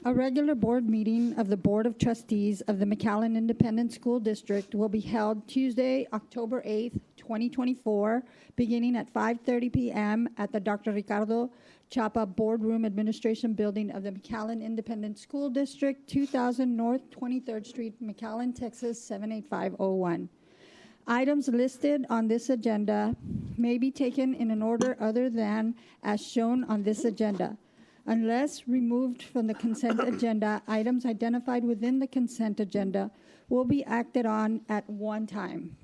A regular board meeting of the Board of Trustees of the McAllen Independent School District will be held Tuesday, October 8th, 2024, beginning at 5:30 p.m. at the Dr. Ricardo Chapa Boardroom Administration Building of the McAllen Independent School District, 2000 North 23rd Street, McAllen, Texas, 78501. Items listed on this agenda may be taken in an order other than as shown on this agenda. Unless removed from the consent agenda, items identified within the consent agenda will be acted on at one time.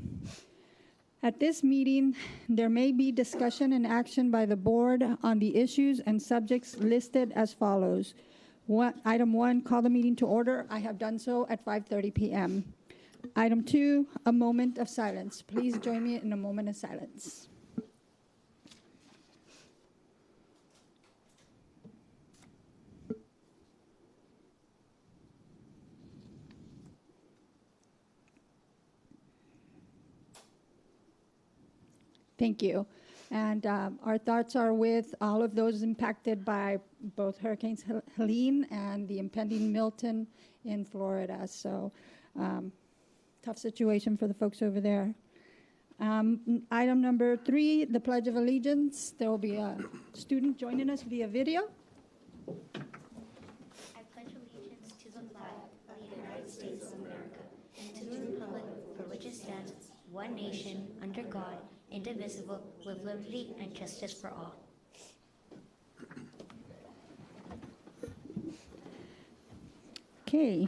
At this meeting, there may be discussion and action by the board on the issues and subjects listed as follows. Item 1, call the meeting to order. I have done so at 5:30 p.m. Item 2, a moment of silence. Please join me in a moment of silence. Thank you. And our thoughts are with all of those impacted by both Hurricanes Helene and the impending Milton in Florida. So tough situation for the folks over there. Item number 3, the Pledge of Allegiance. There will be a student joining us via video. I pledge allegiance to the flag of the United States of America and to the republic for which it stands, one nation, under God, indivisible, with liberty and justice for all. Okay.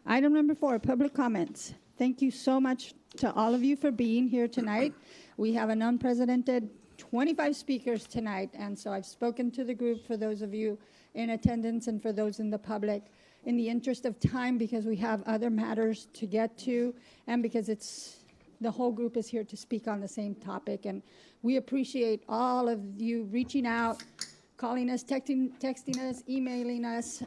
Item number 4, public comments. Thank you so much to all of you for being here tonight. We have an unprecedented 25 speakers tonight, and so I've spoken to the group for those of you in attendance and for those in the public. In the interest of time, because we have other matters to get to, and because the whole group is here to speak on the same topic, and we appreciate all of you reaching out, calling us, texting us, emailing us.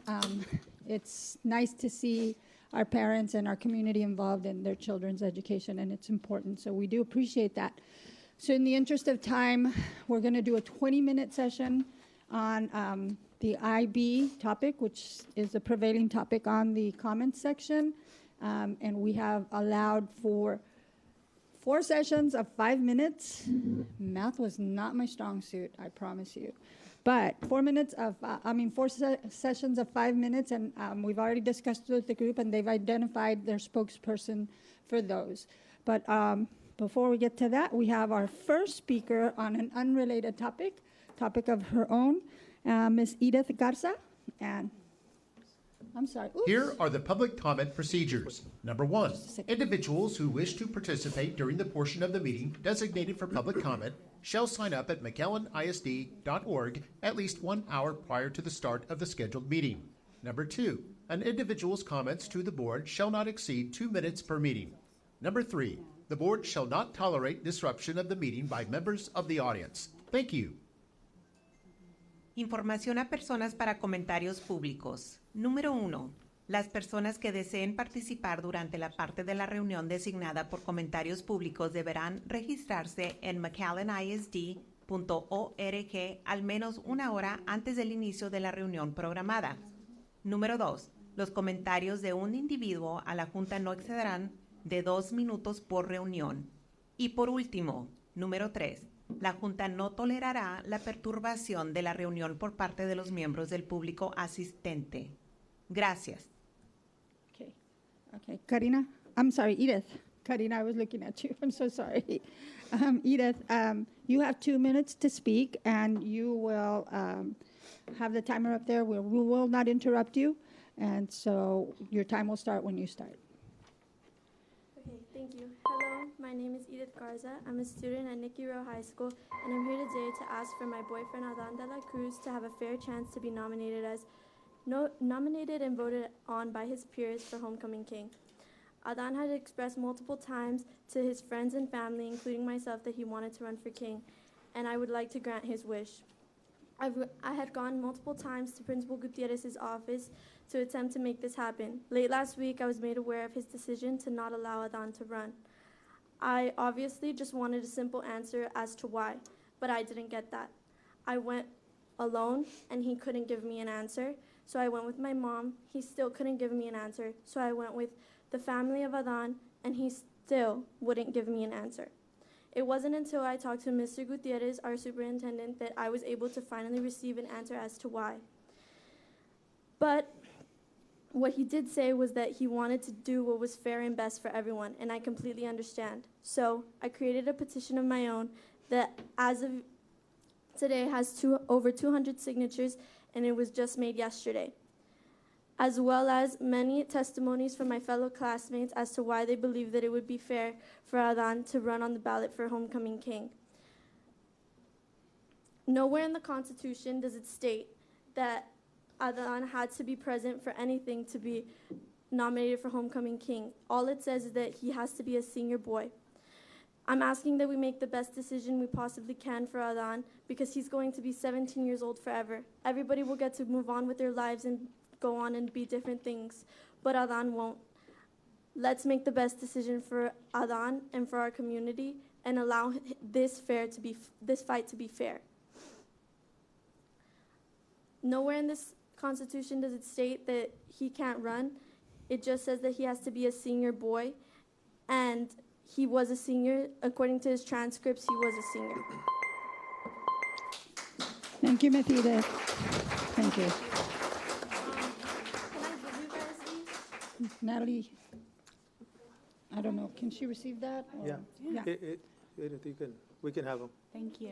It's nice to see our parents and our community involved in their children's education, and it's important, so we do appreciate that. So in the interest of time, we're going to do a 20-minute session on the IB topic, which is the prevailing topic on the comments section, and we have allowed for 4 sessions of 5 minutes. Math was not my strong suit, I promise you. But 4 sessions of 5 minutes, and we've already discussed with the group, and they've identified their spokesperson for those. But before we get to that, we have our first speaker on an unrelated topic of her own, Ms. Edith Garza. And I'm sorry. Oops. Here are the public comment procedures. Number 1, individuals who wish to participate during the portion of the meeting designated for public comment shall sign up at McAllenISD.org at least 1 hour prior to the start of the scheduled meeting. Number 2, an individual's comments to the board shall not exceed 2 minutes per meeting. Number 3, the board shall not tolerate disruption of the meeting by members of the audience. Thank you. Información a personas para comentarios públicos. Número 1. Las personas que deseen participar durante la parte de la reunión designada por comentarios públicos deberán registrarse en McAllenisd.org al menos 1 hora antes del inicio de la reunión programada. Número 2. Los comentarios de un individuo a la Junta no excederán de 2 minutos por reunión. Y por último, número 3. La Junta no tolerará la perturbación de la reunión por parte de los miembros del público asistente. Gracias. Okay. Karina, I'm sorry, Edith. Karina, I was looking at you. I'm so sorry. Edith, you have 2 minutes to speak, and you will have the timer up there. We will not interrupt you, and so your time will start when you start. Okay, thank you. Hello, my name is Edith Garza. I'm a student at Nicky Rowe High School, and I'm here today to ask for my boyfriend Adan de la Cruz to have a fair chance to be nominated and voted on by his peers for Homecoming King. Adan had expressed multiple times to his friends and family, including myself, that he wanted to run for king, and I would like to grant his wish. I had gone multiple times to Principal Gutierrez's office to attempt to make this happen. Late last week, I was made aware of his decision to not allow Adan to run. I obviously just wanted a simple answer as to why, but I didn't get that. I went alone, and he couldn't give me an answer. So I went with my mom. He still couldn't give me an answer. So I went with the family of Adan, and he still wouldn't give me an answer. It wasn't until I talked to Mr. Gutierrez, our superintendent, that I was able to finally receive an answer as to why. But what he did say was that he wanted to do what was fair and best for everyone, and I completely understand. So I created a petition of my own that, as of today, has over 200 signatures, and it was just made yesterday, as well as many testimonies from my fellow classmates as to why they believe that it would be fair for Adan to run on the ballot for homecoming king. Nowhere in the Constitution does it state that Adan had to be present for anything to be nominated for homecoming king. All it says is that he has to be a senior boy. I'm asking that we make the best decision we possibly can for Adan, because he's going to be 17 years old forever. Everybody will get to move on with their lives and go on and be different things, but Adan won't. Let's make the best decision for Adan and for our community, and allow this fight to be fair. Nowhere in this Constitution does it state that he can't run. It just says that he has to be a senior boy, and he was a senior. According to his transcripts, he was a senior. Thank you, Ms. Edith. Thank you. Can I give you guys these? Natalie, I don't know, can she receive that? Or- Yeah. Yeah. We can have them. Thank you.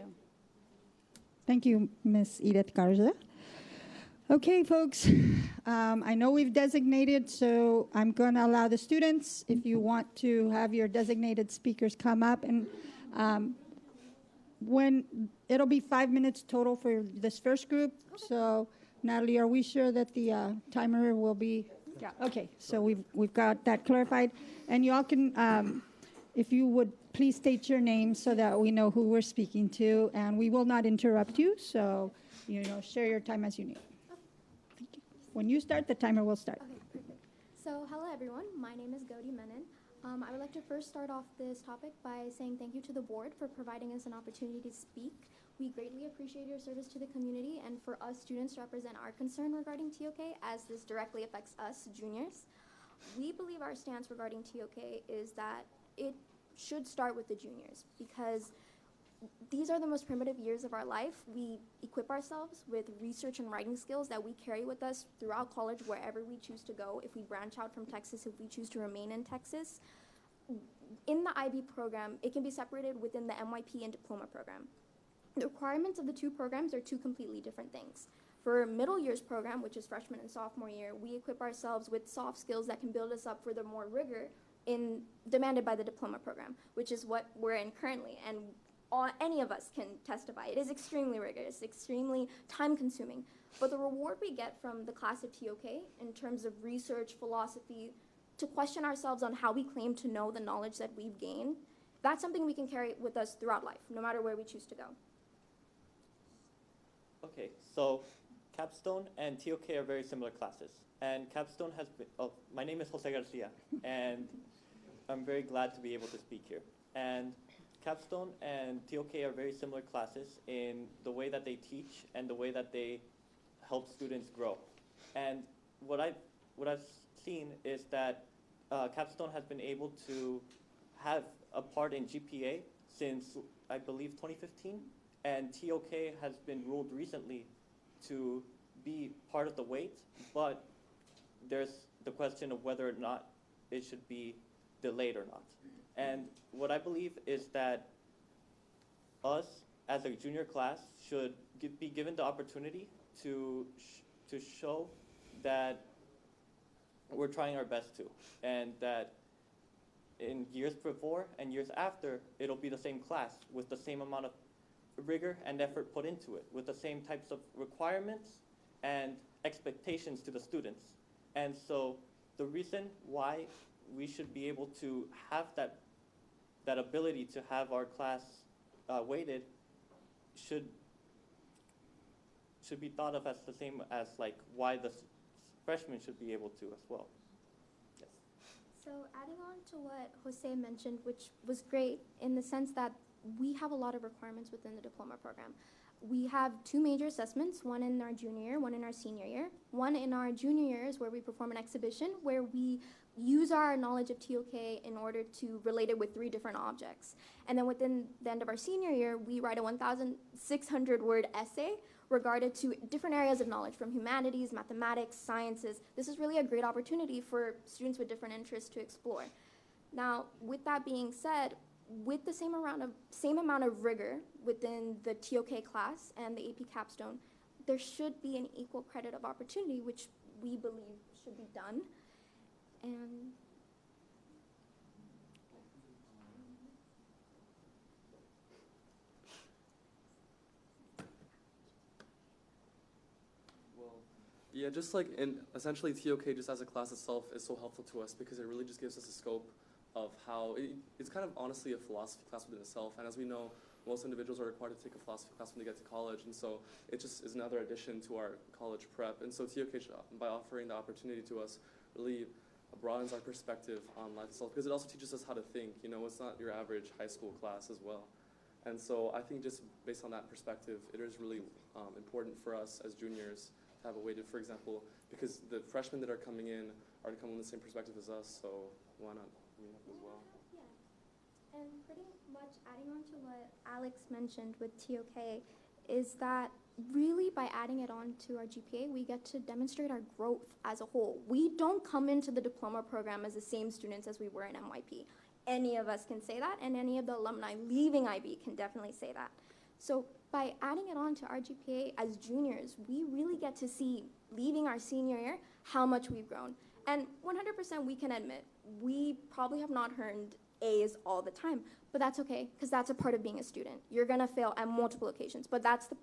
Thank you, Ms. Edith Garza. Okay, folks, I know we've designated, so I'm going to allow the students, if you want to have your designated speakers come up, and when it'll be 5 minutes total for this first group. So, Natalie, are we sure that the timer will be? Yeah. Okay, so we've got that clarified, and you all can, if you would please state your name so that we know who we're speaking to, and we will not interrupt you. So, share your time as you need. Thank you. When you start, the timer will start. Okay, perfect. So, hello everyone. My name is Godi Menon. I would like to first start off this topic by saying thank you to the board for providing us an opportunity to speak. We greatly appreciate your service to the community and for us students to represent our concern regarding TOK, as this directly affects us juniors. We believe our stance regarding TOK is that it should start with the juniors, because these are the most primitive years of our life. We equip ourselves with research and writing skills that we carry with us throughout college, wherever we choose to go. If we branch out from Texas, if we choose to remain in Texas. In the IB program, it can be separated within the MYP and diploma program. The requirements of the two programs are two completely different things. For middle years program, which is freshman and sophomore year, we equip ourselves with soft skills that can build us up for the more rigor demanded by the diploma program, which is what we're in currently. And any of us can testify. It is extremely rigorous, extremely time-consuming. But the reward we get from the class of TOK in terms of research, philosophy, to question ourselves on how we claim to know the knowledge that we've gained, that's something we can carry with us throughout life, no matter where we choose to go. Okay, so Capstone and TOK are very similar classes. And Capstone has been, my name is Jose Garcia, and I'm very glad to be able to speak here. And Capstone and TOK are very similar classes in the way that they teach and the way that they help students grow. And what I've seen is that Capstone has been able to have a part in GPA since, I believe, 2015. And TOK has been ruled recently to be part of the weight, but there's the question of whether or not it should be delayed or not. And what I believe is that us, as a junior class, should be given the opportunity to show that we're trying our best to, and that in years before and years after, it'll be the same class with the same amount of rigor and effort put into it, with the same types of requirements and expectations to the students. And so the reason why we should be able to have that ability to have our class weighted should be thought of as the same as like why the freshmen should be able to as well. Yes. So adding on to what Jose mentioned, which was great in the sense that we have a lot of requirements within the diploma program. We have 2 major assessments, one in our junior year, one in our senior year. One in our junior year is where we perform an exhibition where we use our knowledge of TOK in order to relate it with 3 different objects. And then within the end of our senior year, we write a 1,600-word essay regarded to different areas of knowledge from humanities, mathematics, sciences. This is really a great opportunity for students with different interests to explore. Now, with that being said, with the same amount of rigor within the TOK class and the AP capstone, there should be an equal credit of opportunity, which we believe should be done. And yeah, just like essentially TOK just as a class itself is so helpful to us because it really just gives us a scope of how it's kind of honestly a philosophy class within itself. And as we know, most individuals are required to take a philosophy class when they get to college, and so it just is another addition to our college prep. And so TOK, by offering the opportunity to us, really broadens our perspective on life itself because it also teaches us how to think. You know, it's not your average high school class as well. And so I think just based on that perspective, it is really important for us as juniors to have a way to, for example, because the freshmen that are coming in are to come with the same perspective as us, so why not meet up as well? Yeah. And pretty much adding on to what Alex mentioned with TOK is that really by adding it on to our GPA, we get to demonstrate our growth as a whole. We don't come into the diploma program as the same students as we were in MYP. Any of us can say that, and any of the alumni leaving IB can definitely say that. So by adding it on to our GPA as juniors, we really get to see, leaving our senior year, how much we've grown. And 100% we can admit, we probably have not earned A's all the time, but that's okay, because that's a part of being a student. You're gonna fail at multiple occasions, but that's the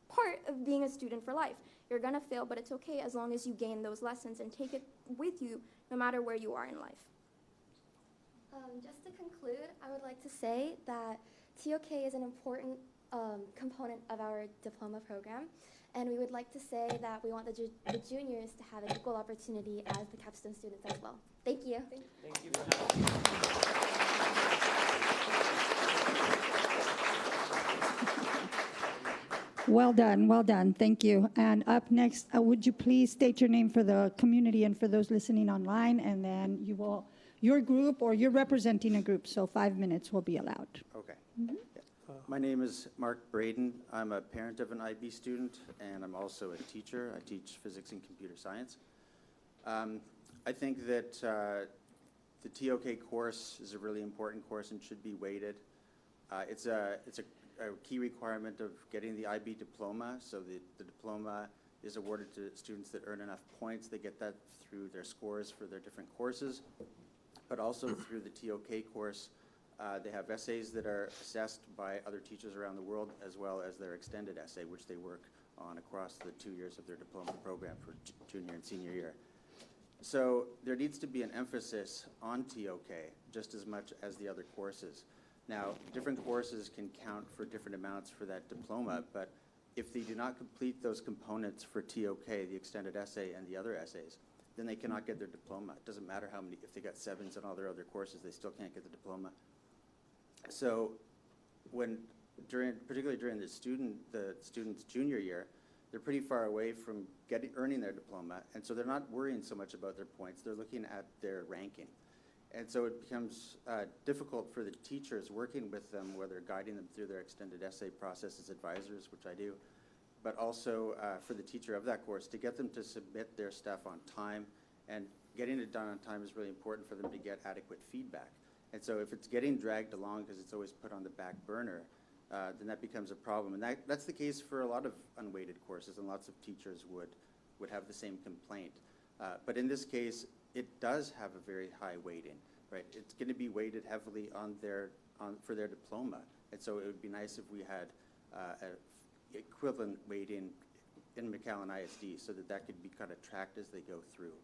part of being a student for life. You're gonna fail, but it's okay as long as you gain those lessons and take it with you no matter where you are in life. Just to conclude, I would like to say that TOK is an important component of our diploma program, and we would like to say that we want the juniors to have an equal opportunity as the capstone students as well. Thank you. Thank you for having me. Well done, well done. Thank you. And up next, would you please state your name for the community and for those listening online, and then you will, your group or you're representing a group, so 5 minutes will be allowed. Okay. My name is Mark Braden. I'm a parent of an IB student, and I'm also a teacher. I teach physics and computer science. I think that the TOK course is a really important course and should be weighted. It's a key requirement of getting the IB diploma. So the diploma is awarded to students that earn enough points. They get that through their scores for their different courses, but also through the TOK course. They have essays that are assessed by other teachers around the world, as well as their extended essay, which they work on across the 2 years of their diploma program for junior and senior year. So there needs to be an emphasis on TOK just as much as the other courses. Now, different courses can count for different amounts for that diploma, but if they do not complete those components for TOK, the extended essay and the other essays, then they cannot get their diploma. It doesn't matter how many, if they got 7s in all their other courses, they still can't get the diploma. So particularly during the student's junior year, they're pretty far away from earning their diploma, and so they're not worrying so much about their points. They're looking at their ranking. And so it becomes difficult for the teachers working with them, whether guiding them through their extended essay process as advisors, which I do, but also for the teacher of that course to get them to submit their stuff on time. And getting it done on time is really important for them to get adequate feedback. And so if it's getting dragged along because it's always put on the back burner, then that becomes a problem. And that's the case for a lot of unweighted courses, and lots of teachers would have the same complaint. But in this case, it does have a very high weighting, right? It's going to be weighted heavily for their diploma. And so it would be nice if we had equivalent weighting in McAllen ISD so that could be kind of tracked as they go through.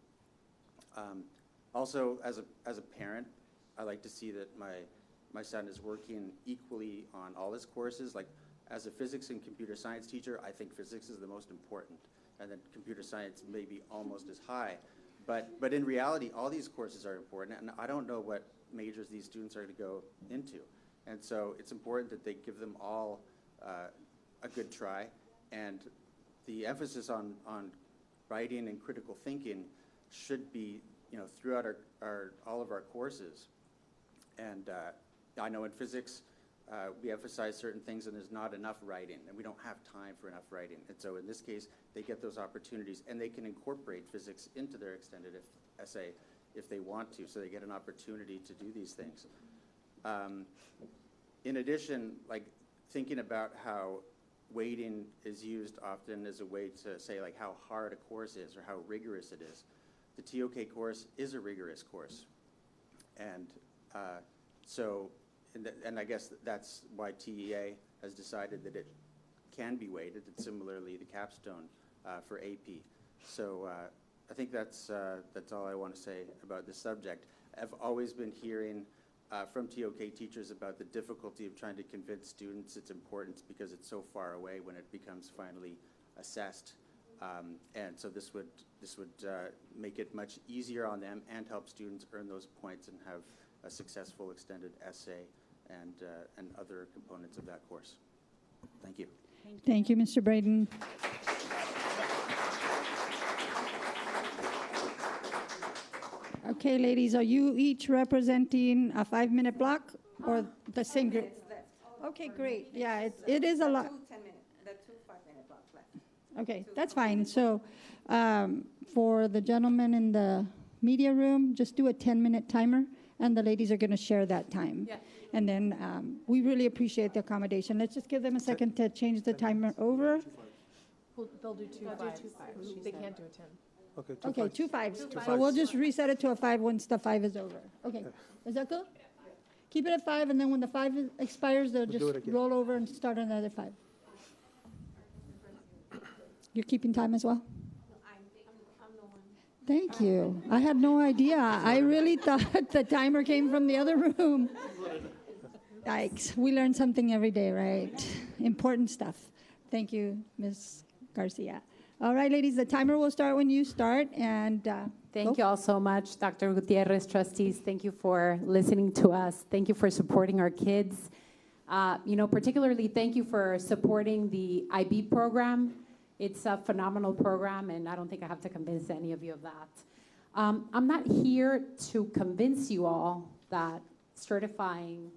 Also, as a parent, I like to see that my son is working equally on all his courses. Like, as a physics and computer science teacher, I think physics is the most important, and then computer science may be almost as high. But in reality, all these courses are important, and I don't know what majors these students are going to go into. And so it's important that they give them all a good try, and the emphasis on writing and critical thinking should be, throughout all of our courses. And I know in physics, we emphasize certain things and there's not enough writing, and we don't have time for enough writing. And so in this case, they get those opportunities, and they can incorporate physics into their extended essay if they want to, so they get an opportunity to do these things. In addition, like thinking about how weighting is used often as a way to say like how hard a course is or how rigorous it is. The TOK course is a rigorous course. And and I guess that's why TEA has decided that it can be weighted, and similarly the capstone for AP. So I think that's all I want to say about this subject. I've always been hearing from TOK teachers about the difficulty of trying to convince students its importance because it's so far away when it becomes finally assessed. And so this would make it much easier on them and help students earn those points and have a successful extended essay and other components of that course. Thank you. Thank you, Mr. Braden. Okay, ladies, are you each representing a 5-minute block or the same group? Okay, great. Yeah, it is a lot. The 2 5-minute blocks left. Okay, that's fine. So for the gentleman in the media room, just do a 10-minute timer, and the ladies are going to share that time. Yeah. And then we really appreciate the accommodation. Let's just give them a second to change the timer over. They'll do 2 5s. They can't do a 10. Okay, Okay, 2 5s. So 5s. we'll just reset it to a 5 once the 5 is over. Okay, is that good? Keep it at 5, and then when the 5 expires, they'll We'll do just it again. roll over and start another 5. You're keeping time as well? Thank you. I had no idea. I really thought the timer came from the other room. Yikes. We learn something every day, right? Important stuff. Thank you, Ms. Garcia. All right, ladies, the timer will start when you start. And Thank you all so much, Dr. Gutierrez, trustees. Thank you for listening to us. Thank you for supporting our kids. Particularly thank you for supporting the IB program. It's a phenomenal program, and I don't think I have to convince any of you of that. I'm not here to convince you all that certifying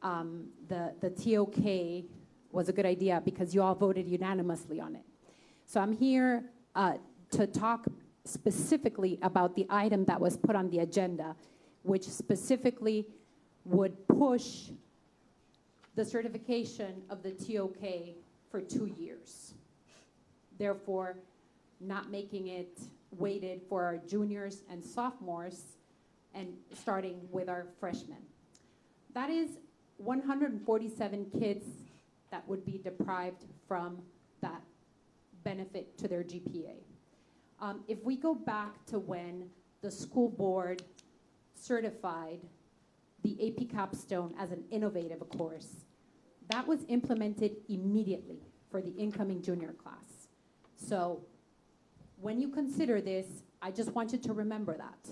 the TOK was a good idea because you all voted unanimously on it. So I'm here to talk specifically about the item that was put on the agenda, which specifically would push the certification of the TOK for 2 years. Therefore, not making it weighted for our juniors and sophomores and starting with our freshmen. That is 147 kids that would be deprived from that benefit to their GPA. If we go back to when the school board certified the AP Capstone as an innovative course, that was implemented immediately for the incoming junior class. So when you consider this, I just want you to remember that.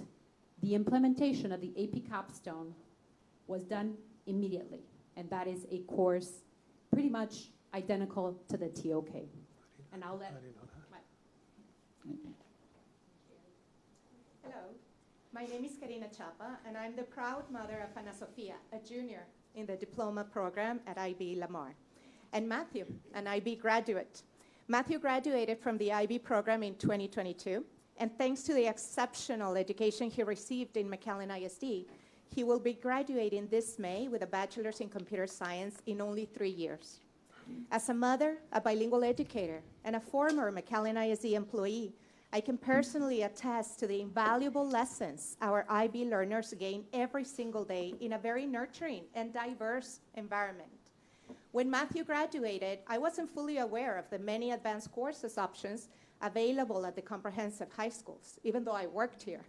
The implementation of the AP Capstone was done immediately, and that is a course pretty much identical to the TOK. And I'll let Hello, my name is Karina Chapa, and I'm the proud mother of Ana Sofia, a junior in the diploma program at IB Lamar, and Matthew, an IB graduate. Matthew graduated from the IB program in 2022, and thanks to the exceptional education he received in McAllen ISD, he will be graduating this May with a bachelor's in computer science in only 3 years. As a mother, a bilingual educator, and a former McAllen ISD employee, I can personally attest to the invaluable lessons our IB learners gain every single day in a very nurturing and diverse environment. When Matthew graduated, I wasn't fully aware of the many advanced courses options available at the comprehensive high schools, even though I worked here.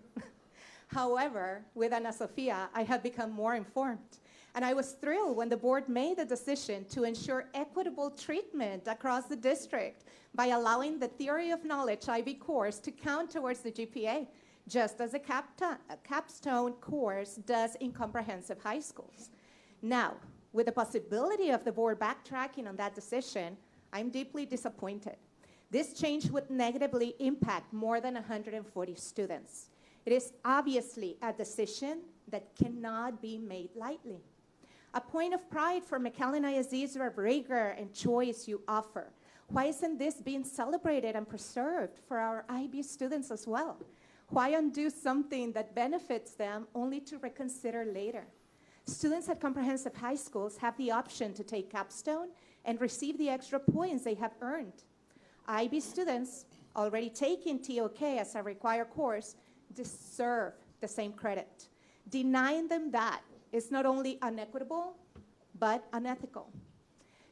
However, with Ana Sofia, I have become more informed. And I was thrilled when the board made the decision to ensure equitable treatment across the district by allowing the Theory of Knowledge IB course to count towards the GPA, just as a capstone course does in comprehensive high schools. Now, with the possibility of the board backtracking on that decision, I'm deeply disappointed. This change would negatively impact more than 140 students. It is obviously a decision that cannot be made lightly. A point of pride for McAllen ISD is the rigor and choice you offer. Why isn't this being celebrated and preserved for our IB students as well? Why undo something that benefits them only to reconsider later? Students at comprehensive high schools have the option to take capstone and receive the extra points they have earned. IB students already taking TOK as a required course deserve the same credit. Denying them that is not only unequitable, but unethical.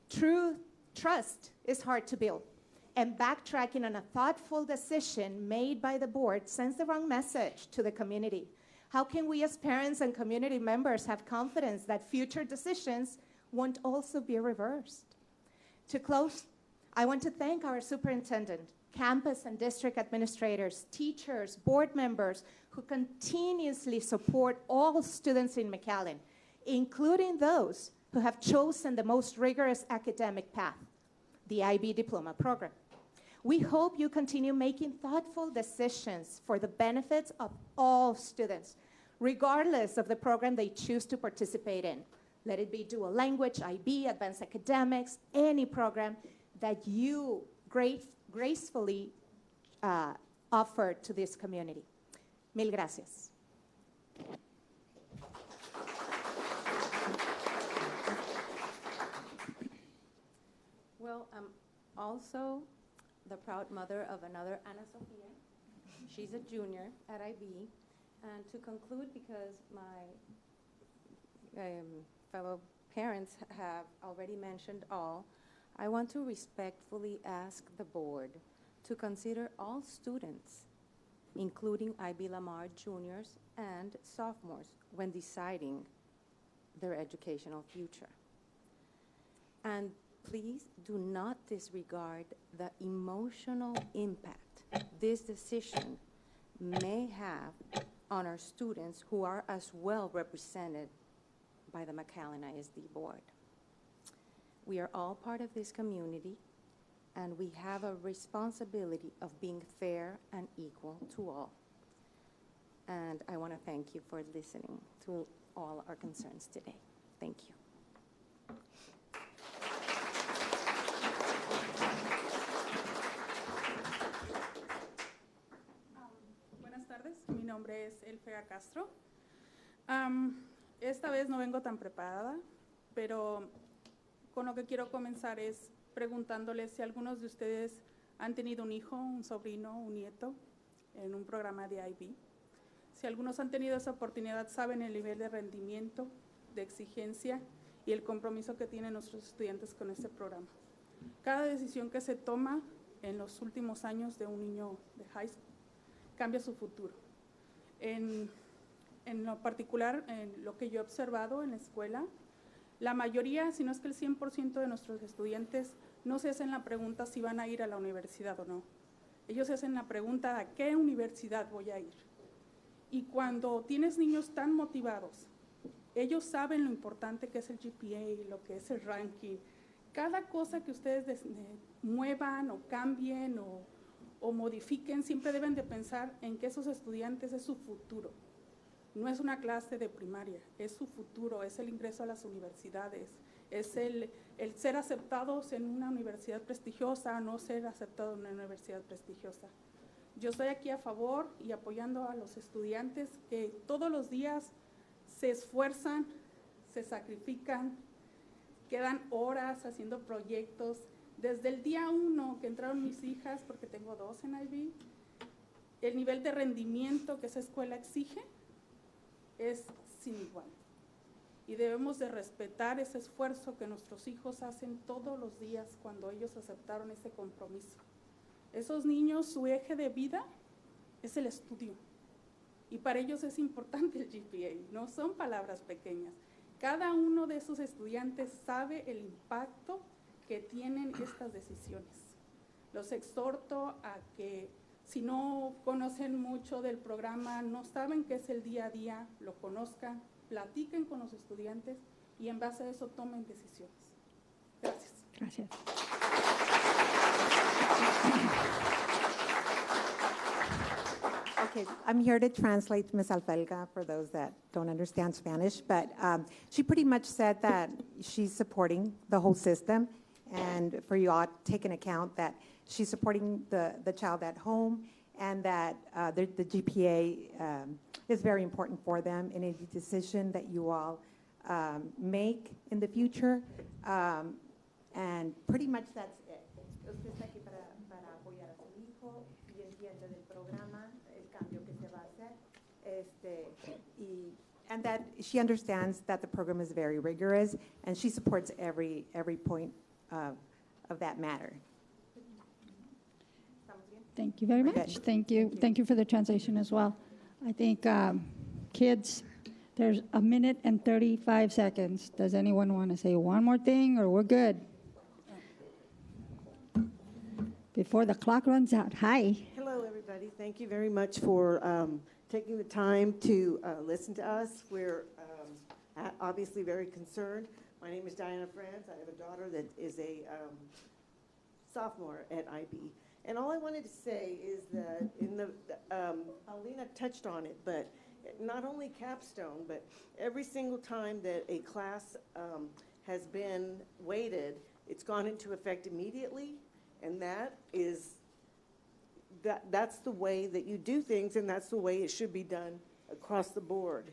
True trust is hard to build, and backtracking on a thoughtful decision made by the board sends the wrong message to the community. How can we as parents and community members have confidence that future decisions won't also be reversed? To close, I want to thank our superintendent, campus and district administrators, teachers, board members who continuously support all students in McAllen, including those who have chosen the most rigorous academic path, the IB diploma program. We hope you continue making thoughtful decisions for the benefits of all students, regardless of the program they choose to participate in. Let it be dual language, IB, advanced academics, any program that you gracefully offer to this community. Mil gracias. Well, I'm also the proud mother of another Ana Sofia. She's a junior at IB. And to conclude, because my fellow parents have already mentioned all, I want to respectfully ask the board to consider all students, including IB Lamar juniors and sophomores, when deciding their educational future. And please do not disregard the emotional impact this decision may have on our students who are as well represented by the McAllen ISD board. We are all part of this community, and we have a responsibility of being fair and equal to all. And I want to thank you for listening to all our concerns today. Thank you. Buenas tardes, mi nombre es Elfea Castro. Esta vez no vengo tan preparada, pero con lo que quiero comenzar es preguntándoles si algunos de ustedes han tenido un hijo, un sobrino, un nieto en un programa de IB. Si algunos han tenido esa oportunidad, saben el nivel de rendimiento, de exigencia y el compromiso que tienen nuestros estudiantes con este programa. Cada decisión que se toma en los últimos años de un niño de high school cambia su futuro. En lo particular, en lo que yo he observado en la escuela, la mayoría, si no es que el 100% de nuestros estudiantes no se hacen la pregunta si van a ir a la universidad o no. Ellos se hacen la pregunta ¿a qué universidad voy a ir? Y cuando tienes niños tan motivados, ellos saben lo importante que es el GPA, lo que es el ranking. Cada cosa que ustedes muevan o cambien o modifiquen, siempre deben de pensar en que esos estudiantes es su futuro. No es una clase de primaria, es su futuro, es el ingreso a las universidades, es el ser aceptados en una universidad prestigiosa o no ser aceptados en una universidad prestigiosa. Yo estoy aquí a favor y apoyando a los estudiantes que todos los días se esfuerzan, se sacrifican, quedan horas haciendo proyectos. Desde el día 1 que entraron mis hijas, porque tengo 2 en IB, el nivel de rendimiento que esa escuela exige es sin igual. Y debemos de respetar ese esfuerzo que nuestros hijos hacen todos los días cuando ellos aceptaron ese compromiso. Esos niños, su eje de vida es el estudio. Y para ellos es importante el GPA, no son palabras pequeñas. Cada uno de esos estudiantes sabe el impacto que tienen estas decisiones. Los exhorto a que si no conocen mucho del programa, no saben qué es el día a día, lo conozcan, platiquen con los estudiantes y en base a eso tomen decisiones. Gracias. Gracias. Okay, I'm here to translate Ms. Alfelga for those that don't understand Spanish, but she pretty much said that she's supporting the whole system, and for you all take into account that she's supporting the child at home, and that the GPA is very important for them in any decision that you all make in the future, and pretty much that's it. Usted está aquí para apoyar a su hijo y entiende del programa, el cambio que se va a hacer, and that she understands that the program is very rigorous, and she supports every point of that matter. Thank you very much. Thank you. Thank you for the translation as well. I think kids, there's 1 minute and 35 seconds. Does anyone want to say one more thing, or we're good? Before the clock runs out. Hi. Hello, everybody. Thank you very much for taking the time to listen to us. We're obviously very concerned. My name is Diana Franz. I have a daughter that is a sophomore at IB. And all I wanted to say is that Paulina touched on it, but not only capstone, but every single time that a class has been weighted, it's gone into effect immediately. And that's the way that you do things, and that's the way it should be done across the board.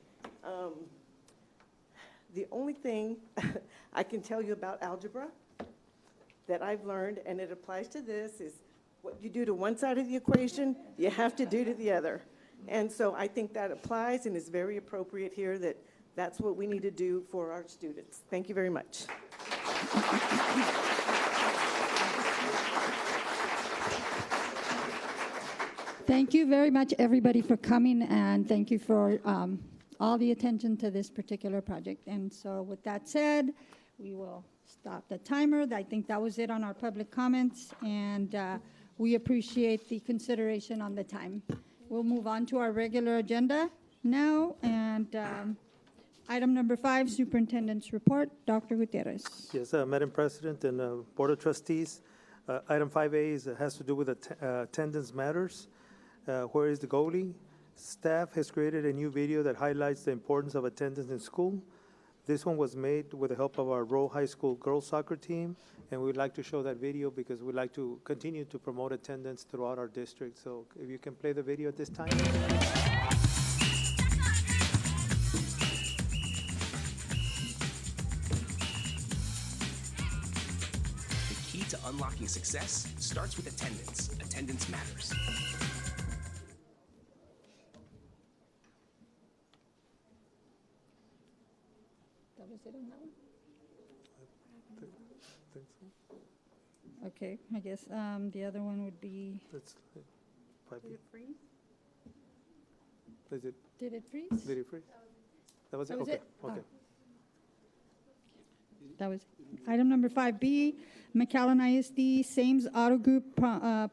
The only thing I can tell you about algebra that I've learned, and it applies to this, is what you do to one side of the equation, you have to do to the other. And so I think that applies and is very appropriate here, that that's what we need to do for our students. Thank you very much. Thank you very much, everybody, for coming, and thank you for all the attention to this particular project. And so with that said, we will stop the timer. I think that was it on our public comments, and we appreciate the consideration on the time. We'll move on to our regular agenda now, and item number 5, Superintendent's report. Dr. Gutierrez. Yes, Madam President and Board of Trustees, item 5A has to do with attendance matters. Where is the goalie? Staff has created a new video that highlights the importance of attendance in school. This one was made with the help of our Rowe High School girls soccer team, and we'd like to show that video because we'd like to continue to promote attendance throughout our district. So if you can play the video at this time. The key to unlocking success starts with attendance. Attendance matters. Okay, I guess the other one would be. That's 5B. Did it freeze? Is it? Did it freeze? Did it freeze? That was it? That was Okay. it? Okay. That was item number 5B, McAllen ISD, Sames Auto Group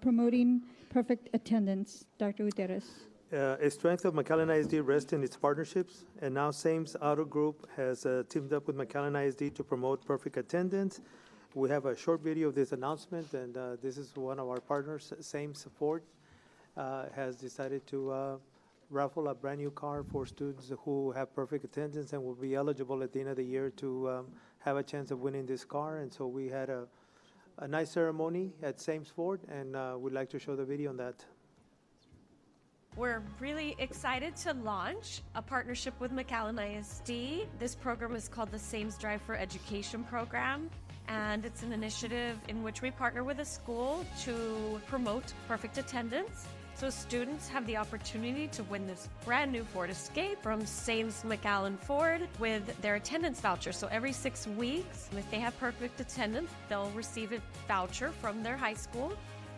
promoting perfect attendance. Dr. Gutierrez. A strength of McAllen ISD rests in its partnerships, and now Sames Auto Group has teamed up with McAllen ISD to promote perfect attendance. We have a short video of this announcement, and this is one of our partners, Sames Ford, has decided to raffle a brand new car for students who have perfect attendance and will be eligible at the end of the year to have a chance of winning this car. And so we had a nice ceremony at Sames Ford, and we'd like to show the video on that. We're really excited to launch a partnership with McAllen ISD. This program is called the Sames Drive for Education program, and it's an initiative in which we partner with a school to promote perfect attendance. So students have the opportunity to win this brand new Ford Escape from Sames McAllen Ford with their attendance voucher. So every 6 weeks, if they have perfect attendance, they'll receive a voucher from their high school,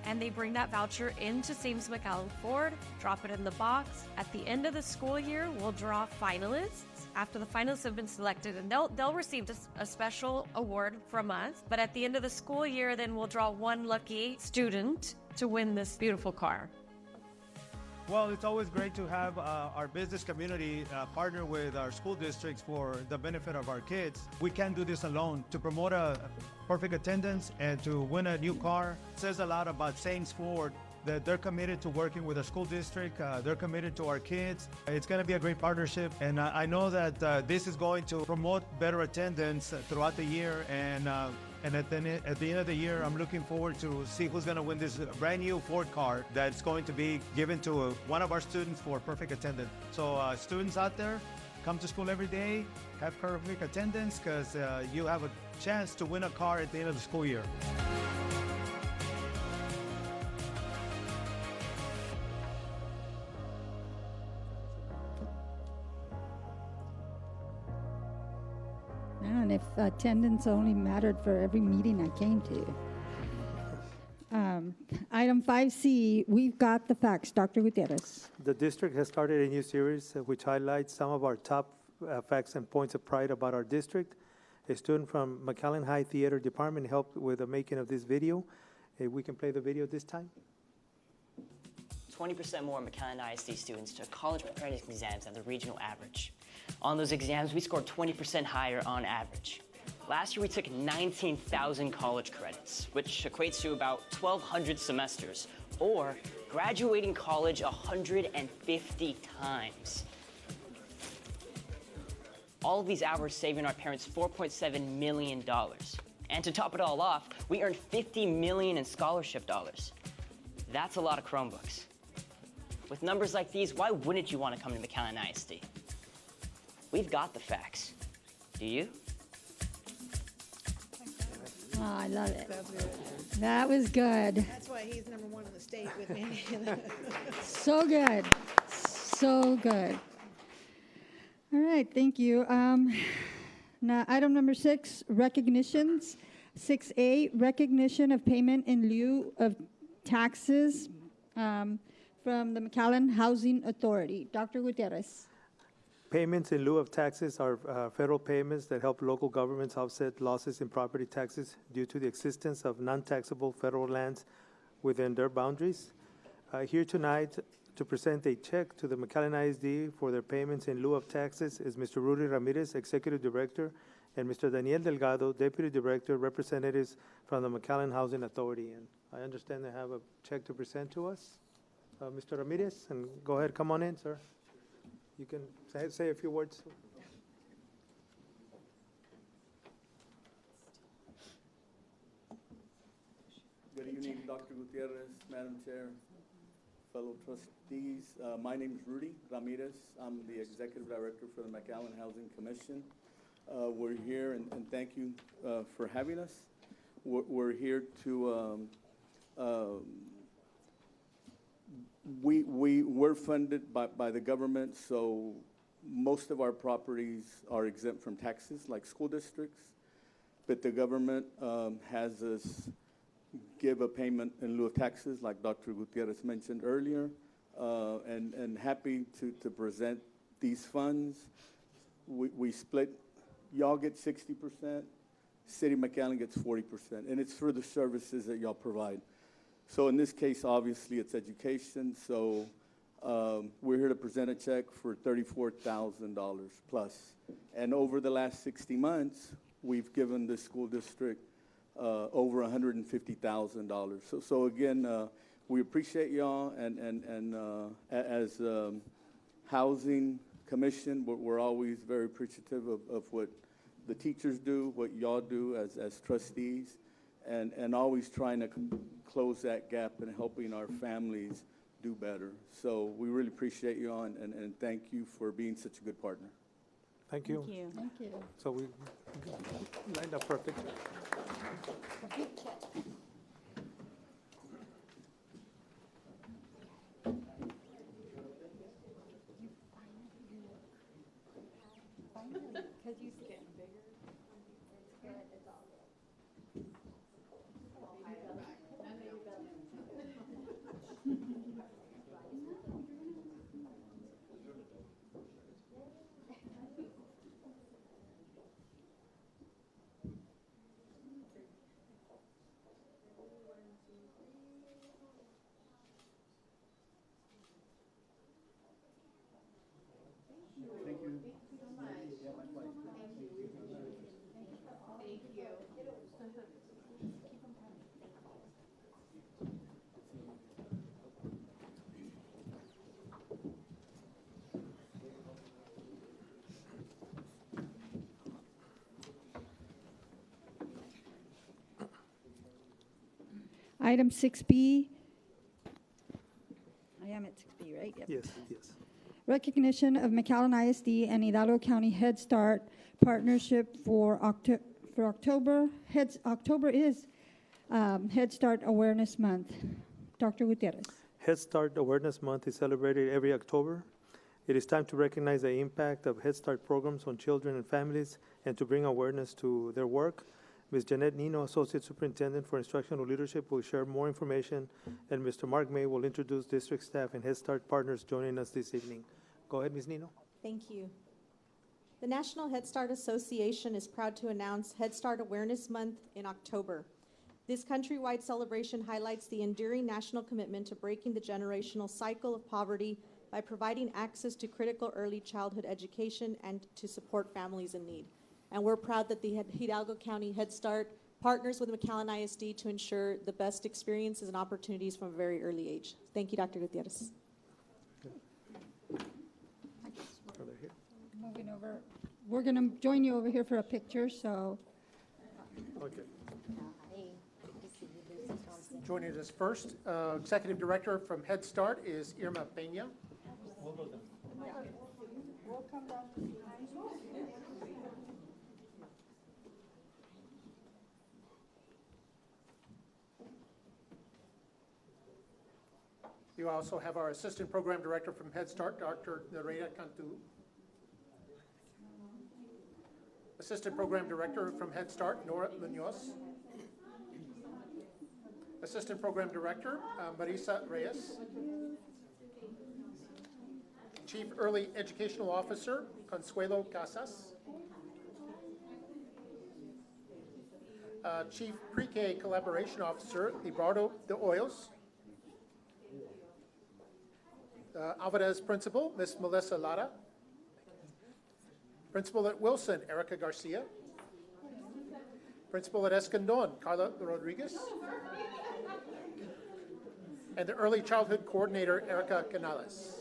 and they bring that voucher into Sames McAllen Ford, drop it in the box. At the end of the school year, we'll draw finalists. After the finalists have been selected, and they'll receive a special award from us. But at the end of the school year, then we'll draw one lucky student to win this beautiful car. Well, it's always great to have our business community partner with our school districts for the benefit of our kids. We can't do this alone. To promote a perfect attendance and to win a new car says a lot about Sames Ford that they're committed to working with the school district. They're committed to our kids. It's going to be a great partnership, and I know that this is going to promote better attendance throughout the year. And at the end of the year, I'm looking forward to see who's going to win this brand new Ford car that's going to be given to one of our students for perfect attendance. So students out there, come to school every day, have perfect attendance, because you have a chance to win a car at the end of the school year. Man, if attendance only mattered for every meeting I came to. Item 5C, we've got the facts. Dr. Gutierrez. The district has started a new series which highlights some of our top facts and points of pride about our district. A student from McAllen High Theater Department helped with the making of this video. We can play the video this time. 20% more McAllen ISD students took college preparedness exams than the regional average. On those exams, we scored 20% higher on average. Last year, we took 19,000 college credits, which equates to about 1,200 semesters, or graduating college 150 times. All of these hours saving our parents $4.7 million. And to top it all off, we earned $50 million in scholarship dollars. That's a lot of Chromebooks. With numbers like these, why wouldn't you want to come to McAllen ISD? We've got the facts. Do you? Oh, I love it. That was good. That's why he's number one in the state with me. So good. So good. All right, thank you. Now, item number 6, recognitions. 6A, recognition of payment in lieu of taxes from the McAllen Housing Authority. Dr. Gutierrez. Payments in lieu of taxes are federal payments that help local governments offset losses in property taxes due to the existence of non-taxable federal lands within their boundaries. Here tonight to present a check to the McAllen ISD for their payments in lieu of taxes is Mr. Rudy Ramirez, Executive Director, and Mr. Daniel Delgado, Deputy Director, representatives from the McAllen Housing Authority. And I understand they have a check to present to us. Mr. Ramirez, and go ahead, come on in, sir. You can say a few words. Good evening, Dr. Gutierrez, Madam Chair, fellow trustees. My name is Rudy Ramirez. I'm the Executive Director for the McAllen Housing Commission. We're here, and thank you for having us. We're here to we're funded by the government, so most of our properties are exempt from taxes, like school districts. But the government has us give a payment in lieu of taxes, like Dr. Gutierrez mentioned earlier, and happy to present these funds. We split. Y'all get 60%. City of McAllen gets 40%, and it's for the services that y'all provide. So in this case, obviously, it's education. So we're here to present a check for $34,000 plus. And over the last 60 months, we've given the school district over $150,000. So again, we appreciate y'all. And as Housing Commission, we're always very appreciative of what the teachers do, what y'all do as trustees, and always trying to close that gap and helping our families do better. So we really appreciate you all, and thank you for being such a good partner. Thank you. Thank you. Thank you. So we lined up perfect. Item 6B. I am at 6B, right? Yep. Yes, yes. Recognition of McAllen ISD and Hidalgo County Head Start partnership for October. October is Head Start Awareness Month. Dr. Gutierrez. Head Start Awareness Month is celebrated every October. It is time to recognize the impact of Head Start programs on children and families and to bring awareness to their work. Ms. Jeanette Nino, Associate Superintendent for Instructional Leadership, will share more information, and Mr. Mark May will introduce district staff and Head Start partners joining us this evening. Go ahead, Ms. Nino. Thank you. The National Head Start Association is proud to announce Head Start Awareness Month in October. This countrywide celebration highlights the enduring national commitment to breaking the generational cycle of poverty by providing access to critical early childhood education and to support families in need. And we're proud that the Hidalgo County Head Start partners with McAllen ISD to ensure the best experiences and opportunities from a very early age. Thank you, Dr. Gutierrez. Moving over. We're going to join you over here for a picture, so. Okay. Joining us first, Executive Director from Head Start is Irma Peña. We'll come down behind you. You also have our Assistant Program Director from Head Start, Dr. Nereida Cantu. Assistant Program Director from Head Start, Nora Munoz. Assistant Program Director, Marisa Reyes. Chief Early Educational Officer, Consuelo Casas. Chief Pre-K Collaboration Officer, Eduardo de Hoyos. Alvarez Principal, Ms. Melissa Lara. Principal at Wilson, Erica Garcia. Principal at Escandon, Carla Rodriguez. And the Early Childhood Coordinator, Erica Canales.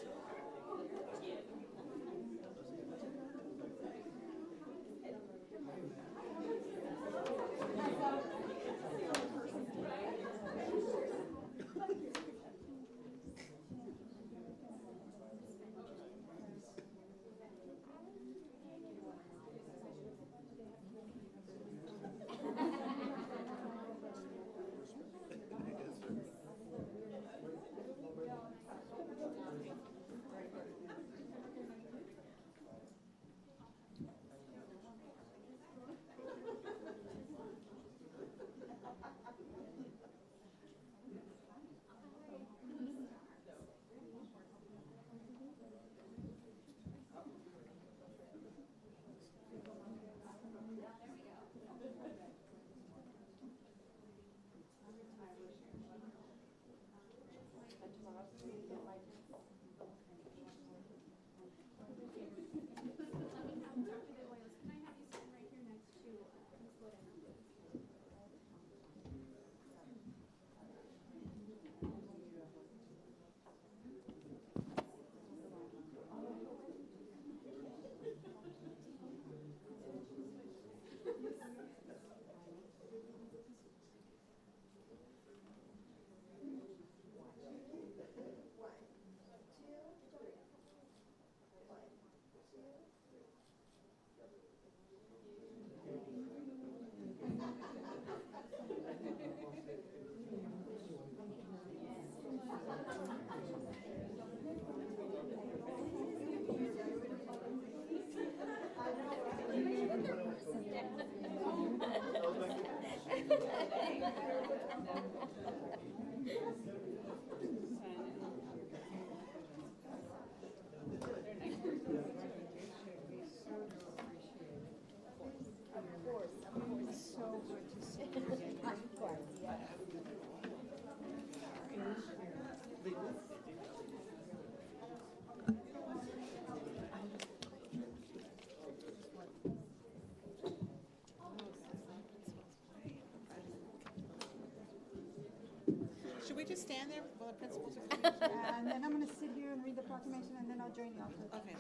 Should we just stand there while the principals are finished? And then I'm going to sit here and read the proclamation, and then I'll I'll join you. Okay,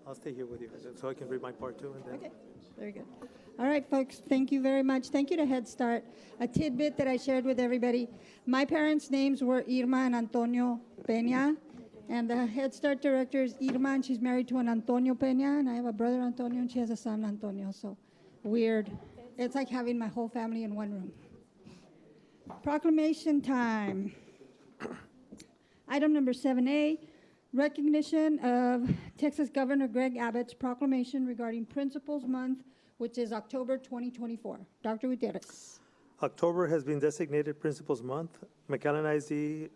I'll stay here with you so I can read my part too, and then. Okay, very good. All right, folks, thank you very much. Thank you to Head Start. A tidbit that I shared with everybody. My parents' names were Irma and Antonio Peña, and the Head Start director is Irma, and she's married to an Antonio Peña, and I have a brother Antonio, and she has a son Antonio, so weird. It's like having my whole family in one room. Proclamation time. Item number 7A, recognition of Texas Governor Greg Abbott's proclamation regarding Principals Month, which is October 2024. Dr. Gutierrez. October has been designated Principals Month. McAllen ISD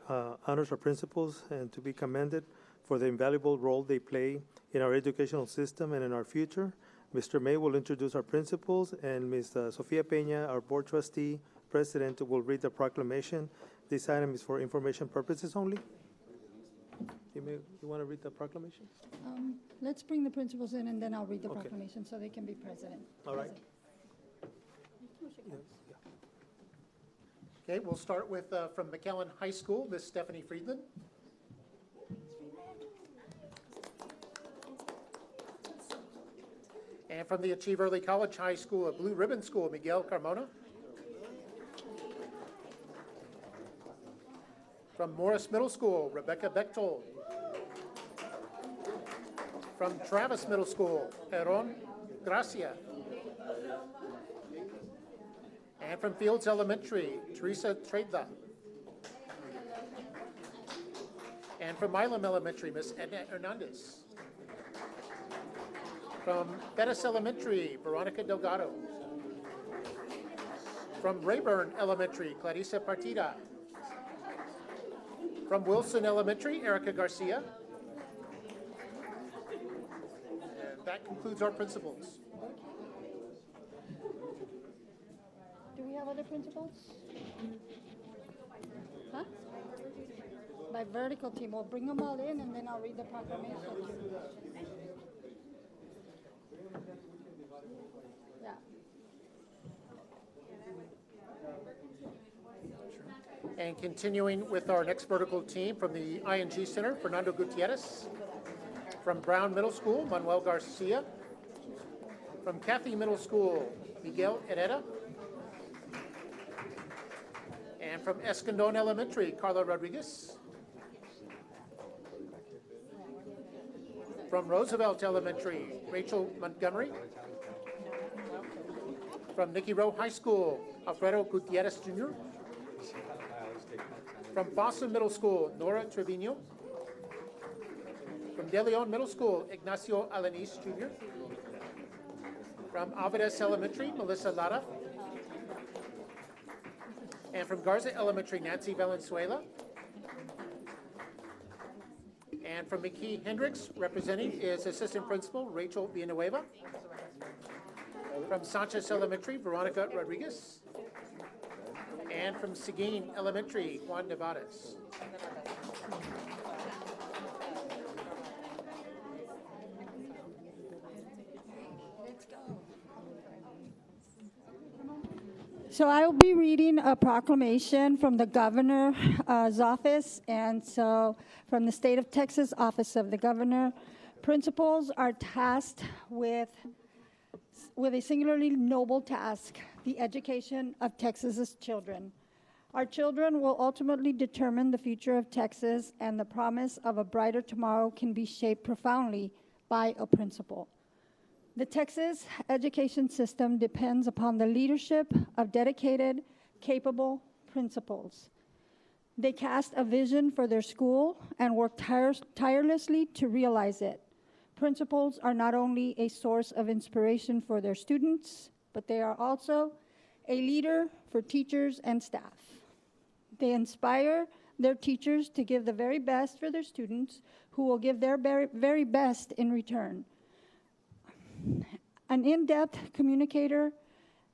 honors our principals and to be commended for the invaluable role they play in our educational system and in our future. Mr. May will introduce our principals, and Ms. Sofia Peña, our board trustee, president, will read the proclamation. This item is for information purposes only. You want to read the proclamation? Let's bring the principals in, and then I'll read the Okay. proclamation so they can be present. All right. Okay, we'll start with, from McAllen High School, Miss Stephanie Friedland. And from the Achieve Early College High School, a Blue Ribbon School, Miguel Carmona. From Morris Middle School, Rebecca Bechtold. From Travis Middle School, Aaron Gracia. And from Fields Elementary, Teresa Tredla. And from Milam Elementary, Miss Edna Hernandez. From Bettis Elementary, Veronica Delgado. From Rayburn Elementary, Clarissa Partida. From Wilson Elementary, Erica Garcia. And that concludes our principals. Do we have other principals? Huh? By vertical team. We'll bring them all in, and then I'll read the proclamation. Yeah. And continuing with our next vertical team from the ING Center, Fernando Gutierrez. From Brown Middle School, Manuel Garcia. From Cathy Middle School, Miguel Herrera. And from Escondón Elementary, Carla Rodriguez. From Roosevelt Elementary, Rachel Montgomery. From Nicky Rowe High School, Alfredo Gutierrez Jr. From Fossa Middle School, Nora Trevino. From De Leon Middle School, Ignacio Alanis Jr. From Alvarez Elementary, Melissa Lara. And from Garza Elementary, Nancy Valenzuela. And from McKee Hendricks, representing is Assistant Principal Rachel Villanueva. From Sanchez Elementary, Veronica Rodriguez. And from Seguin Elementary, Juan Nevares. So I will be reading a proclamation from the governor's office, and so from the State of Texas Office of the Governor. Principals are tasked with a singularly noble task, the education of Texas's children. Our children will ultimately determine the future of Texas, and the promise of a brighter tomorrow can be shaped profoundly by a principal. The Texas education system depends upon the leadership of dedicated, capable principals. They cast a vision for their school and work tirelessly to realize it. Principals are not only a source of inspiration for their students, but they are also a leader for teachers and staff. They inspire their teachers to give the very best for their students, who will give their very best in return. An in-depth communicator,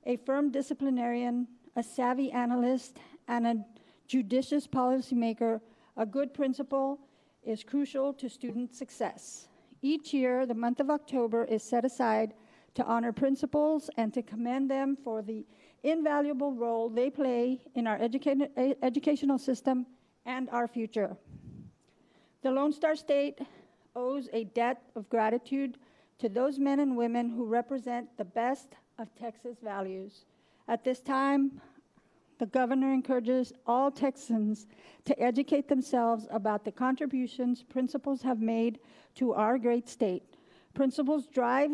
a firm disciplinarian, a savvy analyst, and a judicious policymaker, a good principal is crucial to student success. Each year, the month of October is set aside to honor principals and to commend them for the invaluable role they play in our educational system and our future. The Lone Star State owes a debt of gratitude to those men and women who represent the best of Texas values. At this time, the governor encourages all Texans to educate themselves about the contributions principals have made to our great state. Principals strive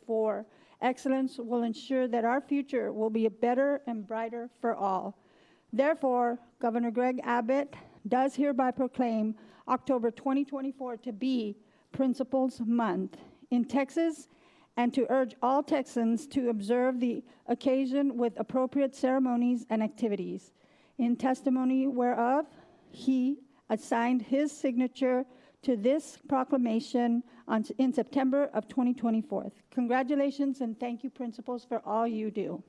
for excellence will ensure that our future will be better and brighter for all. Therefore, Governor Greg Abbott does hereby proclaim October 2024 to be Principals Month in Texas, and to urge all Texans to observe the occasion with appropriate ceremonies and activities. In testimony whereof, he assigned his signature to this proclamation in September of 2024. Congratulations and thank you, principals, for all you do.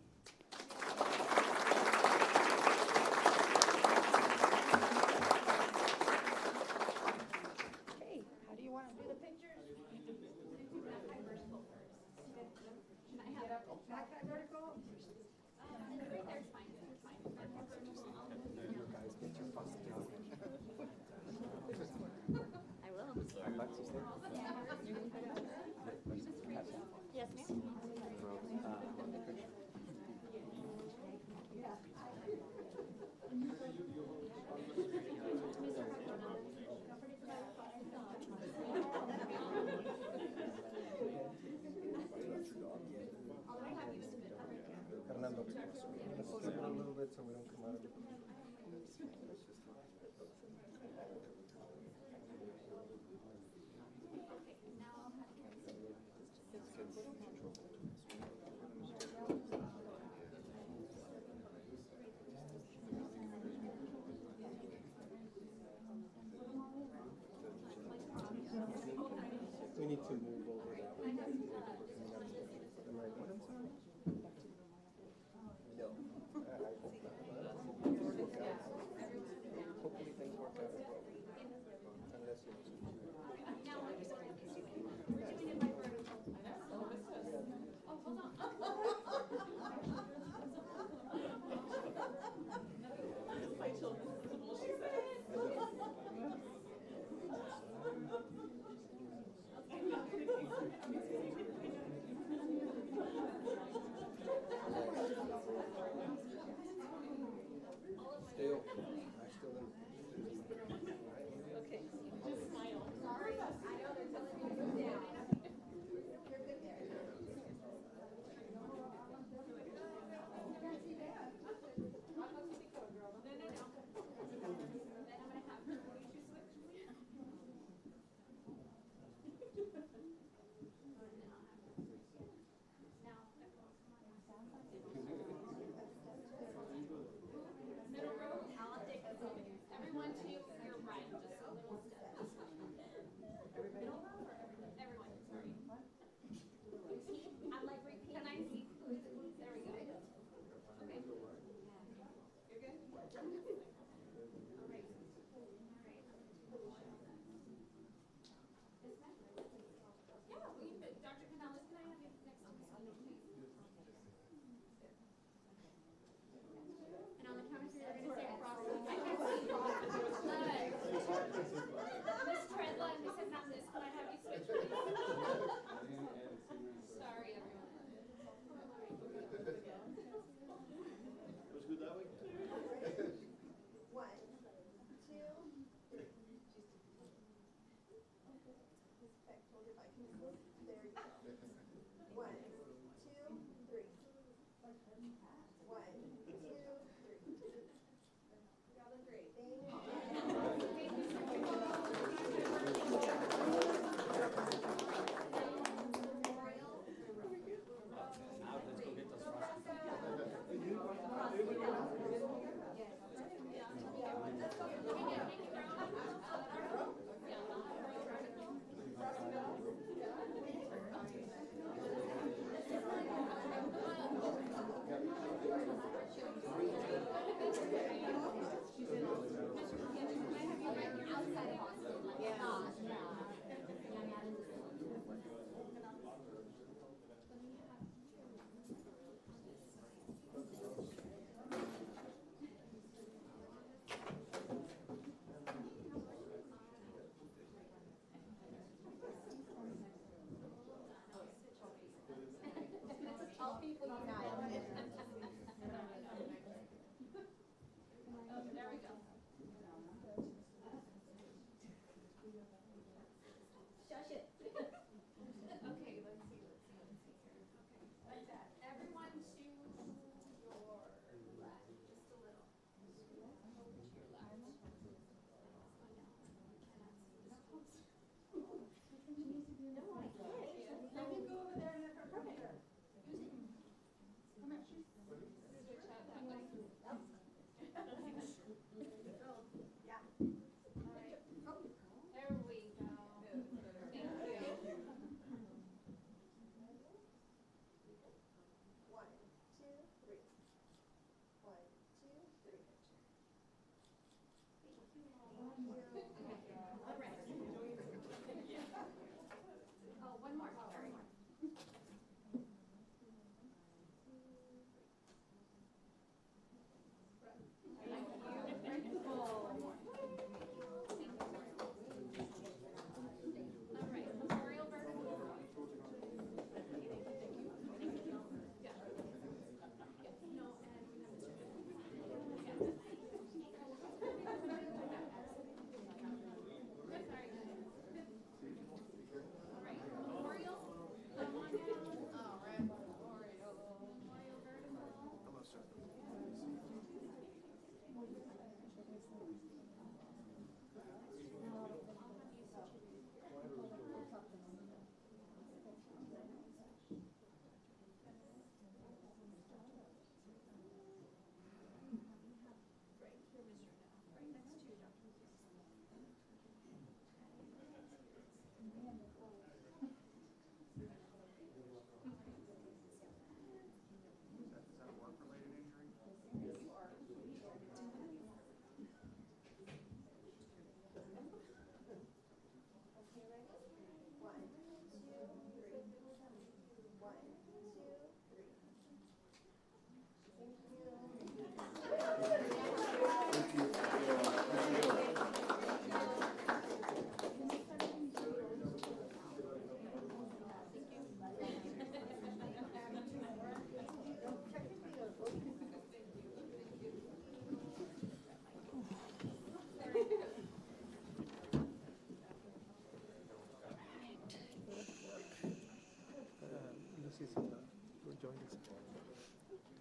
We need to move over that way. No. Hopefully things work out. Unless you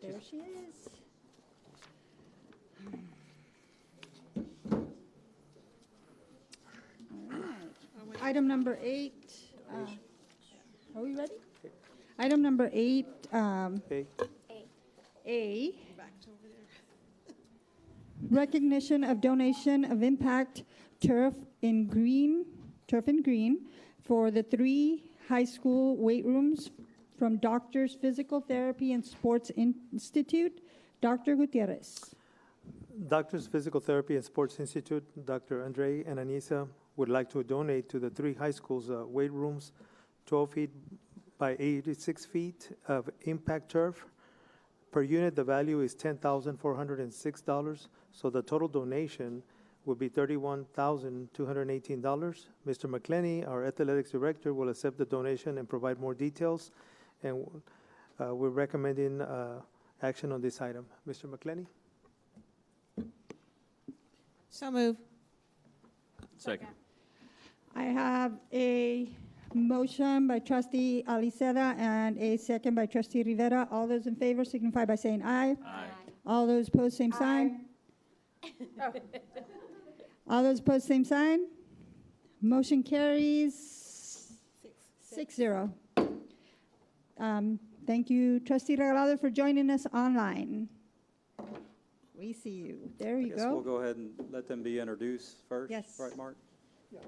There she is. All right. Item number 8. Are we ready? Item number 8. A. Recognition of donation of impact turf in green for the 3 high school weight rooms from Doctors Physical Therapy and Sports Institute. Dr. Gutierrez. Doctors Physical Therapy and Sports Institute, Dr. Andre and Anissa, would like to donate to the 3 high schools' weight rooms, 12 feet by 86 feet of impact turf. Per unit, the value is $10,406, so the total donation will be $31,218. Mr. McClenny, our athletics director, will accept the donation and provide more details, and we're recommending action on this item. Mr. McClenny? So move. Second. I have a motion by trustee Aliceda and a second by trustee Rivera. All those in favor signify by saying aye. Aye. All those opposed, same sign. All those opposed, same sign. Motion carries 6-0. Thank you, trustee Regalado, for joining us online. We see you. There you I guess go. we'll go ahead and let them be introduced first. Yes. Right, Mark? Yeah.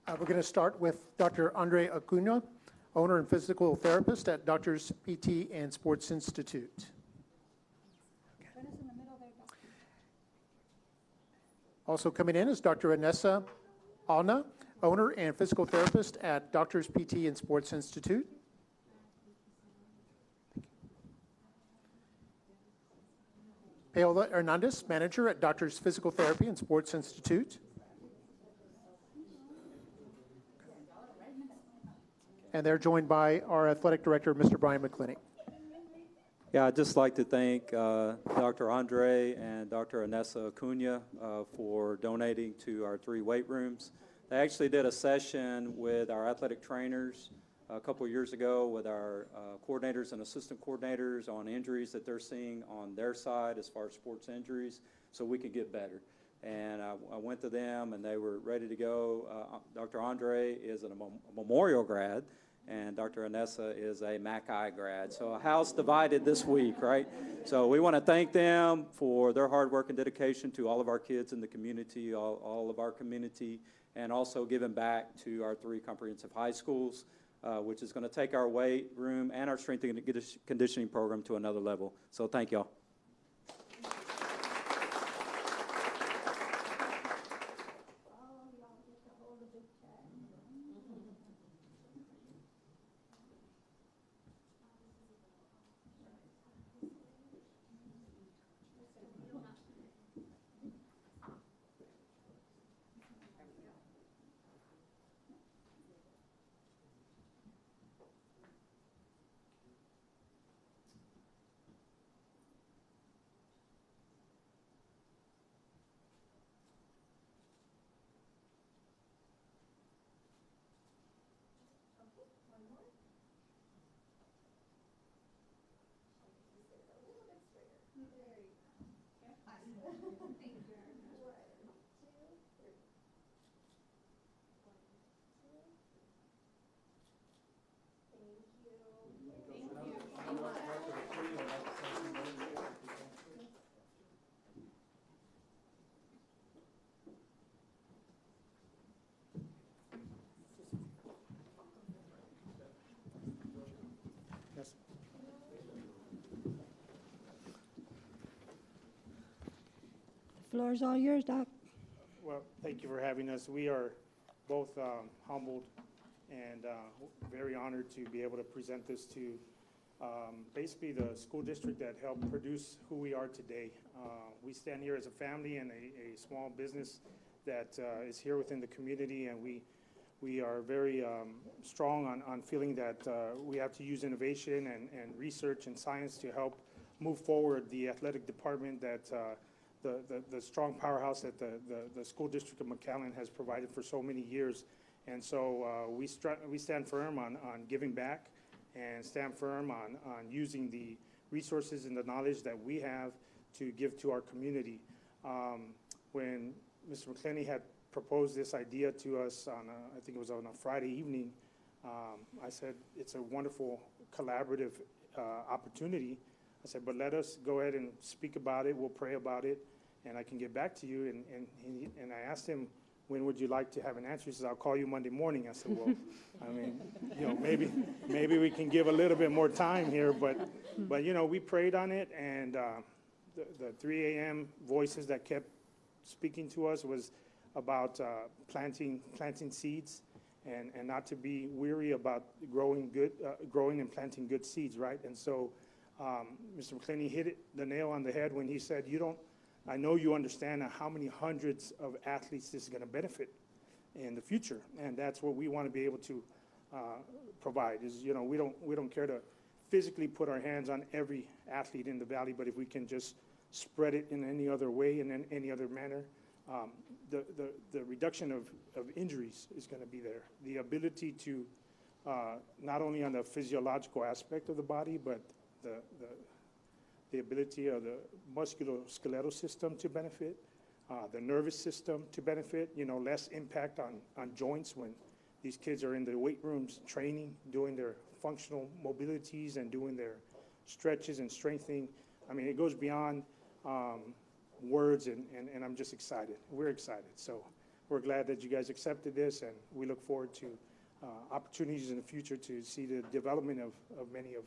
We're going to start with Dr. Andre Acuna, owner and physical therapist at Doctors PT and Sports Institute. Also coming in is Dr. Anessa Alna, owner and physical therapist at Doctors PT and Sports Institute. Paola Hernandez, manager at Doctors Physical Therapy and Sports Institute. And they're joined by our athletic director, Mr. Brian McClintock. Yeah, I'd just like to thank Dr. Andre and Dr. Anessa Acuna for donating to our 3 weight rooms. They actually did a session with our athletic trainers a couple years ago with our coordinators and assistant coordinators on injuries that they're seeing on their side as far as sports injuries, so we could get better. And I went to them, and they were ready to go. Dr. Andre is a Memorial grad, and Dr. Anessa is a McAllen grad. So a house divided this week, right? So we want to thank them for their hard work and dedication to all of our kids in the community, all of our community, and also giving back to our 3 comprehensive high schools, which is going to take our weight room and our strength and conditioning program to another level. So thank y'all. Floor is all yours, Doc. Well, thank you for having us. We are both humbled and very honored to be able to present this to basically the school district that helped produce who we are today. We stand here as a family and a small business that is here within the community, and we are very strong on feeling that we have to use innovation and research and science to help move forward the athletic department that the strong powerhouse that the school district of McAllen has provided for so many years. And so we stand firm on giving back and stand firm on using the resources and the knowledge that we have to give to our community. When Mr. McClenny had proposed this idea to us on, I think it was on a Friday evening, I said, it's a wonderful collaborative opportunity. I said, but let us go ahead and speak about it. We'll pray about it, and I can get back to you. And I asked him, when would you like to have an answer? He says, I'll call you Monday morning. I said, well, I mean, you know, maybe we can give a little bit more time here. But you know, we prayed on it, and the 3 a.m. voices that kept speaking to us was about planting seeds and not to be weary about growing and planting good seeds, right? And so Mr. McClenny hit the nail on the head when he said, I know you understand how many hundreds of athletes this is going to benefit in the future, and that's what we want to be able to provide. Is, you know, we don't care to physically put our hands on every athlete in the valley, but if we can just spread it in any other way and in any other manner, the reduction of injuries is going to be there. The ability to not only on the physiological aspect of the body, but the ability of the musculoskeletal system to benefit, the nervous system to benefit, you know, less impact on joints when these kids are in the weight rooms training, doing their functional mobilities and doing their stretches and strengthening. I mean, it goes beyond words, and I'm just excited. We're excited. So we're glad that you guys accepted this, and we look forward to opportunities in the future to see the development of many of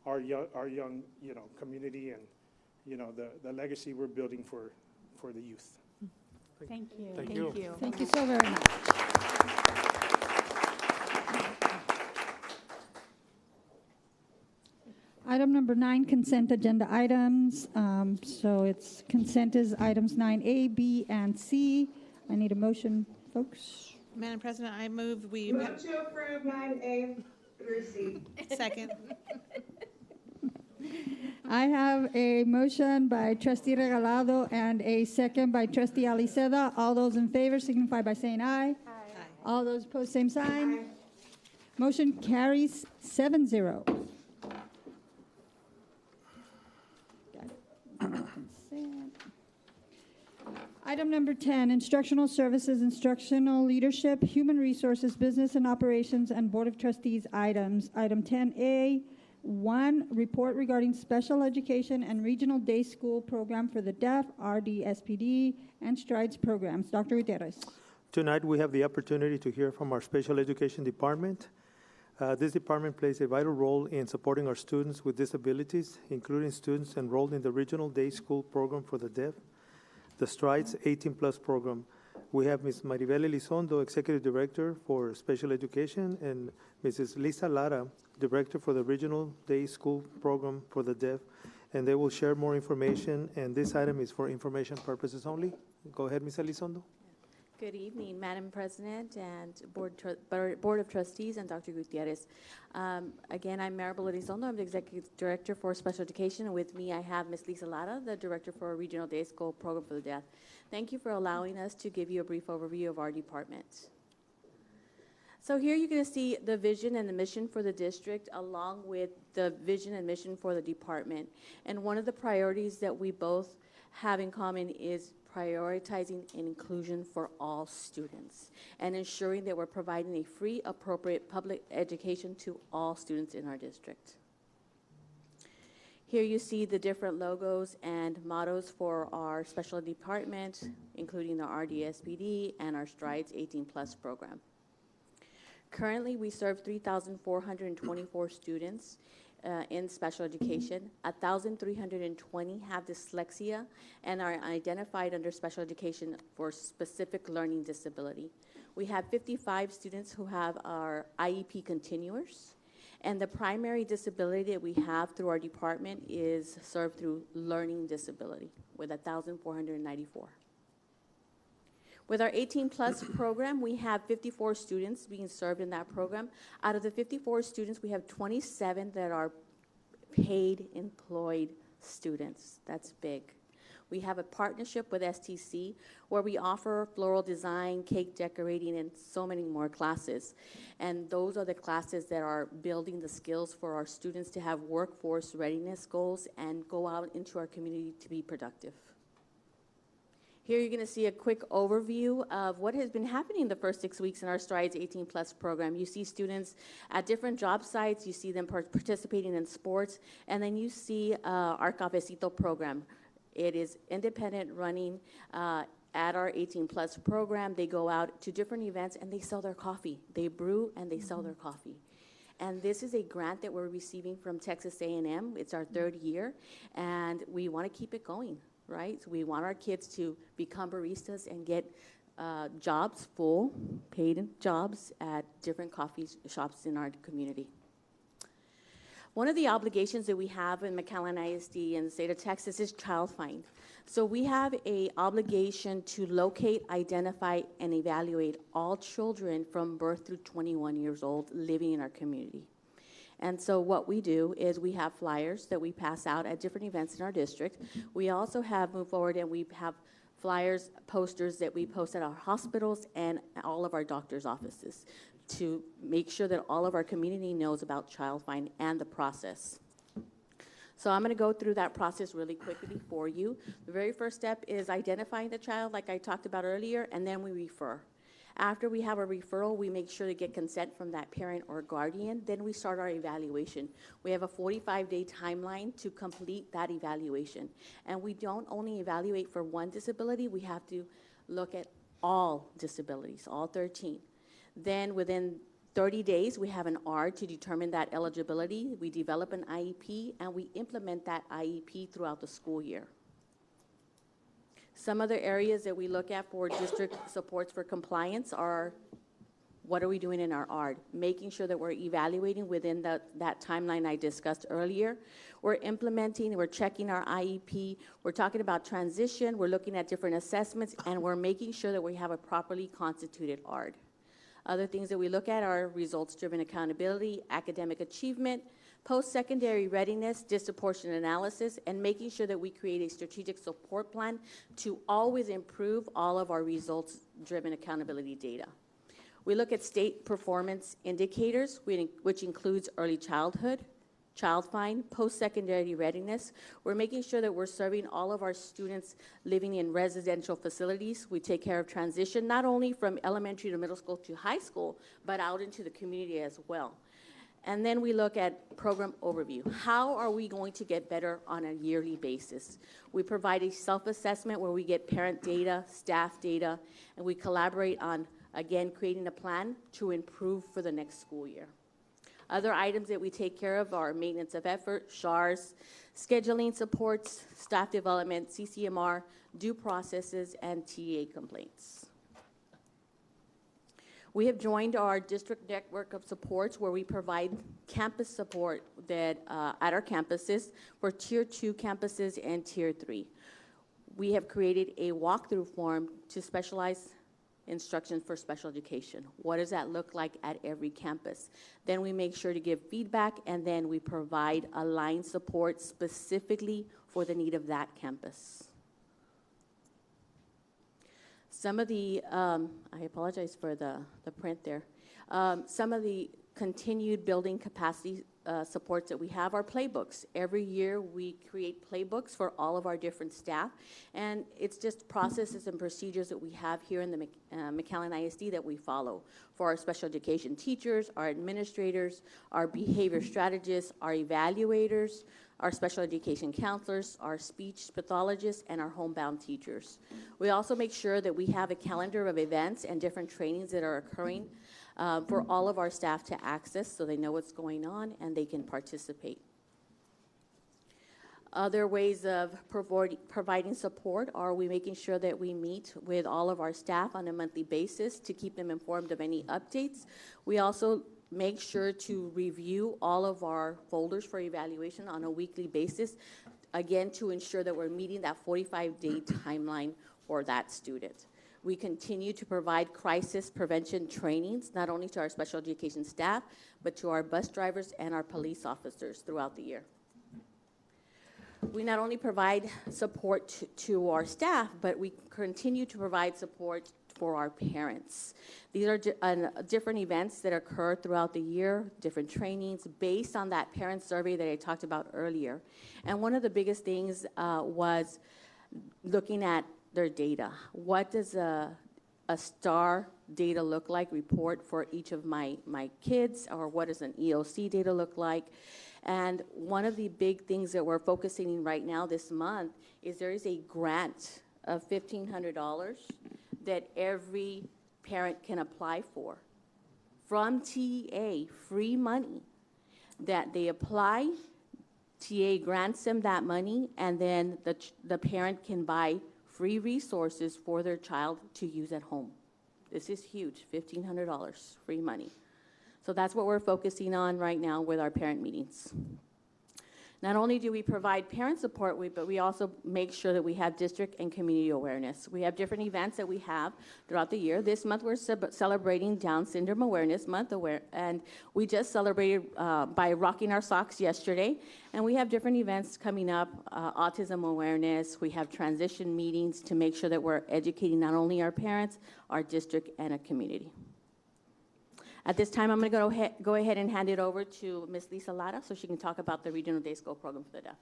our young, you know, community and, you know, the legacy we're building for the youth. Thank you. Thank you. Thank you so very much. Item number 9, consent agenda items. So it's consent is items 9A, B, and C. I need a motion, folks. Madam President, I move we... Move to approve 9A through C. Second. I have a motion by Trustee Regalado and a second by Trustee Aliceda. All those in favor signify by saying aye. Aye. All those opposed, same sign. Aye. Motion carries 7-0. Item number 10, instructional services, instructional leadership, human resources, business and operations, and Board of Trustees items. Item 10A, 1, report regarding special education and regional day school program for the deaf, RDSPD, and STRIDES programs. Dr. Gutierrez. Tonight, we have the opportunity to hear from our special education department. This department plays a vital role in supporting our students with disabilities, including students enrolled in the regional day school program for the deaf, the STRIDES 18+ program. We have Ms. Maribel Elizondo, Executive Director for Special Education, and Mrs. Lisa Lara, Director for the Regional Day School Program for the Deaf, and they will share more information, and this item is for information purposes only. Go ahead, Ms. Elizondo. Good evening, Madam President and Board of Trustees and Dr. Gutierrez. Again, I'm Maribel Elizondo. I'm the Executive Director for Special Education, and with me I have Ms. Lisa Lara, the Director for Regional Day School Program for the Deaf. Thank you for allowing us to give you a brief overview of our department. So here you're going to see the vision and the mission for the district along with the vision and mission for the department. And one of the priorities that we both have in common is prioritizing inclusion for all students and ensuring that we're providing a free, appropriate public education to all students in our district. Here you see the different logos and mottos for our special department, including the RDSPD and our STRIDES 18+ program. Currently, we serve 3,424 students in special education. 1,320 have dyslexia and are identified under special education for specific learning disability. We have 55 students who have our IEP continuers, and the primary disability that we have through our department is served through learning disability with 1,494. With our 18-plus program, we have 54 students being served in that program. Out of the 54 students, we have 27 that are paid employed students. That's big. We have a partnership with STC where we offer floral design, cake decorating, and so many more classes. And those are the classes that are building the skills for our students to have workforce readiness goals and go out into our community to be productive. Here you're going to see a quick overview of what has been happening the first 6 weeks in our Strides 18-plus program. You see students at different job sites, you see them participating in sports, and then you see our Cafecito program. It is independent running at our 18-plus program. They go out to different events and they sell their coffee. They brew and they sell their coffee. And this is a grant that we're receiving from Texas A&M. It's our third year, and we want to keep it going. Right? So we want our kids to become baristas and get jobs, full paid jobs at different coffee shops in our community. One of the obligations that we have in McAllen ISD in the state of Texas is child find. So we have an obligation to locate, identify, and evaluate all children from birth through 21 years old living in our community. And so what we do is we have flyers that we pass out at different events in our district. We also have moved forward and we have flyers, posters that we post at our hospitals and all of our doctors' offices to make sure that all of our community knows about child find and the process. So I'm going to go through that process really quickly for you. The very first step is identifying the child, like I talked about earlier, and then we refer. After we have a referral, we make sure to get consent from that parent or guardian. Then we start our evaluation. We have a 45-day timeline to complete that evaluation. And we don't only evaluate for one disability, we have to look at all disabilities, all 13. Then within 30 days, we have an R to determine that eligibility. We develop an IEP, and we implement that IEP throughout the school year. Some other areas that we look at for district supports for compliance are what are we doing in our ARD, making sure that we're evaluating within that timeline I discussed earlier. We're implementing, we're checking our IEP, we're talking about transition, we're looking at different assessments, and we're making sure that we have a properly constituted ARD. Other things that we look at are results-driven accountability, academic achievement, post-secondary readiness, disproportionate analysis, and making sure that we create a strategic support plan to always improve all of our results-driven accountability data. We look at state performance indicators, which includes early childhood, child find, post-secondary readiness. We're making sure that we're serving all of our students living in residential facilities. We take care of transition, not only from elementary to middle school to high school, but out into the community as well. And then we look at program overview. How are we going to get better on a yearly basis? We provide a self-assessment where we get parent data, staff data, and we collaborate on, again, creating a plan to improve for the next school year. Other items that we take care of are maintenance of effort, SHARs, scheduling supports, staff development, CCMR, due processes, and TA complaints. We have joined our district network of supports where we provide campus support that, at our campuses for Tier 2 campuses and Tier 3. We have created a walkthrough form to specialize instruction for special education. What does that look like at every campus? Then we make sure to give feedback, and then we provide aligned support specifically for the need of that campus. Some of the, I apologize for the print there. Some of the continued building capacity supports that we have are playbooks. Every year we create playbooks for all of our different staff, and it's just processes and procedures that we have here in the McAllen ISD that we follow for our special education teachers, our administrators, our behavior strategists, our evaluators, our special education counselors, our speech pathologists, and our homebound teachers. We also make sure that we have a calendar of events and different trainings that are occurring for all of our staff to access so they know what's going on and they can participate. Other ways of providing support are we making sure that we meet with all of our staff on a monthly basis to keep them informed of any updates. We also make sure to review all of our folders for evaluation on a weekly basis, again, to ensure that we're meeting that 45-day timeline for that student. We continue to provide crisis prevention trainings, not only to our special education staff, but to our bus drivers and our police officers throughout the year. We not only provide support to our staff, but we continue to provide support for our parents. These are different events that occur throughout the year, different trainings based on that parent survey that I talked about earlier. And one of the biggest things was looking at their data. What does a STAR data look like, report for each of my kids, or what does an EOC data look like? And one of the big things that we're focusing right now this month is there is a grant of $1,500 that every parent can apply for from TA, free money, that they apply, TA grants them that money, and then the parent can buy free resources for their child to use at home. This is huge, $1,500, free money. So that's what we're focusing on right now with our parent meetings. Not only do we provide parent support, but we also make sure that we have district and community awareness. We have different events that we have throughout the year. This month we're celebrating Down Syndrome Awareness Month, and we just celebrated by rocking our socks yesterday. And we have different events coming up, autism awareness. We have transition meetings to make sure that we're educating not only our parents, our district, and a community. At this time, I'm going to go ahead and hand it over to Ms. Lisa Lara so she can talk about the Regional Day School Program for the Deaf.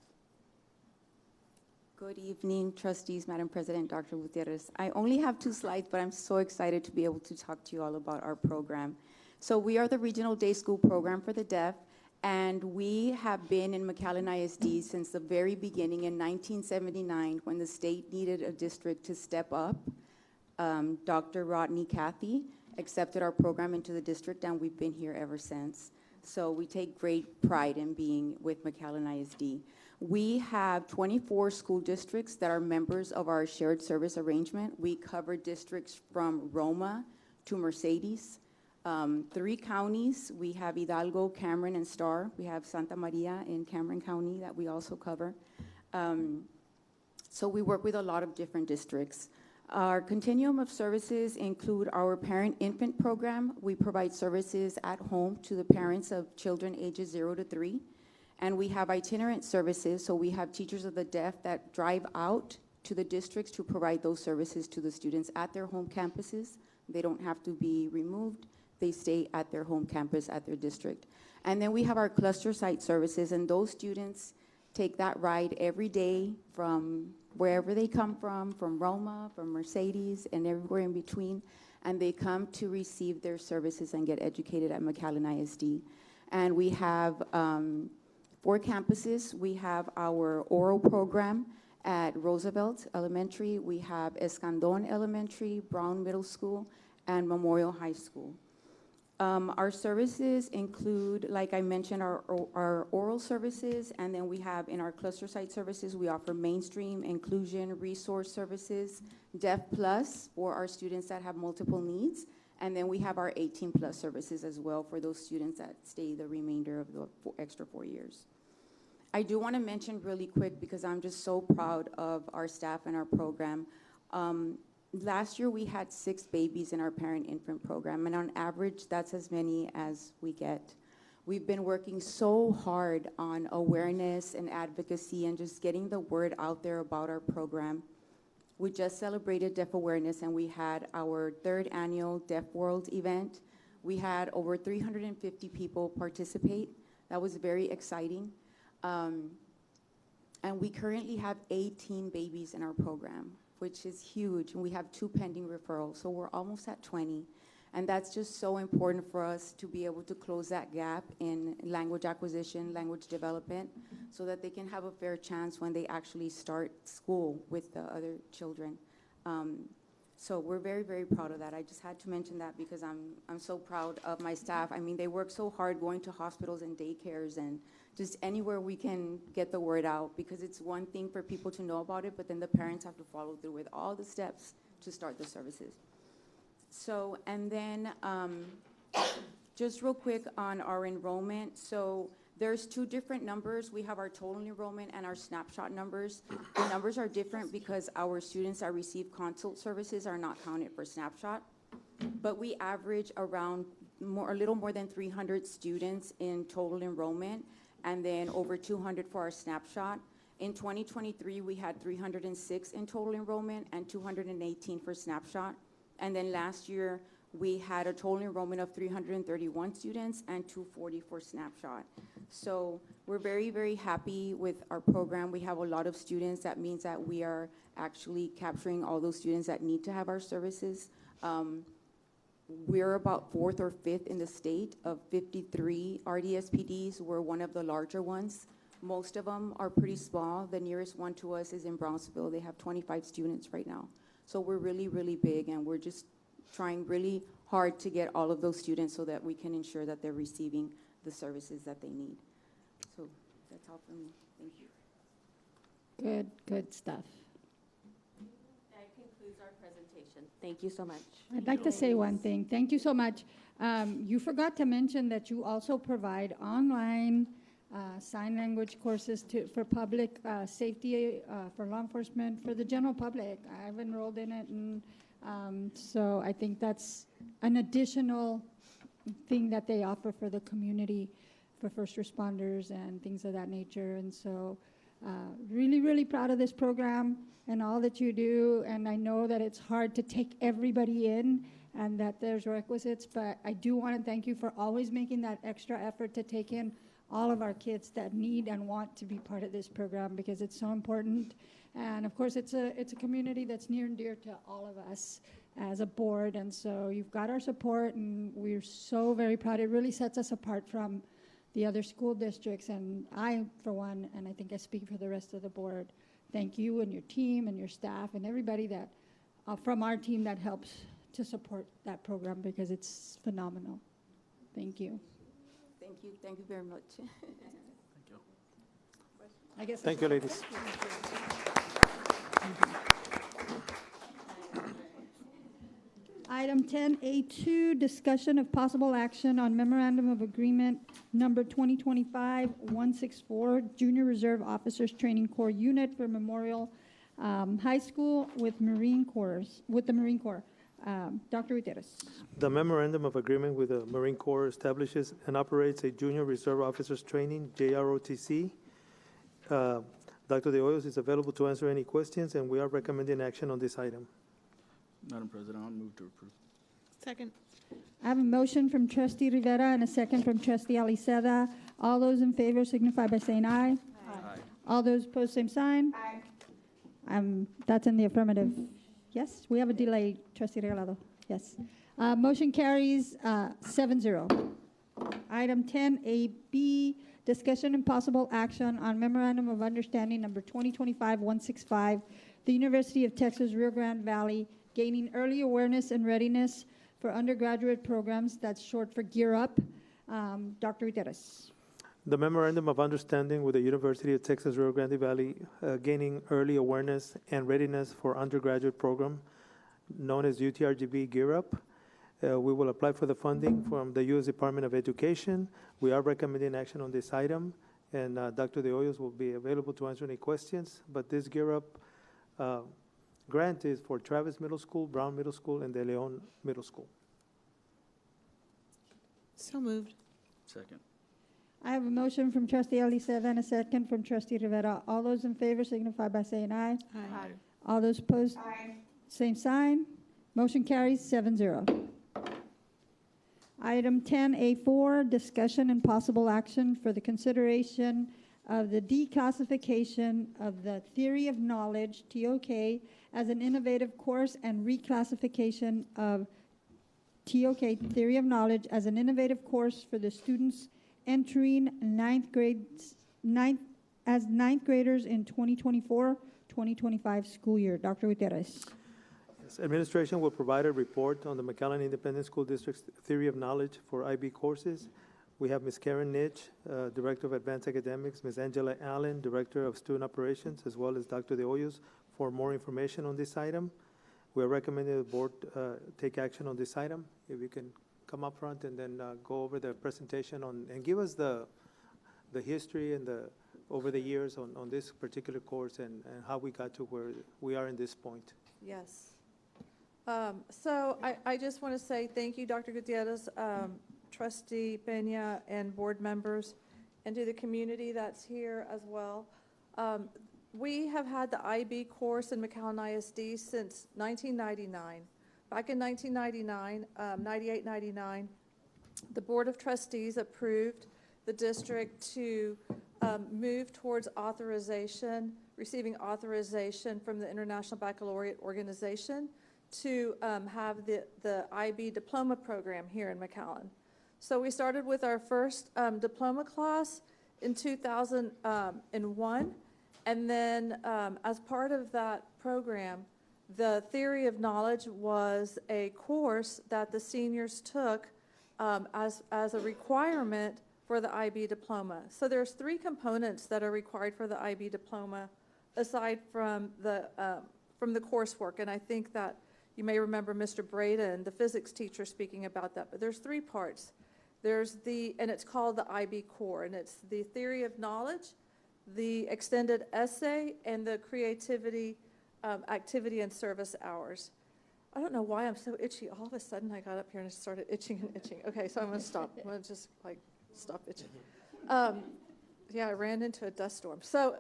Good evening, trustees, Madam President, Dr. Gutierrez. I only have 2 slides, but I'm so excited to be able to talk to you all about our program. So we are the Regional Day School Program for the Deaf, and we have been in McAllen ISD since the very beginning in 1979 when the state needed a district to step up. Dr. Rodney Cathy accepted our program into the district, and we've been here ever since. So we take great pride in being with McAllen ISD. We have 24 school districts that are members of our shared service arrangement. We cover districts from Roma to Mercedes. 3 counties, we have Hidalgo, Cameron, and Star. We have Santa Maria in Cameron County that we also cover. So we work with a lot of different districts. Our continuum of services include our parent-infant program. We provide services at home to the parents of children ages 0 to 3. And we have itinerant services, so we have teachers of the deaf that drive out to the districts to provide those services to the students at their home campuses. They don't have to be removed. They stay at their home campus at their district. And then we have our cluster site services, and those students take that ride every day from wherever they come from Roma, from Mercedes, and everywhere in between, and they come to receive their services and get educated at McAllen ISD. And we have 4 campuses. We have our oral program at Roosevelt Elementary. We have Escandon Elementary, Brown Middle School, and Memorial High School. Our services include, like I mentioned, our oral services, and then we have in our cluster site services, we offer mainstream, inclusion, resource services, Deaf Plus for our students that have multiple needs, and then we have our 18 plus services as well for those students that stay the remainder of the extra 4 years. I do want to mention really quick, because I'm just so proud of our staff and our program. Last year, we had 6 babies in our parent-infant program, and on average, that's as many as we get. We've been working so hard on awareness and advocacy and just getting the word out there about our program. We just celebrated Deaf Awareness, and we had our 3rd annual Deaf World event. We had over 350 people participate. That was very exciting. And we currently have 18 babies in our program, which is huge, and we have 2 pending referrals, so we're almost at 20. And that's just so important for us to be able to close that gap in language acquisition, language development, so that they can have a fair chance when they actually start school with the other children. So we're very, very proud of that. I just had to mention that because I'm so proud of my staff. I mean, they work so hard going to hospitals and daycares and just anywhere we can get the word out, because it's one thing for people to know about it, but then the parents have to follow through with all the steps to start the services. So, and then just real quick on our enrollment. So there's two different numbers. We have our total enrollment and our snapshot numbers. The numbers are different because our students that receive consult services are not counted for snapshot. But we average around a little more than 300 students in total enrollment, and then over 200 for our snapshot. In 2023, we had 306 in total enrollment and 218 for snapshot. And then last year, we had a total enrollment of 331 students and 240 for snapshot. So we're very, very happy with our program. We have a lot of students. That means that we are actually capturing all those students that need to have our services. We're about 4th or 5th in the state of 53 RDSPDs. We're one of the larger ones. Most of them are pretty small. The nearest one to us is in Brownsville. They have 25 students right now. So we're really, really big, and we're just trying really hard to get all of those students so that we can ensure that they're receiving the services that they need. So that's all for me. Thank you. Good stuff. That concludes our presentation. Thank you so much. I'd like to say one thing. Thank you so much. You forgot to mention that you also provide online sign language courses for public safety, for law enforcement, for the general public. I've enrolled in it, and so I think that's an additional thing that they offer for the community, for first responders and things of that nature. And so really, really proud of this program and all that you do. And I know that it's hard to take everybody in and that there's requisites, but I do want to thank you for always making that extra effort to take in all of our kids that need and want to be part of this program, because it's so important. And of course, it's a community that's near and dear to all of us as a board. And so you've got our support, and we're so very proud. It really sets us apart from the other school districts. And I, for one, and I think I speak for the rest of the board, thank you and your team and your staff and everybody that from our team that helps to support that program, because it's phenomenal. Thank you. Thank you very much. Thank you. I guess. Thank you, ladies. Item 10A2, discussion of possible action on memorandum of agreement number 2025-164, Junior Reserve Officers Training Corps Unit for Memorial High School with the Marine Corps. Dr. Gutierrez. The memorandum of agreement with the Marine Corps establishes and operates a Junior Reserve Officers Training, JROTC. Dr. De Hoyos is available to answer any questions, and we are recommending action on this item. Madam President, I'll move to approve. Second. I have a motion from Trustee Rivera and a second from Trustee Aliceda. All those in favor signify by saying aye. Aye. All those opposed, same sign. Aye. That's in the affirmative. Yes, we have a delay, Trustee Regalado. Yes. Motion carries 7-0. Item 10AB, discussion and possible action on memorandum of understanding number 2025-165, the University of Texas Rio Grande Valley gaining early awareness and readiness for undergraduate programs. That's short for Gear Up. Dr. Gutierrez. The memorandum of understanding with the University of Texas Rio Grande Valley gaining early awareness and readiness for undergraduate program known as UTRGV Gear Up. We will apply for the funding from the U.S. Department of Education. We are recommending action on this item, and Dr. De Hoyos will be available to answer any questions. But this Gear Up grant is for Travis Middle School, Brown Middle School, and De Leon Middle School. So moved. Second. I have a motion from Trustee Aliceda and a second from Trustee Rivera. All those in favor signify by saying aye. Aye. All those opposed, Aye. same sign. Motion carries 7-0. Item 10A4, discussion and possible action for the consideration of the declassification of the Theory of Knowledge, TOK, as an innovative course and reclassification of TOK, Theory of Knowledge, as an innovative course for the students entering ninth graders in 2024-2025 school year. Dr. Gutierrez. Yes, administration will provide a report on the McAllen Independent School District's Theory of Knowledge for IB courses. We have Ms. Karen Nitch, Director of Advanced Academics, Ms. Angela Allen, Director of Student Operations, as well as Dr. De Hoyos for more information on this item. We are recommending the board take action on this item. If you can come up front and then go over the presentation and give us the history and over the years on this particular course and how we got to where we are in this point. Yes. So I just want to say thank you, Dr. Gutierrez, Trustee Pena, and board members, and to the community that's here as well. We have had the IB course in McAllen ISD since 1999. Back in 1999, 98-99, the Board of Trustees approved the district to move towards authorization, receiving authorization from the International Baccalaureate Organization to have the IB diploma program here in McAllen. So we started with our first diploma class in 2001, and then as part of that program, the Theory of Knowledge was a course that the seniors took as a requirement for the IB diploma. So there's 3 components that are required for the IB diploma aside from the coursework, and I think that you may remember Mr. Braden, the physics teacher, speaking about that, but there's 3 parts. There's and it's called the IB core, and it's the theory of knowledge, the extended essay, and the creativity, activity and service hours. I don't know why I'm so itchy. All of a sudden I got up here and I started itching and itching. Okay, so I'm gonna stop. I'm gonna just stop itching. Yeah, I ran into a dust storm. So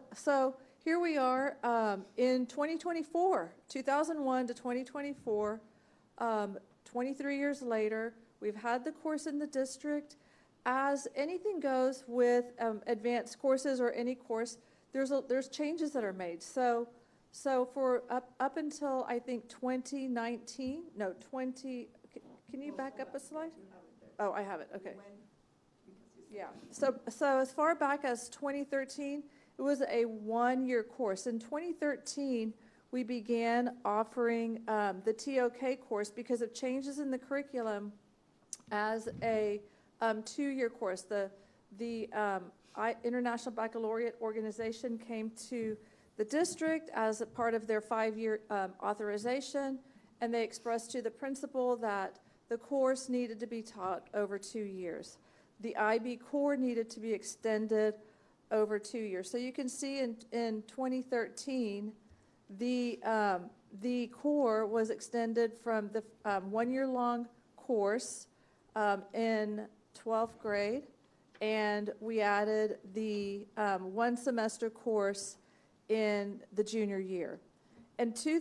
here we are in 2024, 2001 to 2024, 23 years later. We've had the course in the district. As anything goes with advanced courses or any course, there's changes that are made. So for up until I think 2019, no, can you back up a slide? Oh, I have it, okay. Yeah, so as far back as 2013, it was a 1-year course. In 2013, we began offering the TOK course because of changes in the curriculum as a 2-year course. The International Baccalaureate Organization came to the district as a part of their 5-year authorization, and they expressed to the principal that the course needed to be taught over 2 years. The IB core needed to be extended over 2 years. So you can see in 2013, the core was extended from the 1-year-long course in 12th grade, and we added the 1-semester course in the junior year. And to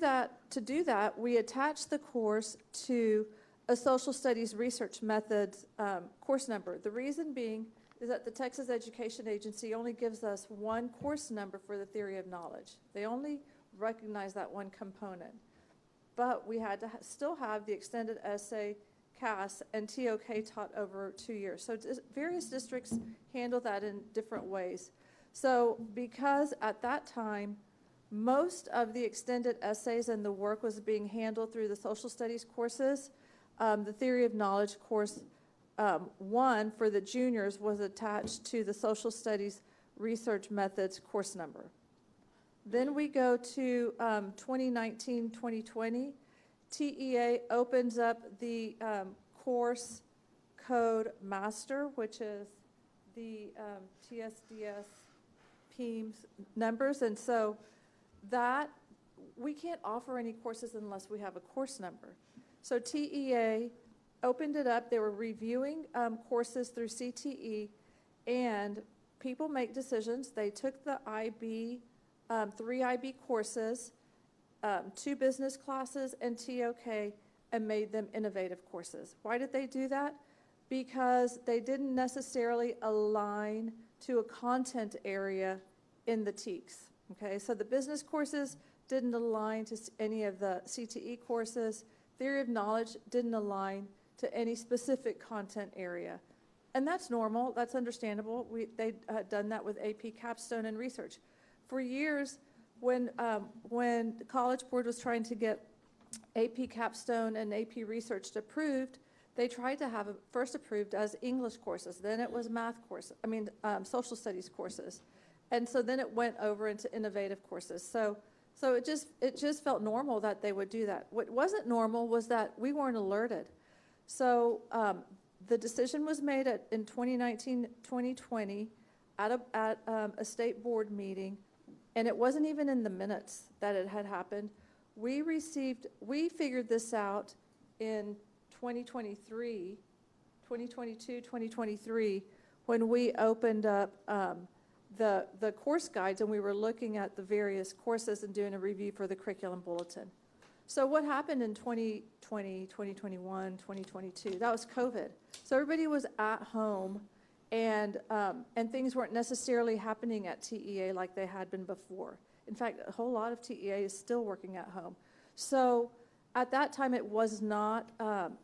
do that, we attached the course to a social studies research methods course number. The reason being is that the Texas Education Agency only gives us 1 course number for the theory of knowledge. They only recognize that 1 component. But we had to still have the extended essay, CAS, and TOK taught over 2 years. So various districts handle that in different ways. So because at that time, most of the extended essays and the work was being handled through the social studies courses, the theory of knowledge course 1 for the juniors was attached to the social studies research methods course number. Then we go to 2019-2020. TEA opens up the course code master, which is the TSDS PEIMS numbers, and so that we can't offer any courses unless we have a course number. So TEA opened it up. They were reviewing courses through CTE, and people make decisions. They took the IB, 3 IB courses, 2 business classes, and TOK, and made them innovative courses. Why did they do that? Because they didn't necessarily align to a content area in the TEKS. Okay, so the business courses didn't align to any of the CTE courses. Theory of knowledge didn't align to any specific content area. And that's normal, that's understandable. They had done that with AP Capstone and research. For years, when the College Board was trying to get AP Capstone and AP Research approved, they tried to have it first approved as English courses, then it was math courses, social studies courses. And so then it went over into innovative courses. So it just felt normal that they would do that. What wasn't normal was that we weren't alerted. So the decision was made in 2019, 2020 at a state board meeting, and it wasn't even in the minutes that it had happened. We figured this out in 2022, 2023, when we opened up the course guides and we were looking at the various courses and doing a review for the curriculum bulletin. So what happened in 2020, 2021, 2022? That was COVID. So everybody was at home, and things weren't necessarily happening at TEA like they had been before. In fact, a whole lot of TEA is still working at home. So at that time, it was not,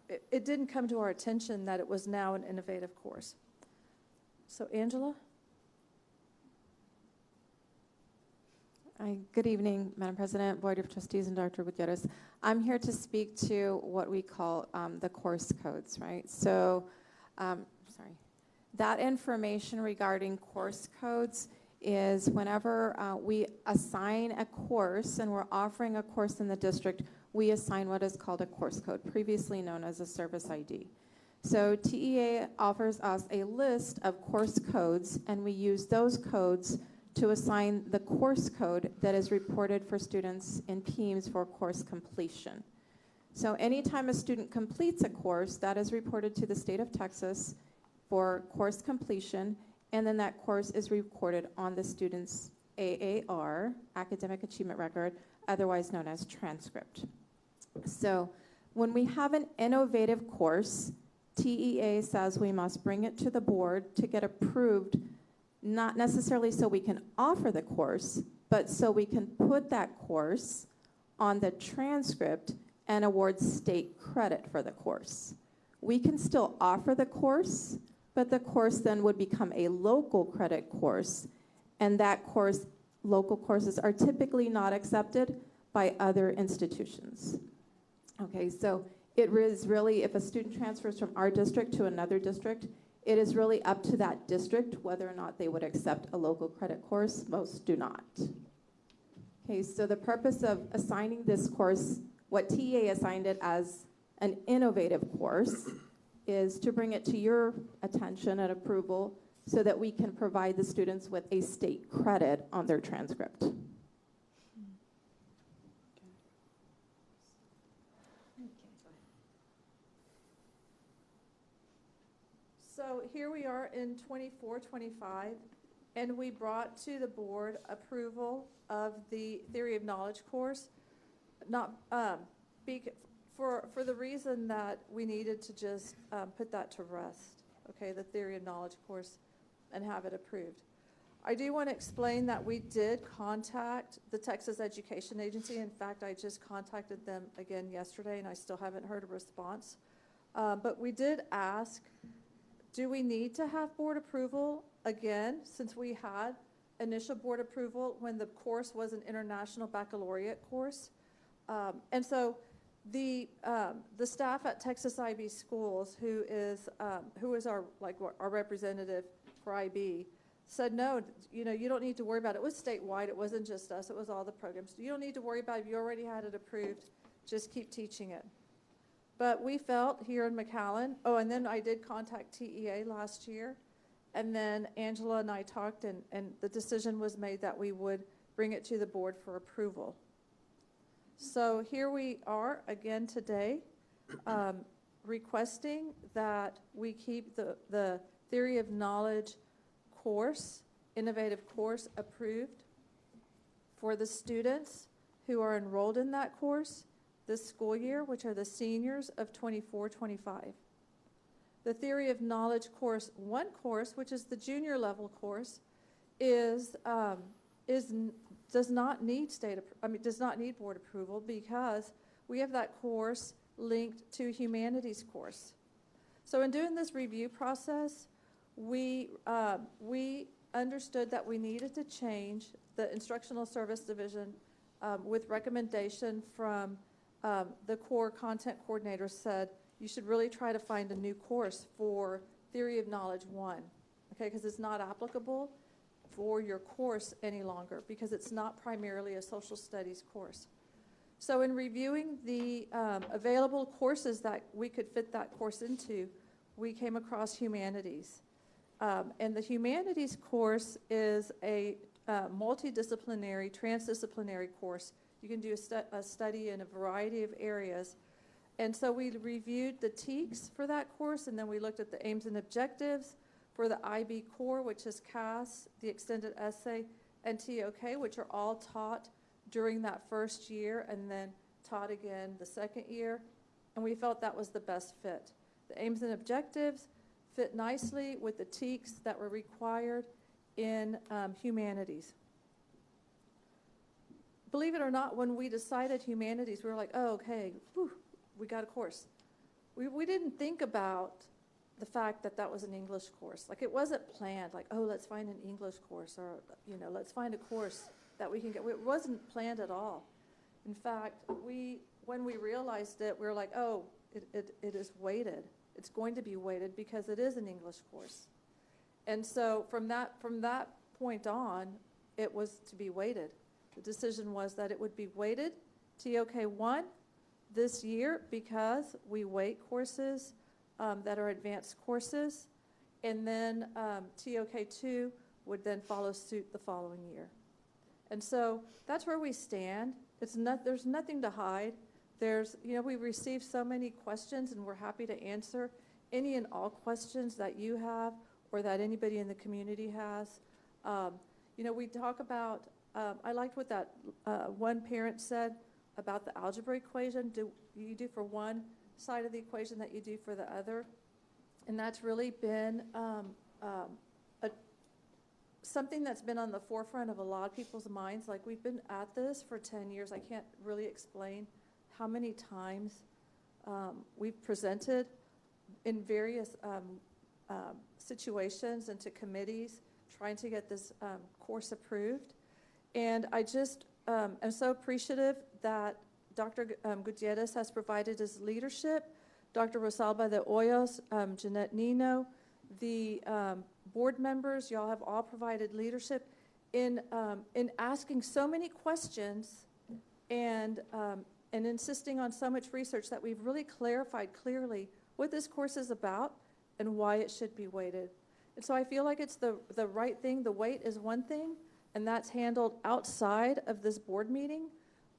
it didn't come to our attention that it was now an innovative course. So Angela? Hi, good evening, Madam President, Board of Trustees, and Dr. Gutierrez. I'm here to speak to what we call the course codes, right? So, that information regarding course codes is whenever we assign a course and we're offering a course in the district, we assign what is called a course code, previously known as a service ID. So TEA offers us a list of course codes, and we use those codes to assign the course code that is reported for students in PEIMS for course completion. So anytime a student completes a course, that is reported to the state of Texas for course completion, and then that course is recorded on the student's AAR, Academic Achievement Record, otherwise known as transcript. So when we have an innovative course, TEA says we must bring it to the board to get approved, not necessarily so we can offer the course, but so we can put that course on the transcript and award state credit for the course. We can still offer the course, but the course then would become a local credit course, and that course, local courses are typically not accepted by other institutions. Okay, so it is really, if a student transfers from our district to another district, it is really up to that district whether or not they would accept a local credit course. Most do not. Okay, so the purpose of assigning this course, what TEA assigned it as an innovative course, is to bring it to your attention and approval so that we can provide the students with a state credit on their transcript. So here we are in 24-25, and we brought to the board approval of the Theory of Knowledge course, not for the reason that we needed to just put that to rest, okay, the Theory of Knowledge course, and have it approved. I do want to explain that we did contact the Texas Education Agency. In fact, I just contacted them again yesterday, and I still haven't heard a response. But we did ask, do we need to have board approval again, since we had initial board approval when the course was an international baccalaureate course? And so the staff at Texas IB Schools, who is our representative for IB, said, no, you don't need to worry about it. It was statewide. It wasn't just us. It was all the programs. You don't need to worry about it. You already had it approved. Just keep teaching it. But we felt here in McAllen, and then I did contact TEA last year, and then Angela and I talked, and the decision was made that we would bring it to the board for approval. So here we are again today, requesting that we keep the Theory of Knowledge course, innovative course, approved for the students who are enrolled in that course this school year, which are the seniors of 24-25. The Theory of Knowledge course, one course, which is the junior level course, does not need board approval, because we have that course linked to humanities course. So in doing this review process, we understood that we needed to change the Instructional Service Division with recommendation from the core content coordinator said, you should really try to find a new course for Theory of Knowledge 1, okay, because it's not applicable for your course any longer because it's not primarily a social studies course. So in reviewing the available courses that we could fit that course into, we came across humanities. And the humanities course is a multidisciplinary, transdisciplinary course. You can do a study in a variety of areas. And so we reviewed the TEKS for that course, and then we looked at the aims and objectives for the IB core, which is CAS, the extended essay, and TOK, which are all taught during that first year and then taught again the second year. And we felt that was the best fit. The aims and objectives fit nicely with the TEKS that were required in humanities. Believe it or not, when we decided humanities, we were like, oh, okay, whew, we got a course. We didn't think about the fact that that was an English course. Like, it wasn't planned, like, oh, let's find an English course, or, you know, let's find a course that we can get. It wasn't planned at all. In fact, when we realized it, we were like, oh, it is weighted. It's going to be weighted because it is an English course. And so from that point on, it was to be weighted. The decision was that it would be weighted TOK 1 this year because we weight courses that are advanced courses, and then TOK 2 would then follow suit the following year. And so that's where we stand. There's nothing to hide. We received so many questions, and we're happy to answer any and all questions that you have or that anybody in the community has. We talk about, I liked what that one parent said about the algebra equation. Do you do for one side of the equation that you do for the other? And that's really been something that's been on the forefront of a lot of people's minds. Like, we've been at this for 10 years. I can't really explain how many times we've presented in various situations and to committees trying to get this course approved. And I just am so appreciative that Dr. Gutierrez has provided his leadership, Dr. Rosalba de Hoyos, Jeanette Nino, the board members, y'all have all provided leadership in asking so many questions and insisting on so much research that we've really clarified clearly what this course is about and why it should be weighted. And so I feel like it's the right thing. The weight is one thing, and that's handled outside of this board meeting,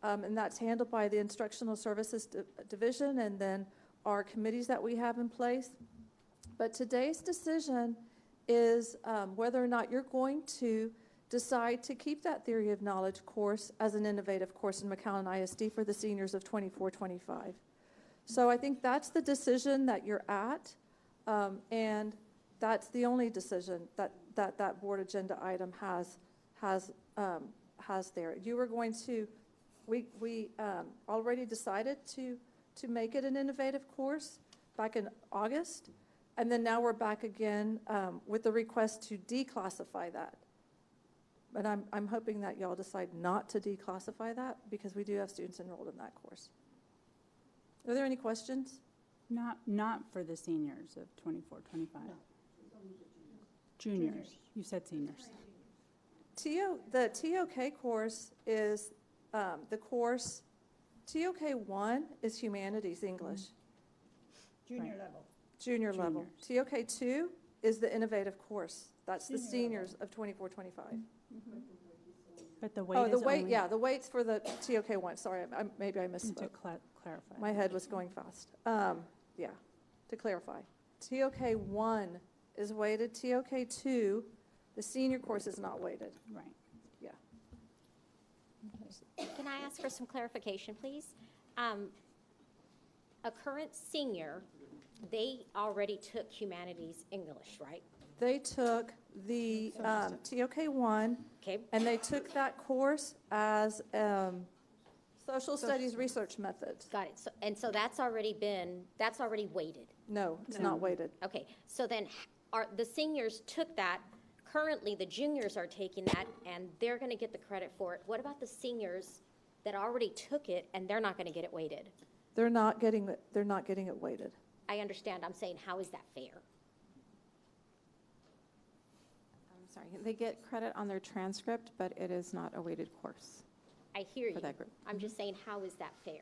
and that's handled by the Instructional Services Division and then our committees that we have in place. But today's decision is whether or not you're going to decide to keep that Theory of Knowledge course as an innovative course in McAllen ISD for the seniors of 24-25. So I think that's the decision that you're at, and that's the only decision that board agenda item has there. You were going to, we already decided to make it an innovative course back in August, and then now we're back again with the request to declassify that. But I'm hoping that y'all decide not to declassify that because we do have students enrolled in that course. Are there any questions? Not for the seniors of 24, 25. No. Juniors. You said seniors. The TOK course is the course. TOK 1 is humanities English. Junior level. Junior level. TOK 2 is the innovative course. That's the seniors of 24, 25. But the weight the weight's for the TOK 1. Sorry, maybe I misspoke. To clarify. My head was going fast. To clarify. TOK 1 is weighted. TOK 2, the senior course is not weighted. Right. Yeah. Can I ask for some clarification, please? A current senior, they already took humanities English, right? They took the TOK 1, okay, and they took that course as social studies research methods. Got it. So that's already weighted? No, it's not weighted. Okay, so then the seniors took that. Currently, the juniors are taking that, and they're going to get the credit for it. What about the seniors that already took it and they're not going to get it weighted. They're not getting it weighted. I understand. I'm saying, how is that fair? I'm sorry, they get credit on their transcript, but it is not a weighted course. I hear you. For that group. I'm just saying, how is that fair?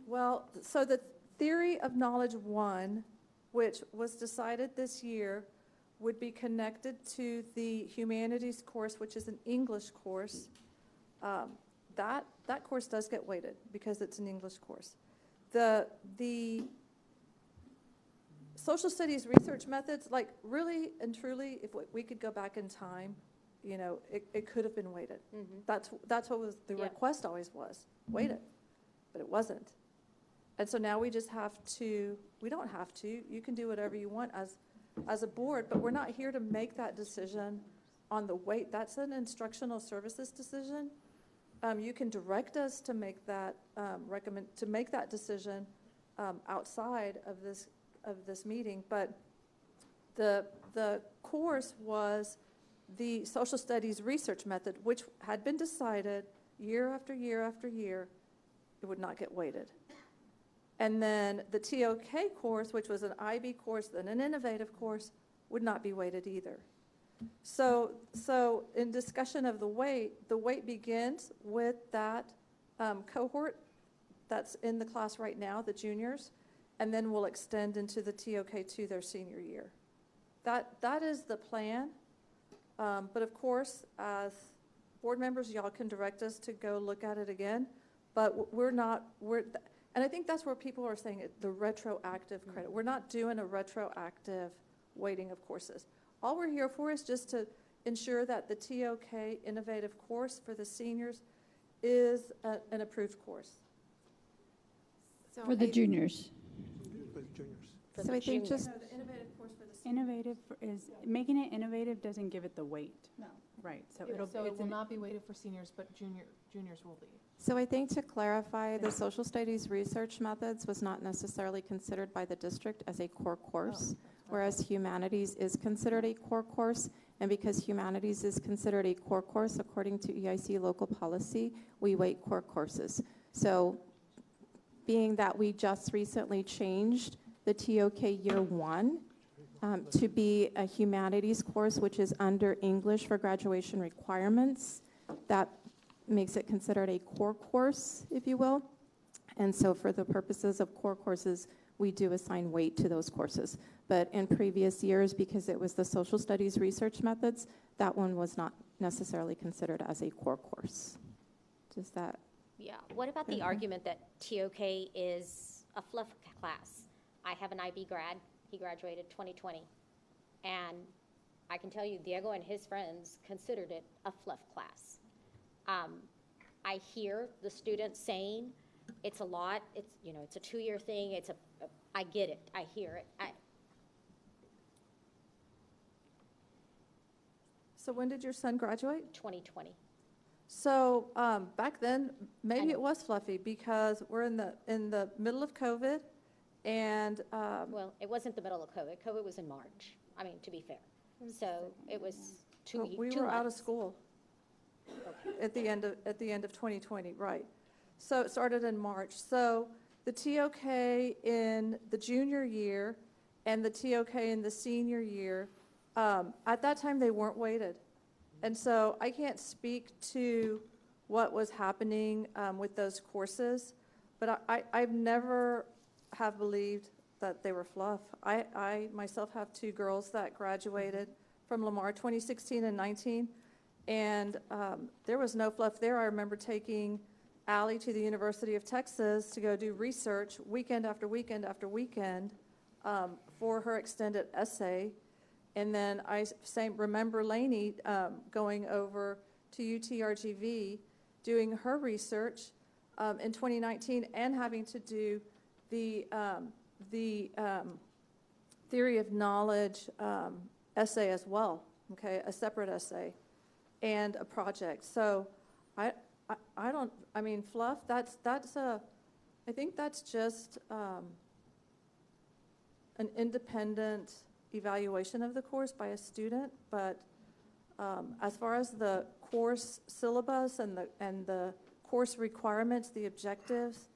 Well, so the Theory of Knowledge 1, which was decided this year, would be connected to the Humanities course, which is an English course. That course does get weighted because it's an English course. The social studies research methods, like really and truly, if we could go back in time, you know, it could have been weighted. That's what was the request always was, weight it, but it wasn't. And so now we just have to, we don't have to, you can do whatever you want as a board, but we're not here to make that decision on the weight. That's an instructional services decision. You can direct us to make that decision outside of this meeting, but the course was the social studies research method, which had been decided year after year after year, it would not get weighted. And then the TOK course, which was an IB course and an innovative course, would not be weighted either. So in discussion of the weight begins with that cohort that's in the class right now, the juniors, and then will extend into the TOK to their senior year. That is the plan. But of course, as board members, y'all can direct us to go look at it again. But and I think that's where people are saying it, the retroactive credit. We're not doing a retroactive weighting of courses. All we're here for is just to ensure that the TOK innovative course for the seniors is an approved course. So For the juniors. So I think just No, the innovative course for the seniors. Innovative is, making it innovative doesn't give it the weight. No. Right, so So it it's will not be weighted for seniors, but juniors will be. So I think to clarify, the social studies research methods was not necessarily considered by the district as a core course, whereas humanities is considered a core course. And because humanities is considered a core course, according to EIC local policy, we weight core courses. So being that we just recently changed the TOK year 1 to be a humanities course, which is under English for graduation requirements, that makes it considered a core course, if you will. And so for the purposes of core courses, we do assign weight to those courses. But in previous years, because it was the social studies research methods, that one was not necessarily considered as a core course. Does that? Yeah. What about the argument that TOK is a fluff class? I have an IB grad. He graduated 2020. And I can tell you, Diego and his friends considered it a fluff class. I hear the students saying it's a lot. It's, you know, it's a 2-year thing. I get it. I hear it. So when did your son graduate? 2020. So back then, maybe it was fluffy because we're in the middle of COVID, and Well, it wasn't the middle of COVID. COVID was in March. I mean, to be fair. So it was we were out of school at the end of 2020, right? So it started in March. So the TOK in the junior year and the TOK in the senior year, at that time they weren't weighted. And so I can't speak to what was happening with those courses, but I've never have believed that they were fluff. I myself have 2 girls that graduated from Lamar 2016 and 19, and there was no fluff there. I remember taking Allie to the University of Texas to go do research weekend after weekend after weekend for her extended essay. And then I remember Lainey going over to UTRGV, doing her research in 2019 and having to do the theory of knowledge essay as well, okay, a separate essay and a project. So I mean, fluff, I think that's just an independent evaluation of the course by a student, but as far as the course syllabus and the course requirements, the objectives,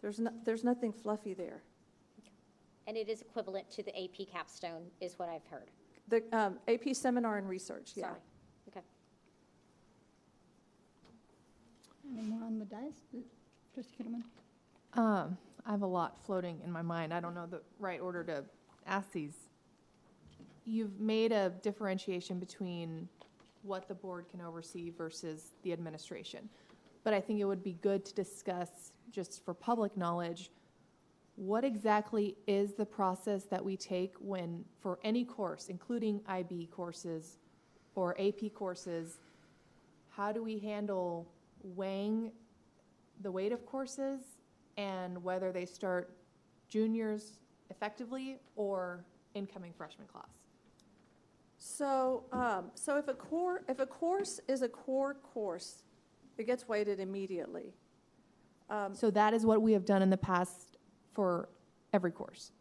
there's nothing fluffy there. And it is equivalent to the AP capstone, is what I've heard. The AP seminar and research, yeah. Sorry. Okay. Any more on the dais? Trustee Kittelman? I have a lot floating in my mind. I don't know the right order to ask these. You've made a differentiation between what the board can oversee versus the administration. But I think it would be good to discuss, just for public knowledge, what exactly is the process that we take when, for any course, including IB courses or AP courses, how do we handle weighing the weight of courses and whether they start juniors effectively or incoming freshman class? So, if a course is a core course, it gets weighted immediately. So that is what we have done in the past for every course?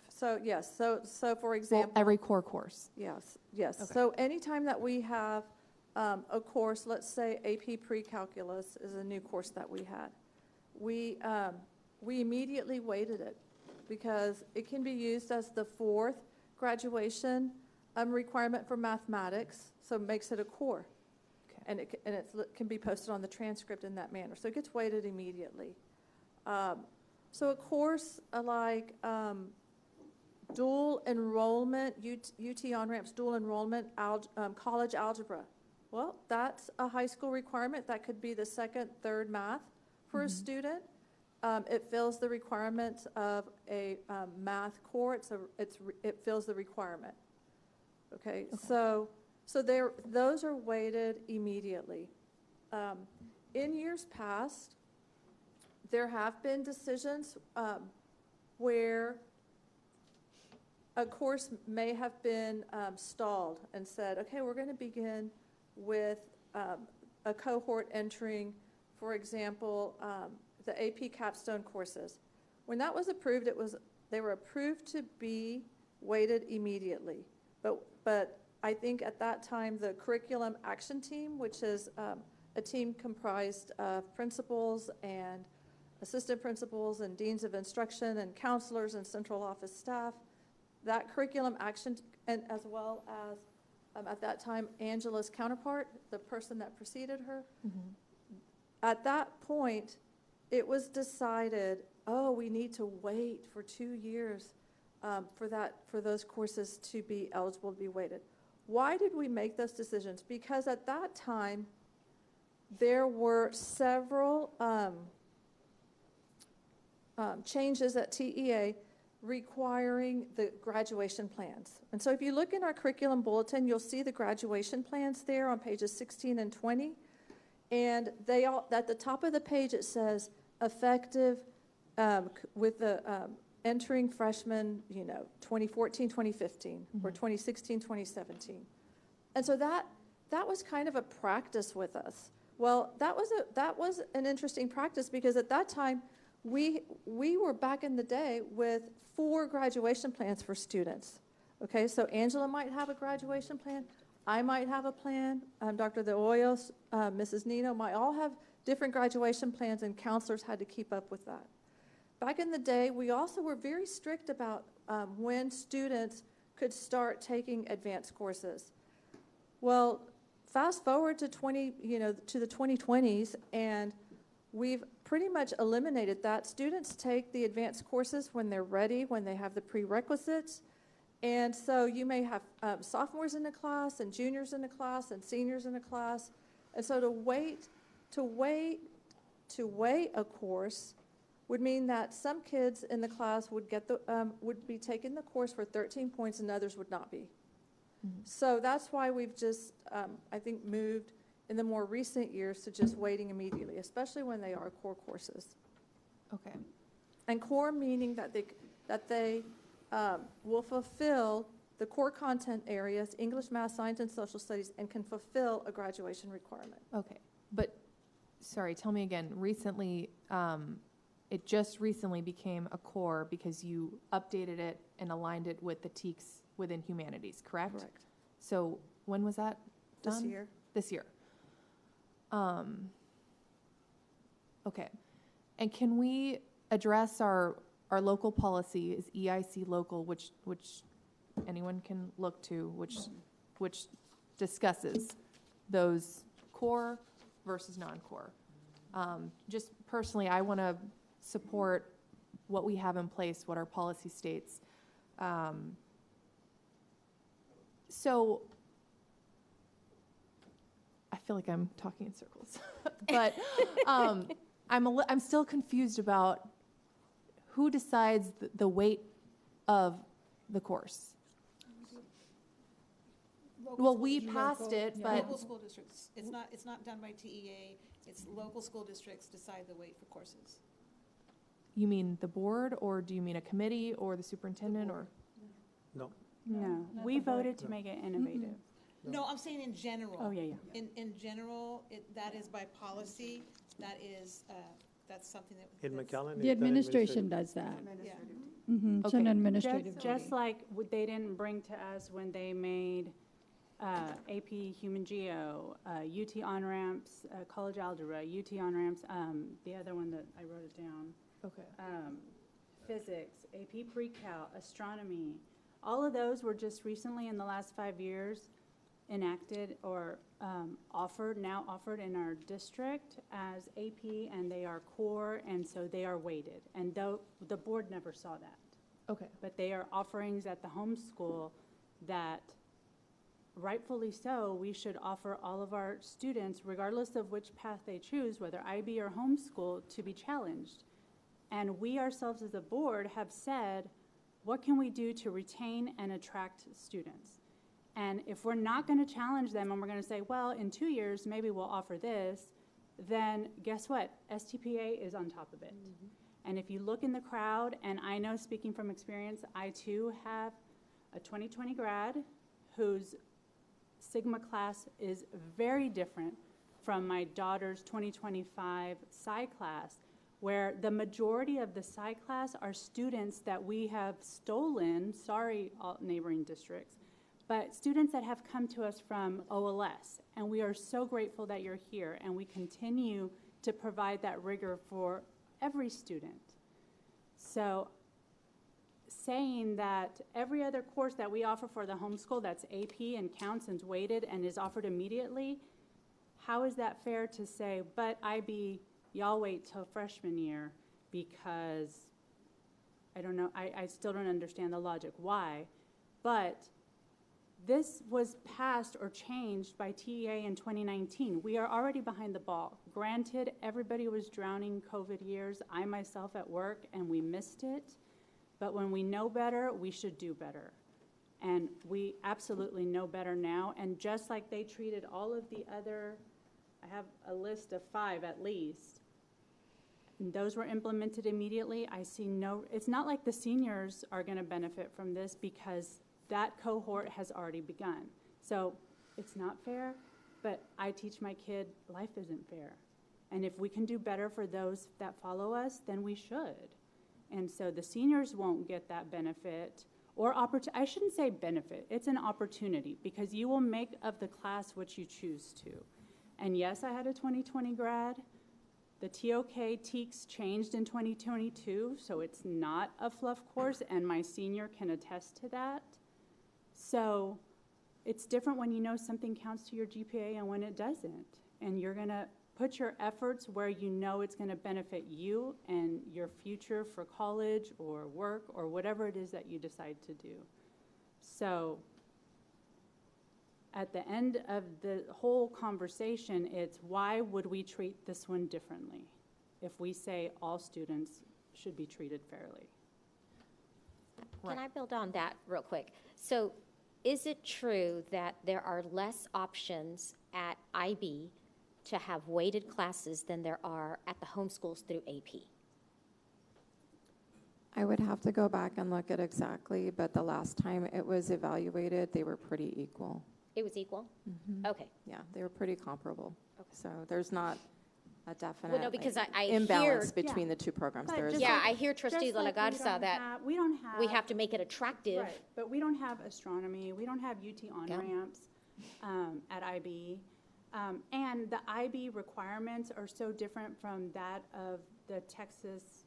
So, yes, so for example. Well, every core course? Yes, yes. Okay. So anytime that we have a course, let's say AP Pre-Calculus is a new course that we had, we immediately weighted it because it can be used as the fourth graduation requirement for mathematics, so it makes it a core. Okay. And it can be posted on the transcript in that manner. So it gets weighted immediately. So a course like dual enrollment, UT on-ramps dual enrollment, college algebra. Well, that's a high school requirement. That could be the second, third math for a student. It fills the requirements of a math core. It fills the requirement. Okay. So those are weighted immediately. In years past, there have been decisions where a course may have been stalled and said, okay, we're going to begin with a cohort entering, for example, the AP capstone courses. When that was approved, they were approved to be weighted immediately. But I think at that time, the curriculum action team, which is a team comprised of principals and assistant principals and deans of instruction and counselors and central office staff, that curriculum action, and as well as at that time, Angela's counterpart, the person that preceded her, at that point, it was decided, oh, we need to wait for 2 years for those courses to be eligible to be weighted. Why did we make those decisions? Because at that time, there were several changes at TEA requiring the graduation plans. And so if you look in our curriculum bulletin, you'll see the graduation plans there on pages 16 and 20. And they all, at the top of the page, it says effective with the entering freshmen, 2014, 2015, or 2016, 2017. And so that was kind of a practice with us. Well, that was an interesting practice because at that time, we were back in the day with 4 graduation plans for students. Okay, so Angela might have a graduation plan. I might have a plan. Dr. De Hoyos, Mrs. Nino might all have different graduation plans, and counselors had to keep up with that. Back in the day, we also were very strict about when students could start taking advanced courses. Well, fast forward to to the 2020s, and we've pretty much eliminated that. Students take the advanced courses when they're ready, when they have the prerequisites. And so you may have sophomores in the class and juniors in the class and seniors in the class. And so to weigh a course would mean that some kids in the class would be taking the course for 13 points and others would not be. So that's why we've just, I think, moved in the more recent years to just weighting immediately, especially when they are core courses. Okay. And core meaning that they will fulfill the core content areas, English, math, science, and social studies, and can fulfill a graduation requirement. Okay. But, sorry, tell me again, recently, it just recently became a core because you updated it and aligned it with the TEKS within humanities, correct? Correct. So when was that done? This year. This year. Okay. And can we address our local policy is EIC local, which anyone can look to, which discusses those core versus non-core. Just personally, I want to support what we have in place, what our policy states. So I feel like I'm talking in circles, but I'm still confused about who decides the weight of the course. Well, we passed it, but Local school districts, it's not done by TEA, it's local school districts decide the weight for courses. you mean the board, or do you mean a committee, or the superintendent, or? No. No, we voted to make it innovative. No, I'm saying in general. Oh, yeah. In general, that is by policy, that's something that. In McAllen? The administration does that. Yeah. It's an Okay. administrative Just duty. like they didn't bring to us when they made AP Human Geo, UT on-ramps, college algebra, UT on-ramps, the other one that I wrote it down. Okay. Physics, AP Pre-Cal, astronomy. All of those were just recently in the last 5 years enacted or offered in our district as AP, and they are core, and so they are weighted. And though the board never saw that. Okay. But they are offerings at the homeschool that, rightfully so, we should offer all of our students, regardless of which path they choose, whether IB or homeschool, to be challenged. And we ourselves as a board have said, what can we do to retain and attract students? And if we're not going to challenge them and we're going to say, well, in 2 years, maybe we'll offer this, then guess what? STPA is on top of it. And if you look in the crowd, and I know, speaking from experience, I too have a 2020 grad whose Sigma class is very different from my daughter's 2025 Psi class, where the majority of the Psi class are students that we have stolen, sorry, all neighboring districts, but students that have come to us from OLS. And we are so grateful that you're here, and we continue to provide that rigor for every student. So saying that every other course that we offer for the homeschool that's AP and counts and is weighted and is offered immediately, how is that fair to say, but IB, y'all wait till freshman year because, I don't know, I still don't understand the logic why, but this was passed or changed by TEA in 2019. We are already behind the ball. Granted, everybody was drowning COVID years, I myself at work, and we missed it. But when we know better, we should do better. And we absolutely know better now. And just like they treated all of the other, I have a list of 5 at least, and those were implemented immediately. I see no, it's not like the seniors are going to benefit from this because that cohort has already begun. So it's not fair, but I teach my kid life isn't fair. And if we can do better for those that follow us, then we should. And so the seniors won't get that benefit or I shouldn't say benefit, it's an opportunity because you will make of the class what you choose to. And yes, I had a 2020 grad. The TOK TEKS changed in 2022, so it's not a fluff course, and my senior can attest to that. So it's different when you know something counts to your GPA and when it doesn't. And you're going to put your efforts where you know it's going to benefit you and your future for college or work or whatever it is that you decide to do. So at the end of the whole conversation, it's why would we treat this one differently if we say all students should be treated fairly? Can I build on that real quick? So is it true that there are less options at IB to have weighted classes than there are at the homeschools through AP? I would have to go back and look at exactly, but the last time it was evaluated, they were pretty equal. It was equal? Okay. Yeah, they were pretty comparable. So there's not a definite Well, no, because I imbalance hear, between the two programs. There is I hear Trustee De La Garza that we don't have, we have to make it attractive. Right, but we don't have astronomy, we don't have UT on-ramps at IB. And the IB requirements are so different from that of the Texas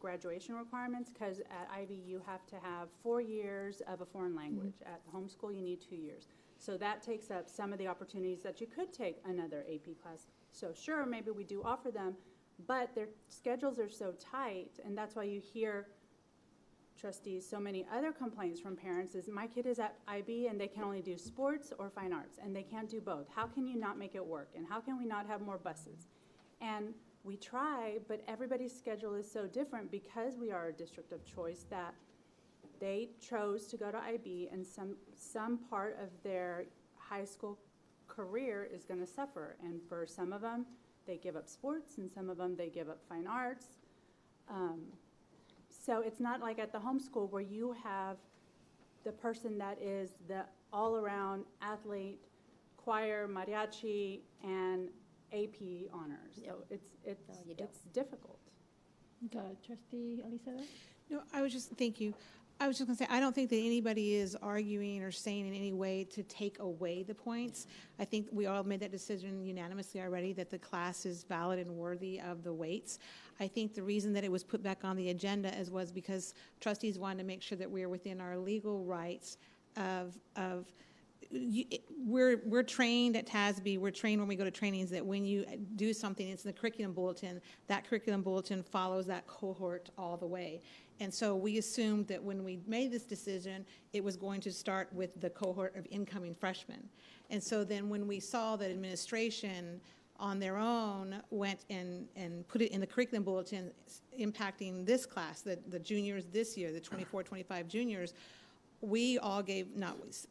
graduation requirements, because at IB you have to have 4 years of a foreign language. At homeschool you need 2 years. So that takes up some of the opportunities that you could take another AP class. So sure, maybe we do offer them, but their schedules are so tight, and that's why you hear, trustees, so many other complaints from parents is, my kid is at IB and they can only do sports or fine arts, and they can't do both. How can you not make it work? And how can we not have more buses? And we try, but everybody's schedule is so different because we are a district of choice that they chose to go to IB, and some part of their high school career is going to suffer. And for some of them, they give up sports, and some of them, they give up fine arts. So it's not like at the homeschool where you have the person that is the all-around athlete, choir, mariachi, and AP honors. So it's difficult. Trustee Elisa? No, thank you. I was just going to say, I don't think that anybody is arguing or saying in any way to take away the points. I think we all made that decision unanimously already that the class is valid and worthy of the weights. I think the reason that it was put back on the agenda was because trustees wanted to make sure that we are within our legal rights we're trained at TASB, we're trained when we go to trainings that when you do something, it's in the curriculum bulletin, that curriculum bulletin follows that cohort all the way. And so we assumed that when we made this decision, it was going to start with the cohort of incoming freshmen. And so then when we saw that administration on their own went and put it in the curriculum bulletin impacting this class, the juniors this year, the 24-25 juniors, we all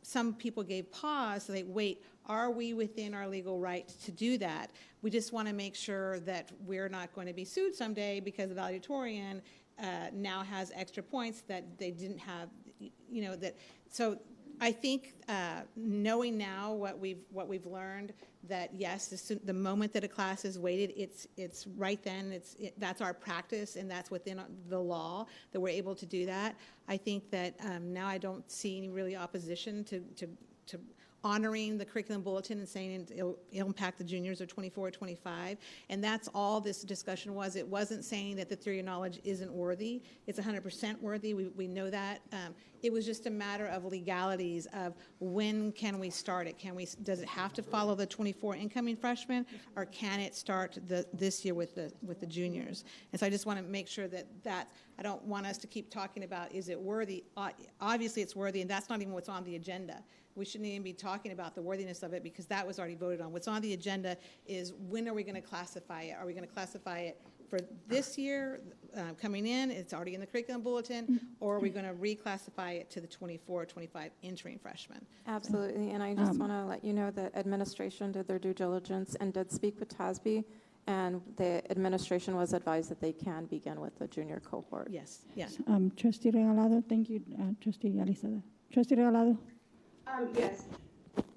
some people gave pause, so they wait, are we within our legal right to do that? We just want to make sure that we're not going to be sued someday because the valedictorian now has extra points that they didn't have, so I think knowing now what we've learned, that yes, the moment that a class is weighted, it's right then, that's our practice, and that's within the law that we're able to do that. I think that now I don't see any really opposition to honoring the curriculum bulletin and saying it'll impact the juniors of 24 or 25. And that's all this discussion was. It wasn't saying that the theory of knowledge isn't worthy. It's 100% worthy. We know that. It was just a matter of legalities of when can we start it? Does it have to follow the 24 incoming freshmen, or can it start this year with the juniors? And so I just want to make sure that I don't want us to keep talking about, is it worthy? Obviously it's worthy, and that's not even what's on the agenda. We shouldn't even be talking about the worthiness of it because that was already voted on. What's on the agenda is, when are we going to classify it? Are we going to classify it for this year coming in? It's already in the curriculum bulletin. Or are we going to reclassify it to the 24 or 25 entering freshmen? Absolutely. And I just want to let you know that administration did their due diligence and did speak with TASB. And the administration was advised that they can begin with the junior cohort. Yes, yes. Trustee Regalado, thank you. Trustee Alizada. Trustee Regalado?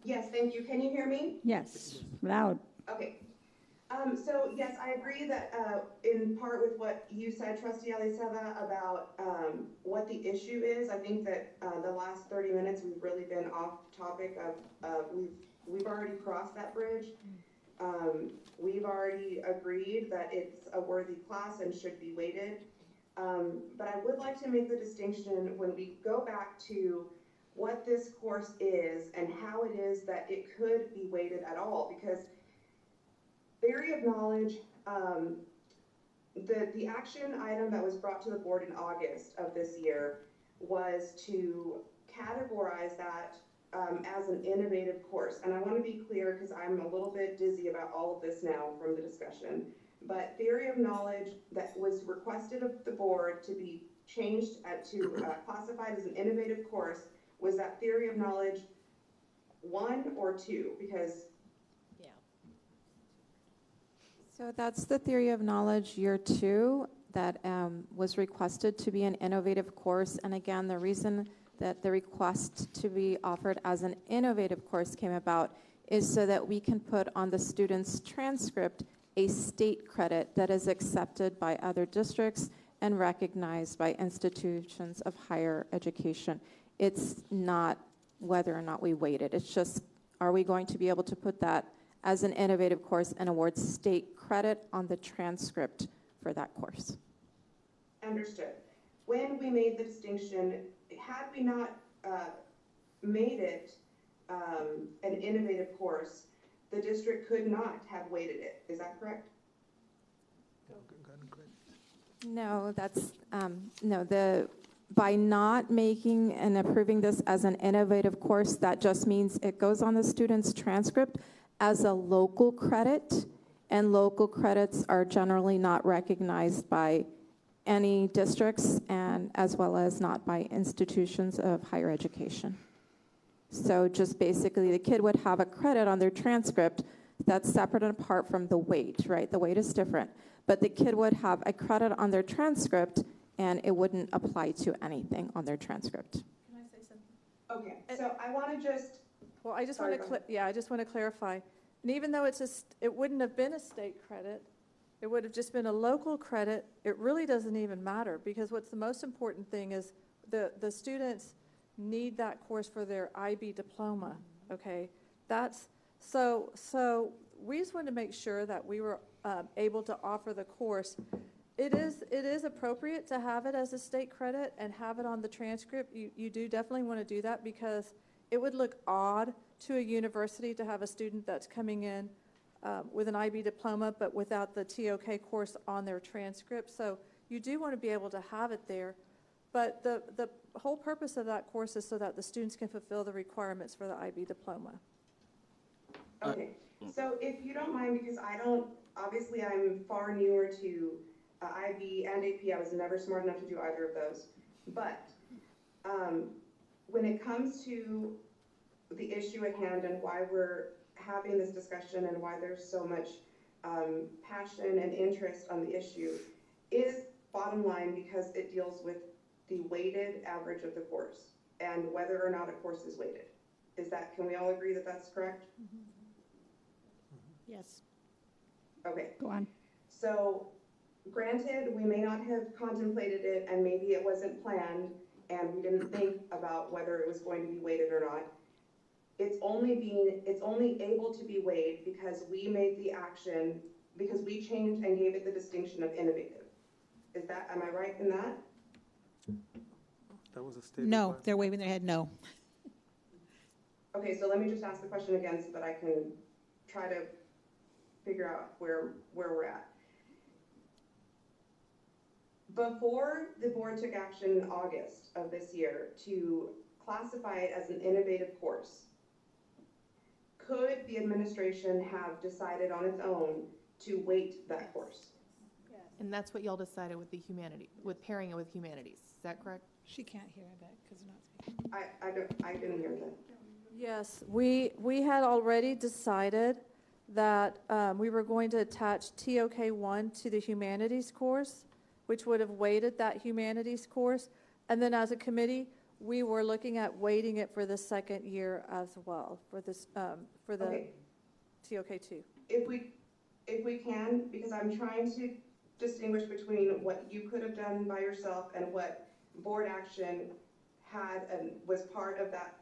Yes, thank you. Can you hear me? Yes, loud. Okay. So yes, I agree that in part with what you said, Trustee Alizada, about what the issue is. I think that the last 30 minutes we've really been off topic of we've already crossed that bridge. We've already agreed that it's a worthy class and should be weighted. But I would like to make the distinction when we go back to what this course is and how it is that it could be weighted at all, because theory of knowledge, the action item that was brought to the board in August of this year was to categorize that as an innovative course. And I want to be clear because I'm a little bit dizzy about all of this now from the discussion, but theory of knowledge that was requested of the board to be changed to classified as an innovative course, was that theory of knowledge 1 or 2? Because So that's the theory of knowledge year 2 that was requested to be an innovative course. And again, the reason that the request to be offered as an innovative course came about is so that we can put on the student's transcript a state credit that is accepted by other districts and recognized by institutions of higher education. It's not whether or not we weight it. It's just, are we going to be able to put that as an innovative course and awards state credit on the transcript for that course. Understood. When we made the distinction, had we not made it an innovative course, the district could not have weighted it. Is that correct? No, that's, by not making and approving this as an innovative course, that just means it goes on the student's transcript as a local credit, and local credits are generally not recognized by any districts and as well as not by institutions of higher education. So just basically the kid would have a credit on their transcript that's separate and apart from the weight, right? The weight is different. But the kid would have a credit on their transcript and it wouldn't apply to anything on their transcript. Can I say something? Okay, so I want to just... Well, I just want to clarify. And even though it wouldn't have been a state credit, it would have just been a local credit, it really doesn't even matter, because what's the most important thing is the students need that course for their IB diploma, okay? So we just wanted to make sure that we were able to offer the course. It is appropriate to have it as a state credit and have it on the transcript. You do definitely want to do that, because it would look odd to a university to have a student that's coming in with an IB diploma but without the TOK course on their transcript. So you do want to be able to have it there. But the whole purpose of that course is so that the students can fulfill the requirements for the IB diploma. Okay, so if you don't mind, because obviously I'm far newer to IB and AP. I was never smart enough to do either of those. But when it comes to the issue at hand and why we're having this discussion and why there's so much passion and interest on the issue, is bottom line because it deals with the weighted average of the course and whether or not a course is weighted. Can we all agree that that's correct? Yes. Okay. Go on. So granted, we may not have contemplated it and maybe it wasn't planned and we didn't think about whether it was going to be weighted or not. It's only able to be weighed because we made the action, because we changed and gave it the distinction of innovative. Am I right in that? That was a statement. No, they're waving their head no. Okay, so let me just ask the question again so that I can try to figure out where we're at. Before the board took action in August of this year to classify it as an innovative course, could the administration have decided on its own to weight that course? And that's what y'all decided with with pairing it with humanities. Is that correct? She can't hear, I bet, because they're not speaking. I didn't hear that. Yes, we had already decided that we were going to attach TOK1 to the humanities course, which would have weighted that humanities course. And then as a committee, we were looking at weighting it for the second year as well, for this for the Okay. TOK2. If we can, because I'm trying to distinguish between what you could have done by yourself and what board action had and was part of that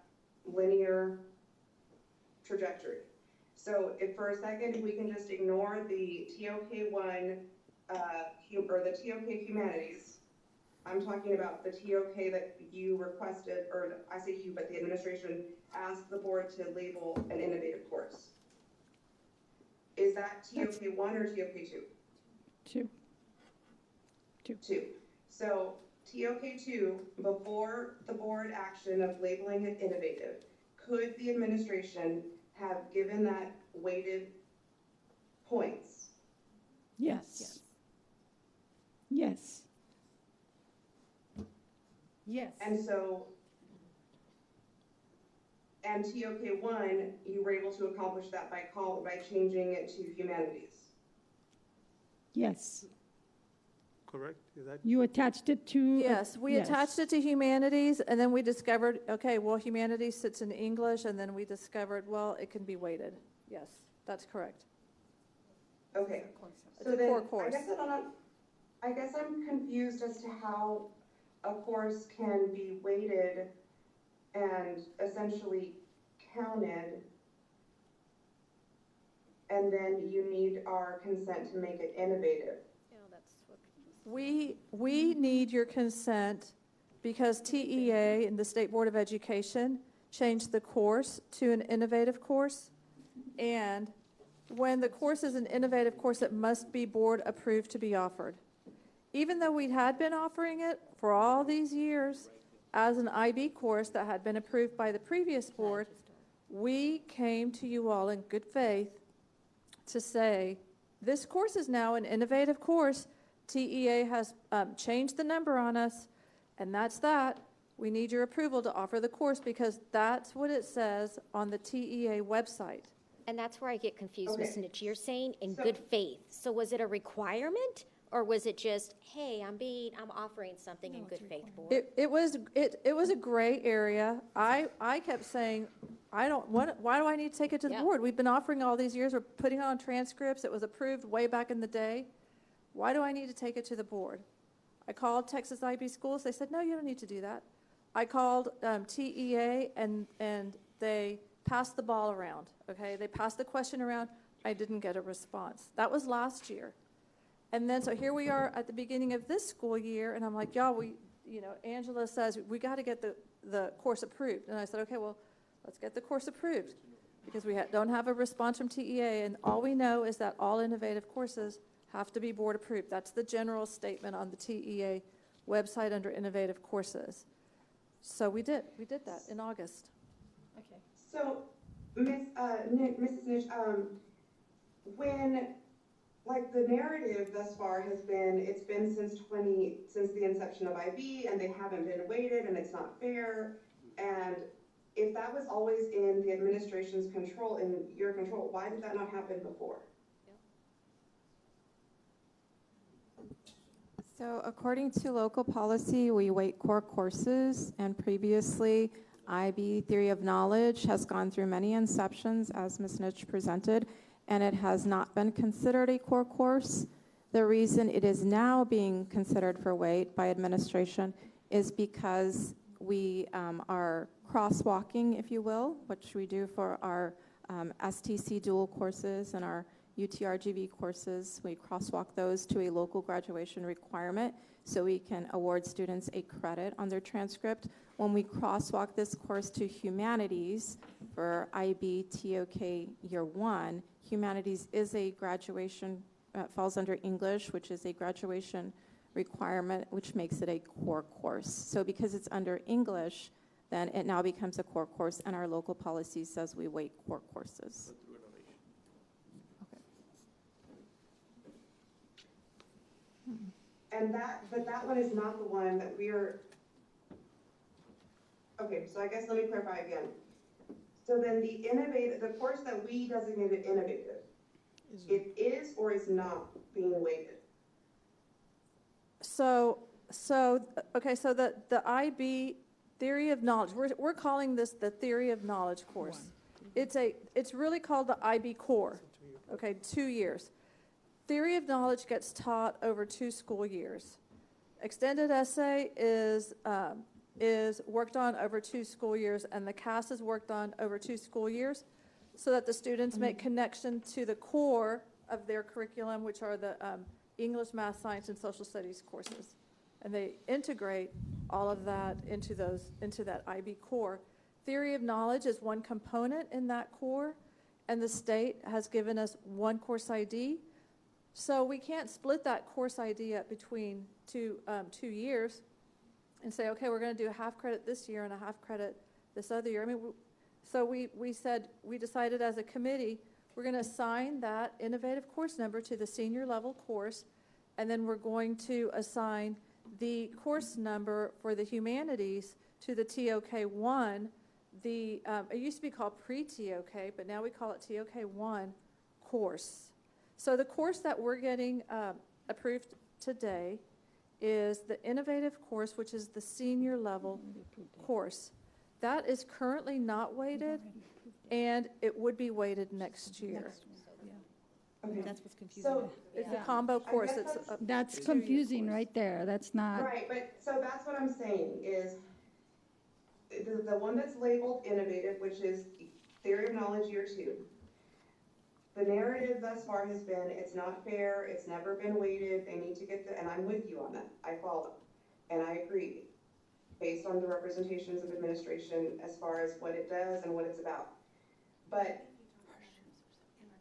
linear trajectory. So if for a second we can just ignore the TOK1 or the TOK humanities, I'm talking about the TOK that you requested, or I say you, but the administration asked the board to label an innovative course. Is that TOK1 or TOK2? Two. Two. So TOK2, before the board action of labeling it innovative, could the administration have given that weighted points? Yes. Yes. Yes. And so, and TOK1, you were able to accomplish that by changing it to humanities. Yes. Correct? Is that? You attached it to. Yes, we attached it to humanities, and then we discovered, okay, well, humanities sits in English, and then we discovered, well, it can be weighted. Yes, that's correct. Okay. It's So a then, core course. I guess I'm confused as to how a course can be weighted and essentially counted and then you need our consent to make it innovative. We need your consent because TEA and the State Board of Education changed the course to an innovative course. And when the course is an innovative course, it must be board approved to be offered. Even though we had been offering it for all these years as an IB course that had been approved by the previous board, we came to you all in good faith to say, this course is now an innovative course. TEA has changed the number on us, and that's that. We need your approval to offer the course because that's what it says on the TEA website. And that's where I get confused, Okay. Ms. Nitch. You're saying in So- good faith. So was it a requirement, or was it just, hey, I'm offering something in good faith, board? It was a gray area. I kept saying, why do I need to take it to the Yeah. board? We've been offering all these years, we're putting it on transcripts, it was approved way back in the day. Why do I need to take it to the board? I called Texas IB Schools, they said, no, you don't need to do that. I called TEA and they passed the ball around, okay? They passed the question around, I didn't get a response. That was last year. And then, so here we are at the beginning of this school year, and I'm like, y'all, Angela says, we got to get the course approved. And I said, okay, well, let's get the course approved, because we don't have a response from TEA, and all we know is that all innovative courses have to be board approved. That's the general statement on the TEA website under innovative courses. So we did that in August. Okay. So, Mrs. Nish, when, like, the narrative thus far has been, it's been since the inception of IB, and they haven't been weighted, and it's not fair, and if that was always in the administration's control, in your control, why did that not happen before? So according to local policy, we weight core courses, and previously, IB Theory of Knowledge has gone through many inceptions, as Ms. Nitch presented, and it has not been considered a core course. The reason it is now being considered for weight by administration is because we are crosswalking, if you will, which we do for our STC dual courses and our UTRGV courses. We crosswalk those to a local graduation requirement so we can award students a credit on their transcript. When we crosswalk this course to humanities for IB TOK year 1, humanities is a graduation, falls under English, which is a graduation requirement, which makes it a core course. So because it's under English, then it now becomes a core course, and our local policy says we weight core courses. But that one is not the one that okay, so I guess let me clarify again. So then the course that we designated innovative, it is or is not being weighted? Okay, so the IB Theory of Knowledge, we're calling this the Theory of Knowledge course. It's really called the IB Core, okay, 2 years. Theory of Knowledge gets taught over 2 school years. Extended essay is worked on over 2 school years, and the CAS is worked on over 2 school years, so that the students make connection to the core of their curriculum, which are the English, Math, Science, and Social Studies courses. And they integrate all of that into that IB core. Theory of Knowledge is one component in that core, and the state has given us one course ID. So we can't split that course ID up between 2 years and say, okay, we're going to do a half credit this year and a half credit this other year. I mean, so we decided as a committee, we're going to assign that innovative course number to the senior level course, and then we're going to assign the course number for the humanities to the TOK1. It used to be called pre-TOK, but now we call it TOK1 course. So the course that we're getting approved today is the innovative course, which is the senior level course. That is currently not weighted, and it would be weighted next year. Okay. That's what's confusing. So It's a combo course. That's confusing right there. That's not. Right, but so that's what I'm saying is the one that's labeled innovative, which is Theory of Knowledge year 2. the narrative thus far has been, it's not fair, it's never been weighted, they need to get the, and I'm with you on that, I follow, and I agree, based on the representations of administration as far as what it does and what it's about. But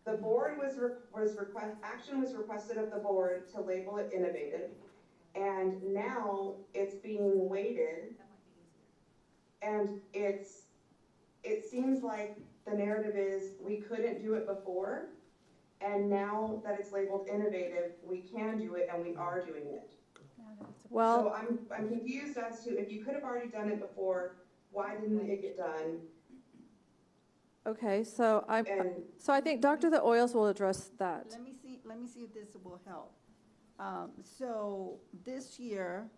the board action was requested of the board to label it innovative, and now it's being weighted, and it seems like the narrative is we couldn't do it before, and now that it's labeled innovative, we can do it and we are doing it. Well, so I'm confused as to if you could have already done it before, why didn't it get done? okay, so I think Dr. The Oils will address that. Let me see if this will help. So this year,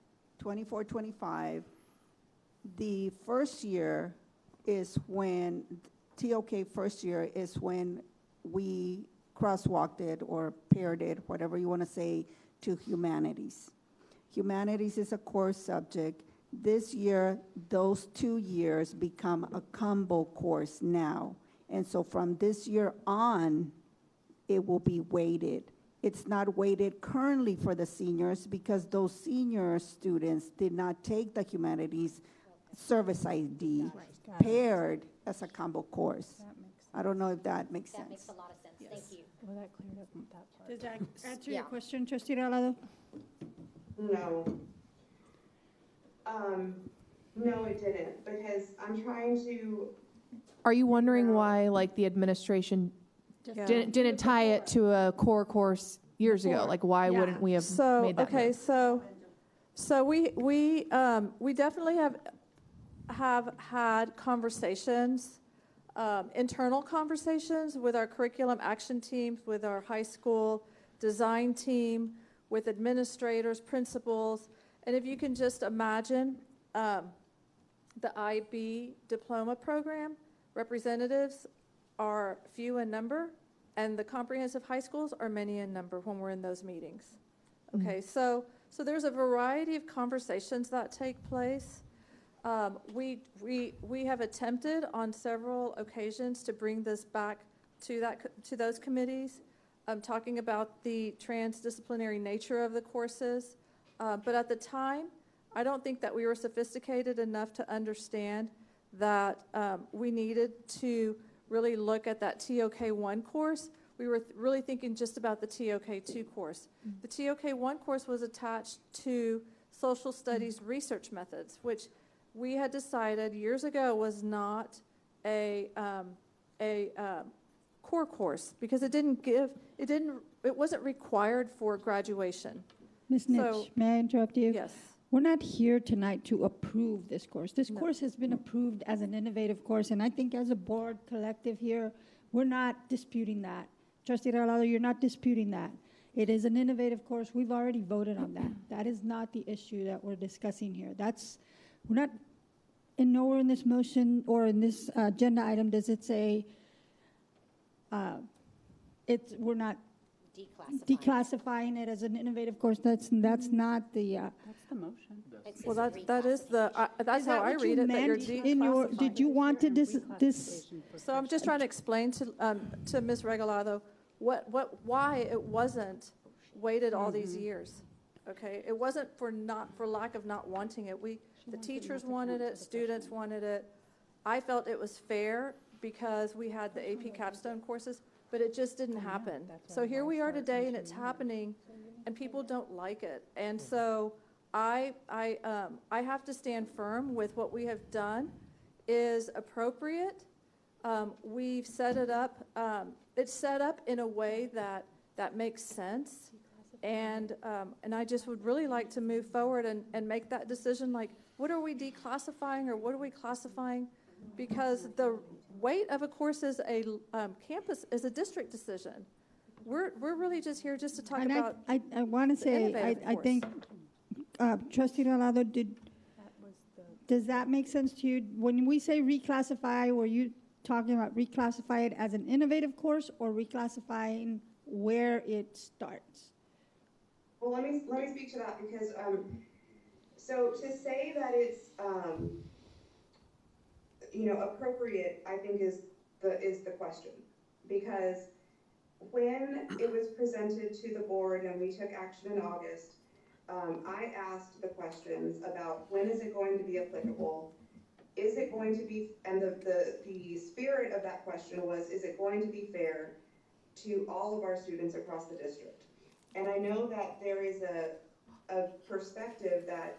24-25, the first year is when, TOK first year is when we crosswalked it or paired it, whatever you want to say, to humanities. Humanities is a core subject. This year, those 2 years become a combo course now. And so from this year on, it will be weighted. It's not weighted currently for the seniors because those senior students did not take the humanities service ID paired as a combo course. I don't know if that makes sense. That makes a lot of sense. Thank you. Well, that cleared up that part. Does that answer your question, Trustee Regalado? No. No, it didn't, because I'm trying to. Are you wondering why, like, the administration didn't tie it to a core course years ago? Like, why wouldn't we have made that Okay, move? so we definitely have had conversations, internal conversations with our curriculum action teams, with our high school design team, with administrators, principals, and if you can just imagine the IB diploma program, representatives are few in number, and the comprehensive high schools are many in number when we're in those meetings. Okay, so there's a variety of conversations that take place. We have attempted on several occasions to bring this back to those committees, talking about the transdisciplinary nature of the courses. But at the time, I don't think that we were sophisticated enough to understand that we needed to really look at that TOK1 course. We were really thinking just about the TOK2 course. The TOK1 course was attached to social studies research methods, which we had decided years ago was not a core course because it wasn't required for graduation. Ms. Nitsch, may I interrupt you? Yes. We're not here tonight to approve this course. This course has been approved as an innovative course, and I think as a board collective here, we're not disputing that. Trustee Regalado, you're not disputing that. It is an innovative course. We've already voted on that. That is not the issue that we're discussing here. We're not, and nowhere in this motion or in this agenda item does it say we're not declassifying it as an innovative course. That's not the. That's the motion. Well, that is the. That's how I read it. That you're declassifying. Did you want to this? So I'm just trying to explain to Ms. Regalado why it wasn't weighted all these years. Okay, it wasn't for lack of not wanting it. The teachers wanted it, students wanted it. I felt it was fair because we had the AP capstone courses, but it just didn't happen. So here we are today, and it's happening, and people don't like it. And so I have to stand firm with what we have done is appropriate. We've set it up. It's set up in a way that makes sense. And I just would really like to move forward and make that decision, like, what are we declassifying or what are we classifying? Because the weight of a course as a campus is a district decision. We're really just here just to talk about. I want to say I think Trustee Regalado, does that make sense to you? When we say reclassify, were you talking about reclassify it as an innovative course or reclassifying where it starts? Well, let me speak to that because so to say that it's appropriate, I think is the question, because when it was presented to the board and we took action in August, I asked the questions about when is it going to be applicable? Is it going to be, and the spirit of that question was, is it going to be fair to all of our students across the district? And I know that there is a perspective that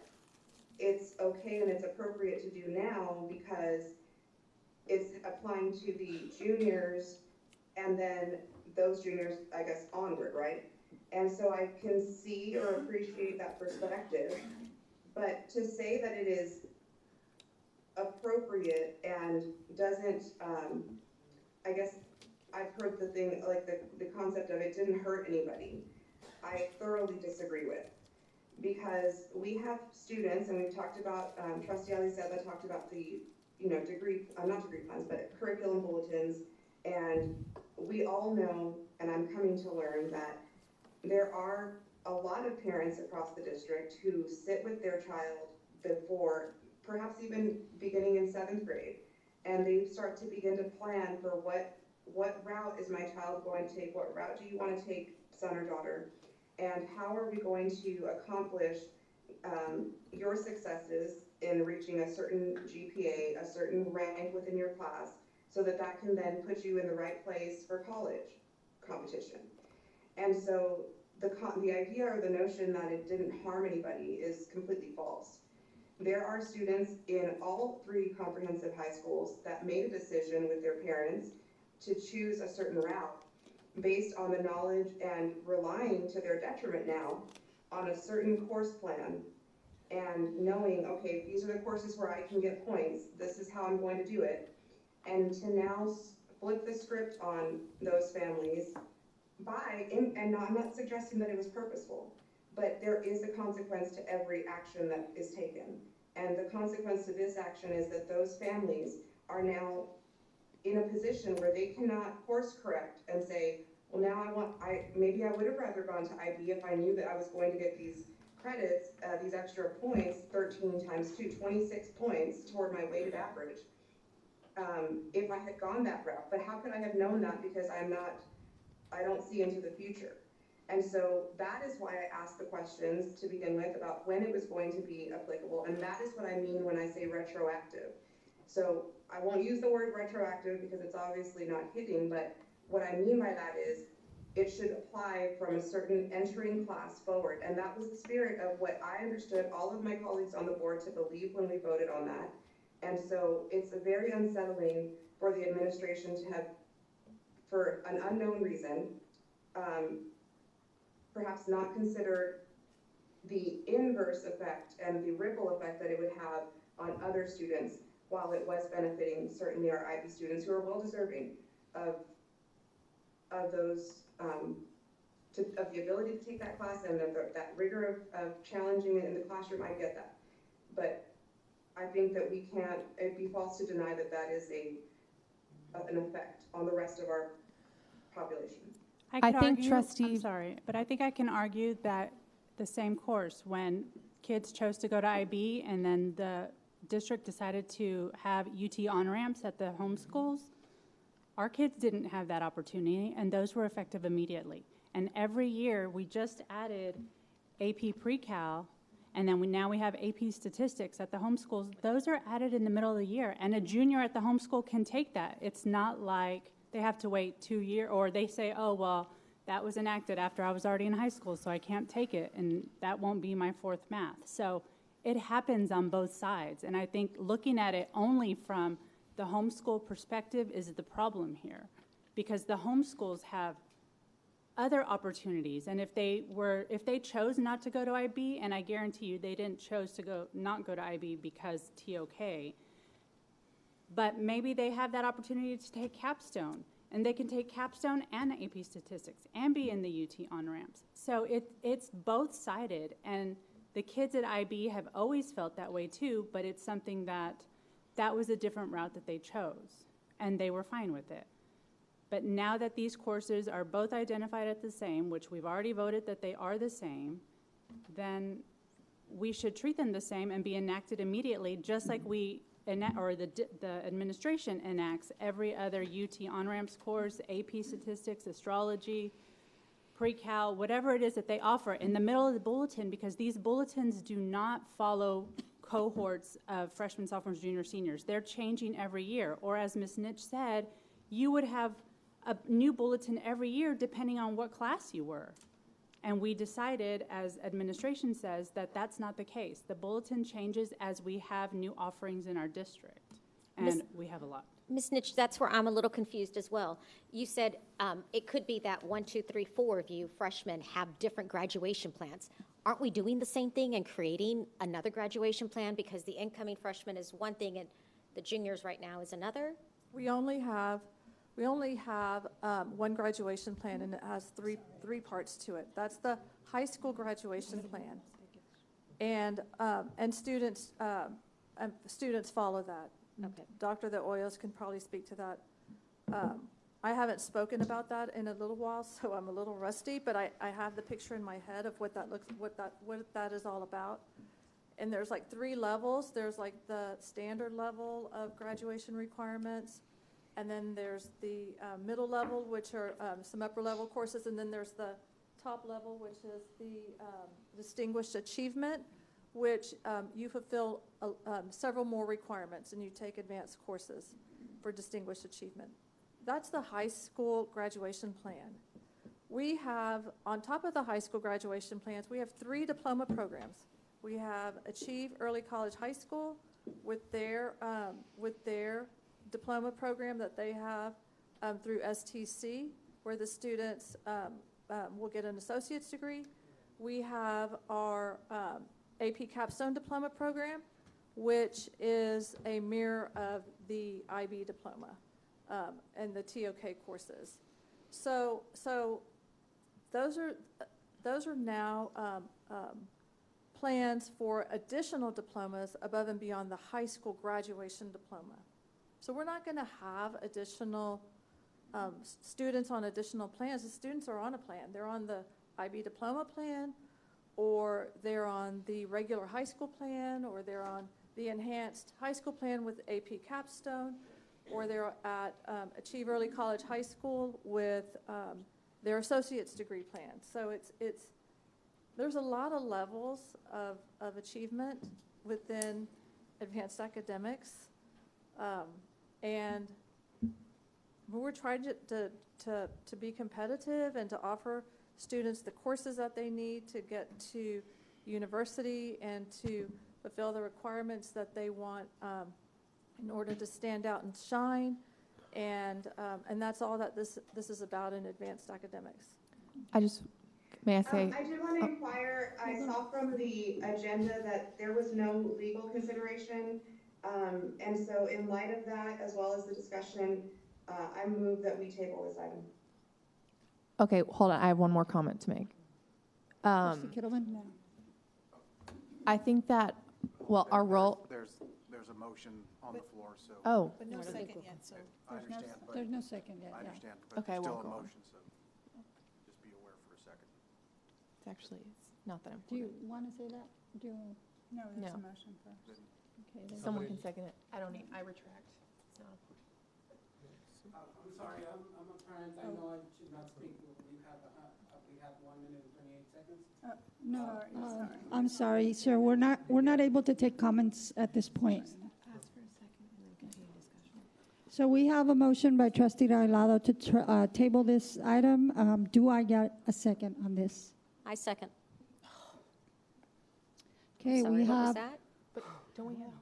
it's okay and it's appropriate to do now because it's applying to the juniors and then those juniors, I guess, onward, right? And so I can see or appreciate that perspective, but to say that it is appropriate and doesn't, I guess I've heard the thing, like the concept of it didn't hurt anybody, I thoroughly disagree with. Because we have students, and we've talked about, Trustee Alizaba talked about the, not degree plans, but curriculum bulletins, and we all know, and I'm coming to learn that there are a lot of parents across the district who sit with their child before, perhaps even beginning in 7th grade, and they start to begin to plan for what route is my child going to take, what route do you want to take, son or daughter, and how are we going to accomplish your successes in reaching a certain GPA, a certain rank within your class, so that that can then put you in the right place for college competition. And so the idea or the notion that it didn't harm anybody is completely false. There are students in all 3 comprehensive high schools that made a decision with their parents to choose a certain route based on the knowledge and relying to their detriment now on a certain course plan and knowing, okay, these are the courses where I can get points, this is how I'm going to do it, and to now flip the script on those families and I'm not suggesting that it was purposeful, but there is a consequence to every action that is taken. And the consequence to this action is that those families are now in a position where they cannot course correct and say, well, now maybe I would have rather gone to IB if I knew that I was going to get these credits, these extra points, 13 times 2, 26 points toward my weighted average, if I had gone that route. But how could I have known that? Because I don't see into the future. And so that is why I asked the questions to begin with about when it was going to be applicable. And that is what I mean when I say retroactive. So I won't use the word retroactive because it's obviously not hitting, but what I mean by that is it should apply from a certain entering class forward. And that was the spirit of what I understood all of my colleagues on the board to believe when we voted on that. And so it's very unsettling for the administration to have, for an unknown reason, perhaps not considered the inverse effect and the ripple effect that it would have on other students, while it was benefiting certainly our IB students who are well deserving of those of the ability to take that class and that rigor of challenging it in the classroom. I get that, but I think that we can't. It'd be false to deny that that is an effect on the rest of our population. I think I'm sorry, but I think I can argue that the same course, when kids chose to go to IB and then the district decided to have UT on-ramps at the home schools, our kids didn't have that opportunity, and those were effective immediately. And every year, we just added AP Pre-Cal, and then now we have AP Statistics at the home schools. Those are added in the middle of the year, and a junior at the home school can take that. It's not like they have to wait 2 years, or they say, oh, well, that was enacted after I was already in high school, so I can't take it, and that won't be my 4th math. So it happens on both sides, and I think looking at it only from the homeschool perspective is the problem here, because the homeschools have other opportunities, and if they chose not to go to IB, and I guarantee you they didn't chose to not go to IB because TOK, but maybe they have that opportunity to take capstone, and they can take capstone and AP Statistics and be in the UT on-ramps. So it's both-sided, and the kids at IB have always felt that way too, but it's something that was a different route that they chose, and they were fine with it. But now that these courses are both identified as the same, which we've already voted that they are the same, then we should treat them the same and be enacted immediately, just like we the administration enacts every other UT on-ramps course, AP statistics, astrology, pre-cal, whatever it is that they offer in the middle of the bulletin, because these bulletins do not follow cohorts of freshmen, sophomores, juniors, seniors. They're changing every year. Or as Ms. Nitsch said, you would have a new bulletin every year depending on what class you were. And we decided, as administration says, that that's not the case. The bulletin changes as we have new offerings in our district, and we have a lot. Ms. Nitsch, that's where I'm a little confused as well. You said it could be that 1, 2, 3, 4 of you freshmen have different graduation plans. Aren't we doing the same thing and creating another graduation plan because the incoming freshman is one thing and the juniors right now is another? We only have one graduation plan, and it has three parts to it. That's the high school graduation plan, and students follow that. Okay. Dr. De Hoyos can probably speak to that. I haven't spoken about that in a little while, so I'm a little rusty, but I have the picture in my head of what that is all about. And there's like 3 levels. There's like the standard level of graduation requirements, and then there's the middle level, which are some upper level courses, and then there's the top level, which is the distinguished achievement, which you fulfill several more requirements, and you take advanced courses for distinguished achievement. That's the high school graduation plan. We have, on top of the high school graduation plans, we have 3 diploma programs. We have Achieve Early College High School with their diploma program that they have through STC, where the students will get an associate's degree. We have our AP Capstone Diploma program, which is a mirror of the IB diploma and the TOK courses. So those are now plans for additional diplomas above and beyond the high school graduation diploma. So we're not going to have additional students on additional plans. The students are on a plan. They're on the IB diploma plan, or they're on the regular high school plan, or they're on the enhanced high school plan with AP Capstone, or they're at Achieve Early College High School with their associate's degree plan. So there's a lot of levels of achievement within advanced academics. And we're trying to be competitive and to offer students the courses that they need to get to university and to fulfill the requirements that they want in order to stand out and shine. And that's all that this is about in advanced academics. May I say? I did want to inquire, I saw from the agenda that there was no legal consideration. And so in light of that, as well as the discussion, I move that we table this item. Okay, hold on. I have one more comment to make. I think that, well, our role. There's a motion on the floor, so. Oh. But no second yet, so. I understand, but. There's no second yet, I yeah. understand, but Okay, there's we'll still a go on. motion, so just be aware for a second. It's actually, it's not that Do you important. want to say that? No, there's No. a motion first. Okay, then- Someone can second it. I retract. It's not important. I'm sorry, I'm a parent, I know I should not speak, but we have 1 minute and 28 seconds. No, I'm sorry, sir, we're not able to take comments at this point. Ask for a second and then continue discussion. So we have a motion by trustee Regalado to table this item. Do I get a second on this? I second. Okay, Sorry, we what was have, that? But don't we have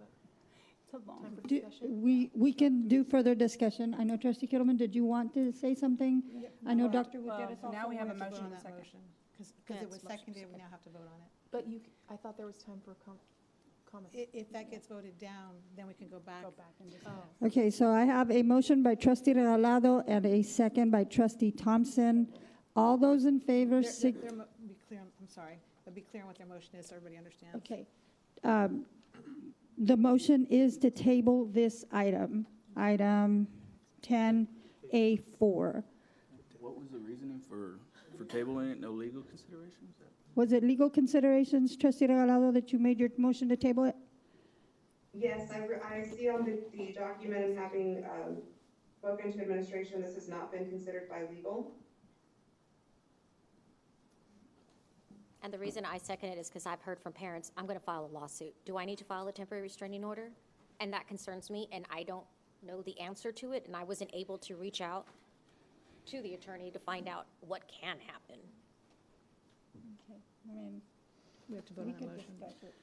It's a long. time for discussion? we can do further discussion. I know trustee Kittleman, did you want to say something? I know Dr. Gutierrez also Now we have a wanted to go motion on and a that. second. Because it was seconded, we now have to vote on it. But I thought there was time for comments. If that gets voted down, then we can go back. And discuss. Okay, so I have a motion by trustee Regalado and a second by trustee Thompson. All those in favor, Be clear, I'm sorry, but be clear on what their motion is so everybody understands. Okay. The motion is to table this item, item 10A4. What was the reasoning for tabling it? No legal considerations? Was it legal considerations, trustee Regalado, that you made your motion to table it? Yes, I see on the document and having spoken to administration, this has not been considered by legal. And the reason I second it is because I've heard from parents, I'm going to file a lawsuit. Do I need to file a temporary restraining order? And that concerns me, and I don't know the answer to it, and I wasn't able to reach out to the attorney to find out what can happen. Okay, I mean, We have to vote we on could that motion. discuss it.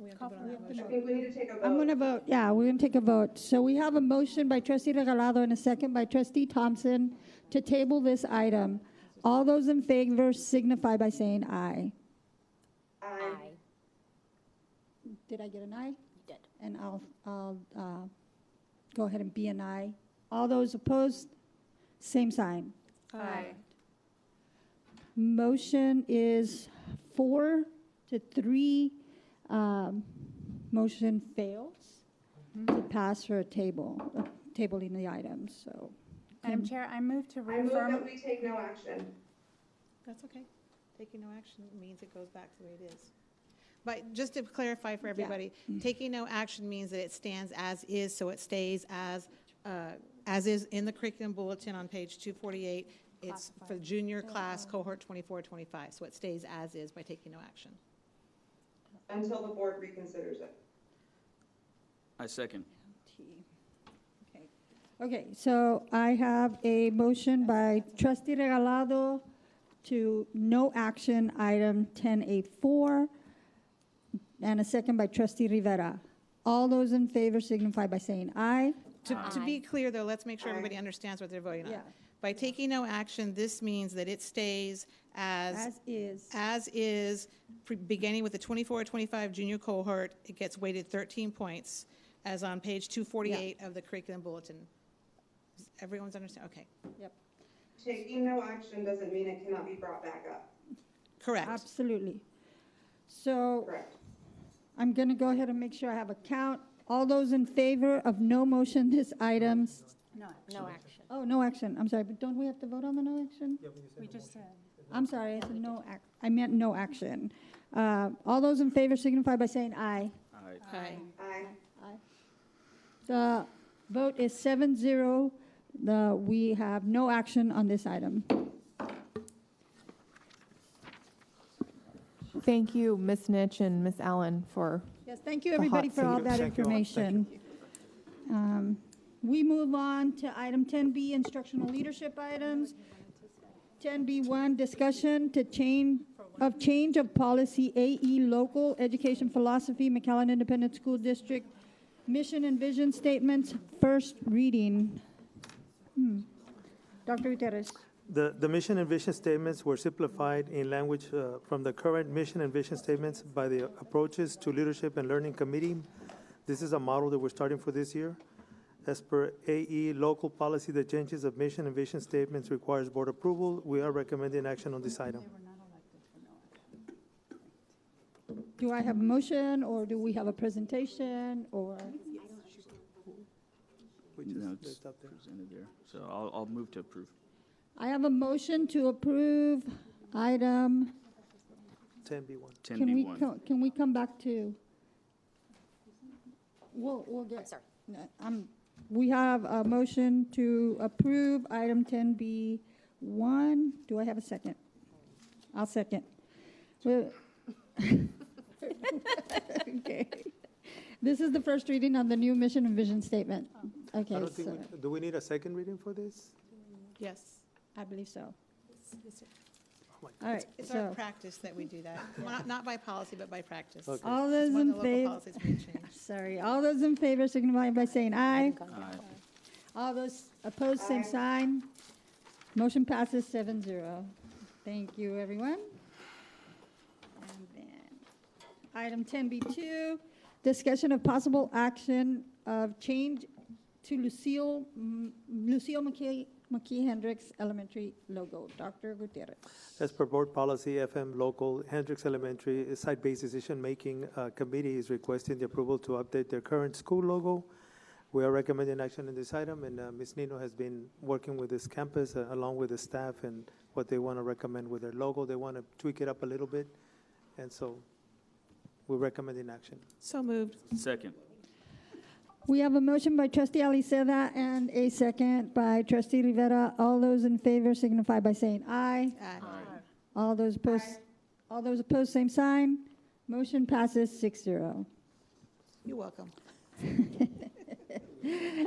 We have to vote on that motion. I think we need to take a vote. I'm going to vote, yeah, we're going to take a vote. So we have a motion by trustee Regalado and a second by trustee Thompson to table this item. All those in favor signify by saying aye. Aye. Did I get an aye? You did. And I'll go ahead and be an aye. All those opposed, same sign. Aye. Motion is 4-3. Motion fails to pass for tabling the item, so. Madam Chair, I move to I move reaffirm. that we take no action. That's okay. Taking no action means it goes back to the way it is. But just to clarify for everybody, taking no action means that it stands as is, so it stays as is in the curriculum bulletin on page 248. It's for the junior class cohort 24-25, so it stays as is by taking no action. Until the board reconsiders it. I second. Okay, so I have a motion by trustee Regalado to no action item 10A4 and a second by trustee Rivera. All those in favor signify by saying aye. To be clear, though, let's make sure everybody understands what they're voting on. Yeah. By taking no action, this means that it stays As is. Beginning with the 24-25 junior cohort, it gets weighted 13 points, as on page 248 of the curriculum bulletin. Does everyone's understand? Okay. Yep. Taking no action doesn't mean it cannot be brought back up. Correct. Absolutely. So Correct. I'm going to go ahead and make sure I have a count. All those in favor of no motion, this item. No action. Oh, no action. I'm sorry, but don't we have to vote on the no action? We just said. I'm sorry, I said I meant no action. All those in favor signify by saying aye. Aye. Aye. The vote is 7-0. We have no action on this item. Thank you, Ms. Nitch and Ms. Allen, for Yes, thank you, the hot everybody, for all seat. that Thank you all. information. We move on to item 10B, instructional leadership items. 10B1, discussion to change of policy AE local education philosophy, McAllen Independent School District, mission and vision statements, first reading. Dr. Gutierrez. The mission and vision statements were simplified in language from the current mission and vision statements by the Approaches to Leadership and Learning Committee. This is a model that we're starting for this year. As per AE local policy, the changes of mission and vision statements requires board approval. We are recommending action on this item. Do I have a motion, or do we have a presentation, or? No, it's presented there. So I'll move to approve. I have a motion to approve item. 10B1. Can we come back to? We'll get. I'm sorry. We have a motion to approve item 10B1. Do I have a second? I'll second. Okay. This is the first reading on the new mission and vision statement. Okay, I don't think so do we need a second reading for this? Yes. I believe so. Yes, sir. All right, It's our so practice that we do that. Well, not by policy, but by practice. Okay. all It's those one in of the local favor, policies we change. sorry, all those in favor signify by saying aye. Aye. All those opposed, same sign. Motion passes 7-0. Thank you, everyone. And then, item 10B2, discussion of possible action of change to Lucille McKee Hendricks Elementary logo. Dr. Gutierrez. As per board policy, FM local Hendricks Elementary site-based decision-making committee is requesting the approval to update their current school logo. We are recommending action in this item, and Ms. Nino has been working with this campus along with the staff and what they want to recommend with their logo. They want to tweak it up a little bit, and so we recommend in action. So moved. Second. We have a motion by trustee Aliceda and a second by trustee Rivera. All those in favor signify by saying aye. Aye. All those opposed, same sign. Motion passes 6-0. You're welcome.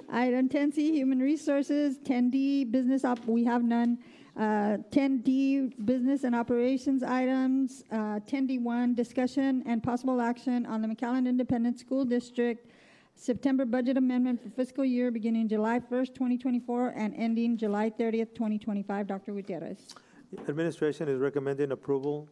Item 10C, Human Resources. 10D, we have none. 10D, Business and Operations items. 10D1, Discussion and Possible Action on the McAllen Independent School District September Budget Amendment for fiscal year beginning July 1st, 2024 and ending July 30th, 2025. Dr. Gutierrez. Administration is recommending approval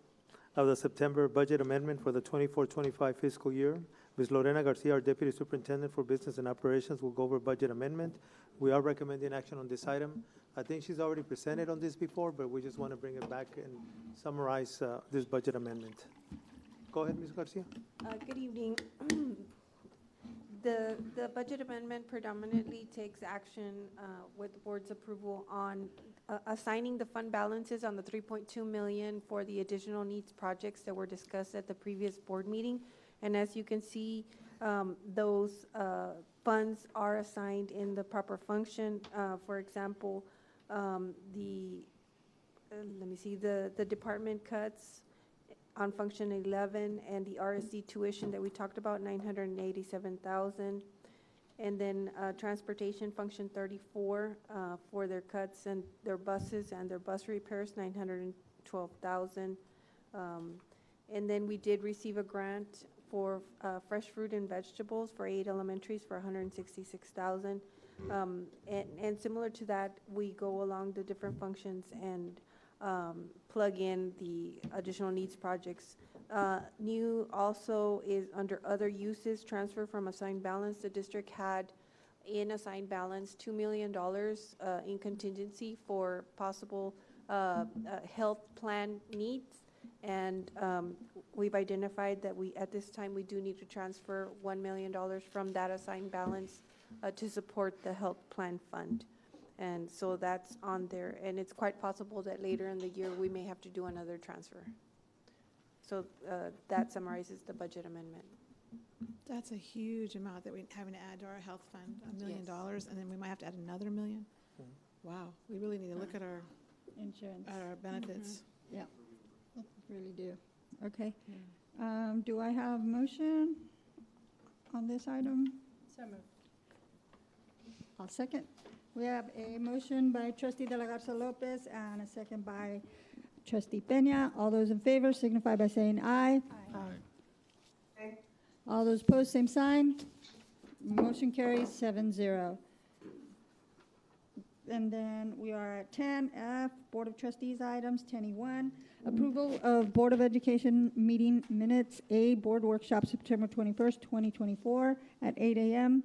of the September budget amendment for the 24-25 fiscal year. Ms. Lorena Garcia, our Deputy Superintendent for Business and Operations, will go over budget amendment. We are recommending action on this item. I think she's already presented on this before, but we just want to bring it back and summarize this budget amendment. Go ahead, Ms. Garcia. Good evening. The budget amendment predominantly takes action with the board's approval on assigning the fund balances on the $3.2 million for the additional needs projects that were discussed at the previous board meeting. And as you can see, those funds are assigned in the proper function. For example, the department cuts on function 11 and the RSD tuition that we talked about, $987,000. And then transportation function 34 for their cuts and their buses and their bus repairs, $912,000. And then we did receive a grant for fresh fruit and vegetables for 8 elementaries for $166,000. And similar to that, we go along the different functions and plug in the additional needs projects. New also is under other uses, transfer from assigned balance. The district had in assigned balance $2 million in contingency for possible health plan needs. And we've identified that at this time, we do need to transfer $1 million from that assigned balance to support the health plan fund. And so that's on there. And it's quite possible that later in the year, we may have to do another transfer. So that summarizes the budget amendment. That's a huge amount that we're having to add to our health fund, $1 million, and then we might have to add another $1 million. Wow, we really need to look at our insurance, at our benefits. Yeah, really do. Okay. Do I have motion on this item? So moved. I'll second. We have a motion by trustee De La Garza Lopez and a second by trustee Peña. All those in favor signify by saying aye. Aye. All those opposed, same sign. Motion carries 7-0. And then we are at 10F, Board of Trustees items, 10E1. Approval of Board of Education meeting minutes. A, Board Workshop, September 21st, 2024 at 8 a.m.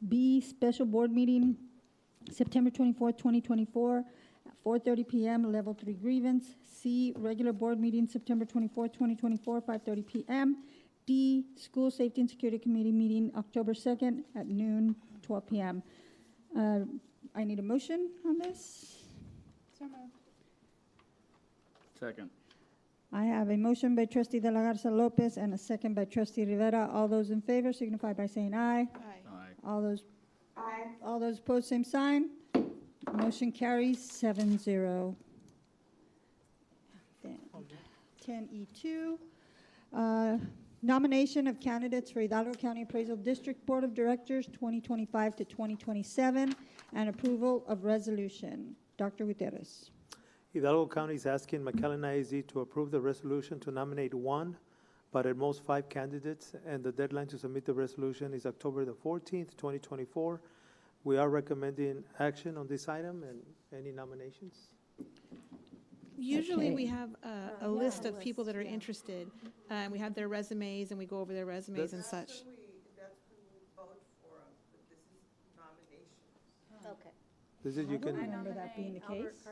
B, Special Board Meeting, September 24th, 2024 at 4:30 p.m., Level 3 Grievance. C, Regular Board Meeting, September 24th, 2024, 5:30 p.m. D, School Safety and Security Committee Meeting, October 2nd at noon, 12 p.m. I need a motion on this. So moved. Second. I have a motion by trustee De La Garza Lopez and a second by trustee Rivera. All those in favor signify by saying aye. Aye. All those opposed, same sign. Motion carries 7-0. 10E2, nomination of candidates for Hidalgo County Appraisal District Board of Directors 2025 to 2027 and approval of resolution. Dr. Gutierrez. Hidalgo County is asking McAllen ISD to approve the resolution to nominate one, but at most 5 candidates, and the deadline to submit the resolution is October the 14th, 2024. We are recommending action on this item, and any nominations? Usually Okay. we have a list of people that are interested, and we have their resumes, and we go over their resumes and such. That's when we vote for them, but this is nominations. Okay. This is, you can, remember that being the case.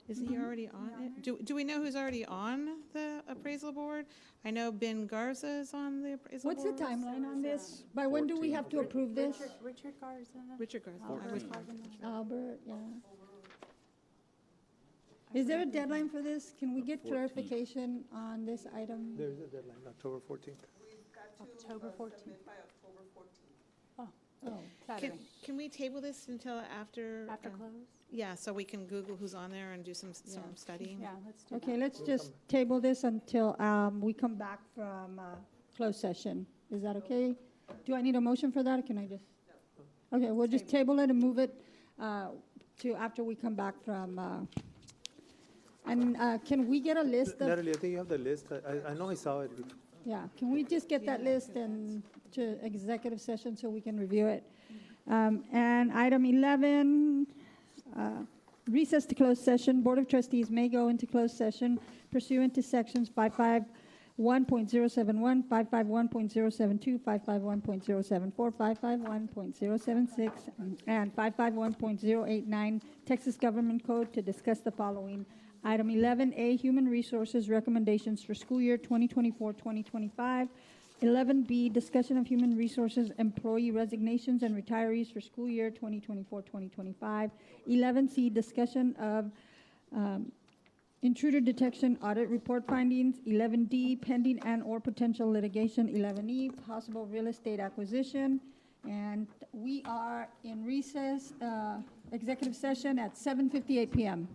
Isn't he already on it? Do we know who's already on the appraisal board? I know Ben Garza is on the appraisal What's the board. timeline on this? By when do we have to approve this? Richard Garza. Richard Garza. I was- Albert, yeah. Is there a deadline for this? Can we get clarification on this item? There's a deadline, October 14th. October 14th. Oh, Oh, Saturday. Can we table this until after? After close? Yeah, so we can Google who's on there and do some studying? Yeah, let's do that. Okay, let's just table this until we come back from closed session. Is that okay? Do I need a motion for that, or can I just? Okay, we'll just table it and move it to after we come back from, and can we get a list of? Natalie, I think you have the list. I know I saw it. Yeah, can we just get that list and to executive session so we can review it? And item 11, recess to closed session. Board of Trustees may go into closed session pursuant to sections 551.071, 551.072, 551.074, 551.076, and 551.089 Texas Government Code to discuss the following. Item 11A, Human Resources Recommendations for School Year 2024-2025. 11B, Discussion of Human Resources Employee Resignations and Retirees for School Year 2024-2025. 11C, Discussion of Intruder Detection Audit Report Findings. 11D, Pending and/or Potential Litigation. 11E, Possible Real Estate Acquisition. And we are in recess, executive session at 7:58 p.m.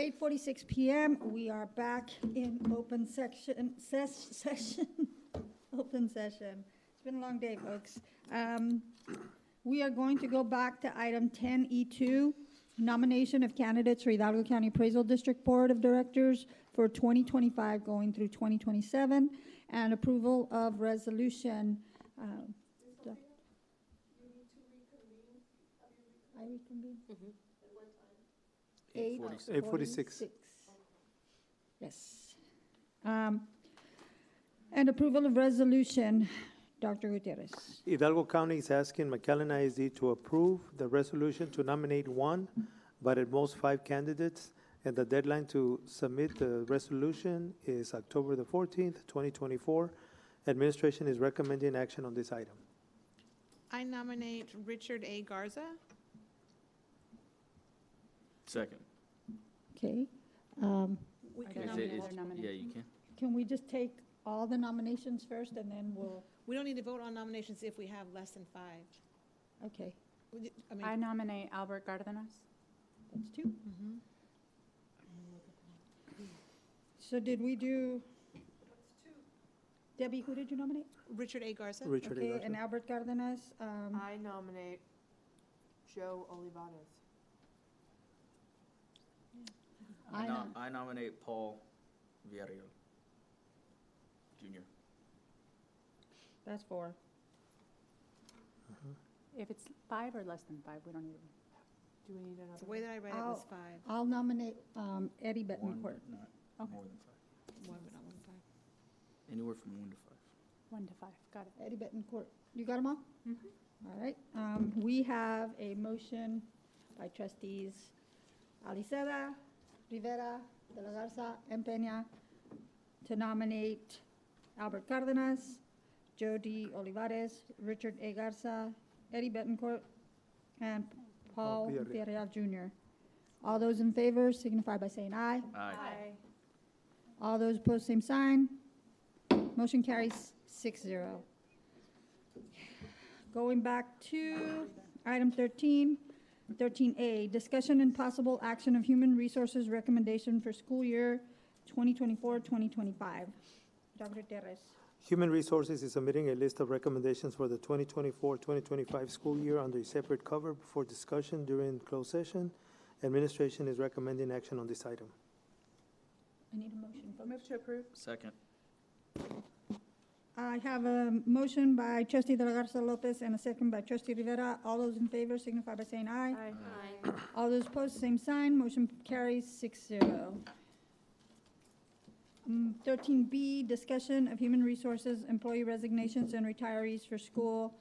8:46 PM, we are back in open session, open session. It's been a long day, folks. We are going to go back to item 10E2, nomination of candidates for Hidalgo County Appraisal District Board of Directors for 2025 going through 2027, and approval of resolution. I reconvene? 8:46. Yes. And approval of resolution, Dr. Gutierrez. Hidalgo County is asking McAllen ISD to approve the resolution to nominate one, but at most 5 candidates, and the deadline to submit the resolution is October the 14th, 2024. Administration is recommending action on this item. I nominate Richard A. Garza. Second. Okay. We Is can it- nominate is- other nominations. Yeah, you can. Can we just take all the nominations first and then we'll, We don't need to vote on nominations if we have less than 5. okay, I mean, I nominate Albert Cardenas. that's 2. So did we do? Debbie, who did you nominate? Richard A. Garza. Richard A. Okay, Garza. and Albert Cardenas. I nominate Joe Olivares. I nominate Paul Villarreal Jr. That's 4. If it's 5 or less than 5, we don't need Do we need another? The way that I read it was 5. I'll nominate Eddie One, Betancourt. not more than 5. One, but not more than 5. Anywhere from 1 to 5. 1 to 5. Got it. Eddie Betancourt. You got them all? Mhm. All right. We have a motion by trustees Aliceda, Rivera, De La Garza, and Peña to nominate Albert Cardenas, Jody Olivares, Richard A. Garza, Eddie Betancourt, and Paul Villarreal. Villarreal Jr. All those in favor signify by saying aye. Aye. All those opposed, same sign. Motion carries 6-0. Going back to item 13, 13A, discussion and possible action of human resources recommendation for school year 2024-2025. Dr. Gutierrez. Human Resources is submitting a list of recommendations for the 2024-2025 school year under a separate cover for discussion during closed session. Administration is recommending action on this item. I need a motion. folks. Move to approve. Second. I have a motion by trustee De La Garza Lopez and a second by trustee Rivera. All those in favor signify by saying aye. Aye. All those opposed, same sign. Motion carries 6-0. 13B, discussion of human resources, employee resignations, and retirees for school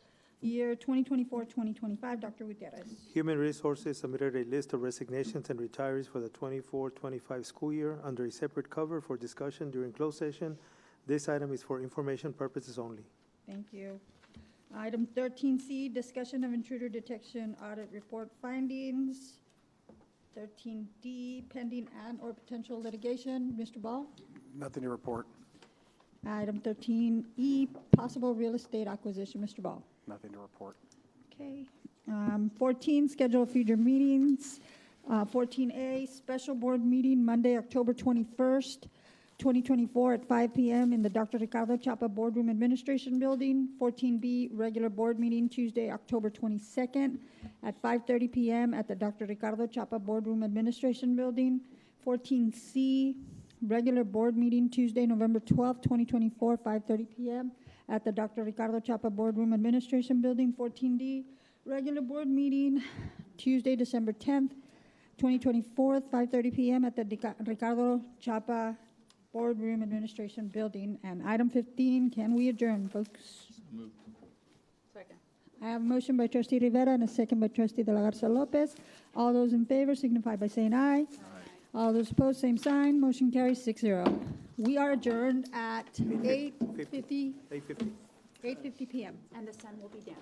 year 2024-2025. Dr. Gutierrez. Human Resources submitted a list of resignations and retirees for the 24-25 school year under a separate cover for discussion during closed session. This item is for information purposes only. Thank you. Item 13C, discussion of intruder detection audit report findings. 13D, pending and/or potential litigation. Mr. Ball? Nothing to report. Item 13E, possible real estate acquisition. Mr. Ball? Nothing to report. Okay. 14, schedule of future meetings. 14A, special board meeting Monday, October 21st, 2024 at 5 p.m. in the Dr. Ricardo Chapa Boardroom Administration Building. 14B, regular board meeting Tuesday, October 22nd at 5:30 p.m. at the Dr. Ricardo Chapa Boardroom Administration Building. 14C, regular board meeting Tuesday, November 12th, 2024, 5:30 p.m. at the Dr. Ricardo Chapa Boardroom Administration Building. 14D, regular board meeting Tuesday, December 10th, 2024, 5:30 p.m. at the Ricardo Chapa Boardroom Administration Building. And item 15, can we adjourn, folks? Move. Second. I have a motion by trustee Rivera and a second by trustee De La Garza Lopez. All those in favor signify by saying aye. All those opposed, same sign. Motion carries 6-0. We are adjourned at 8:50 8:50. p.m. And the sun will be down.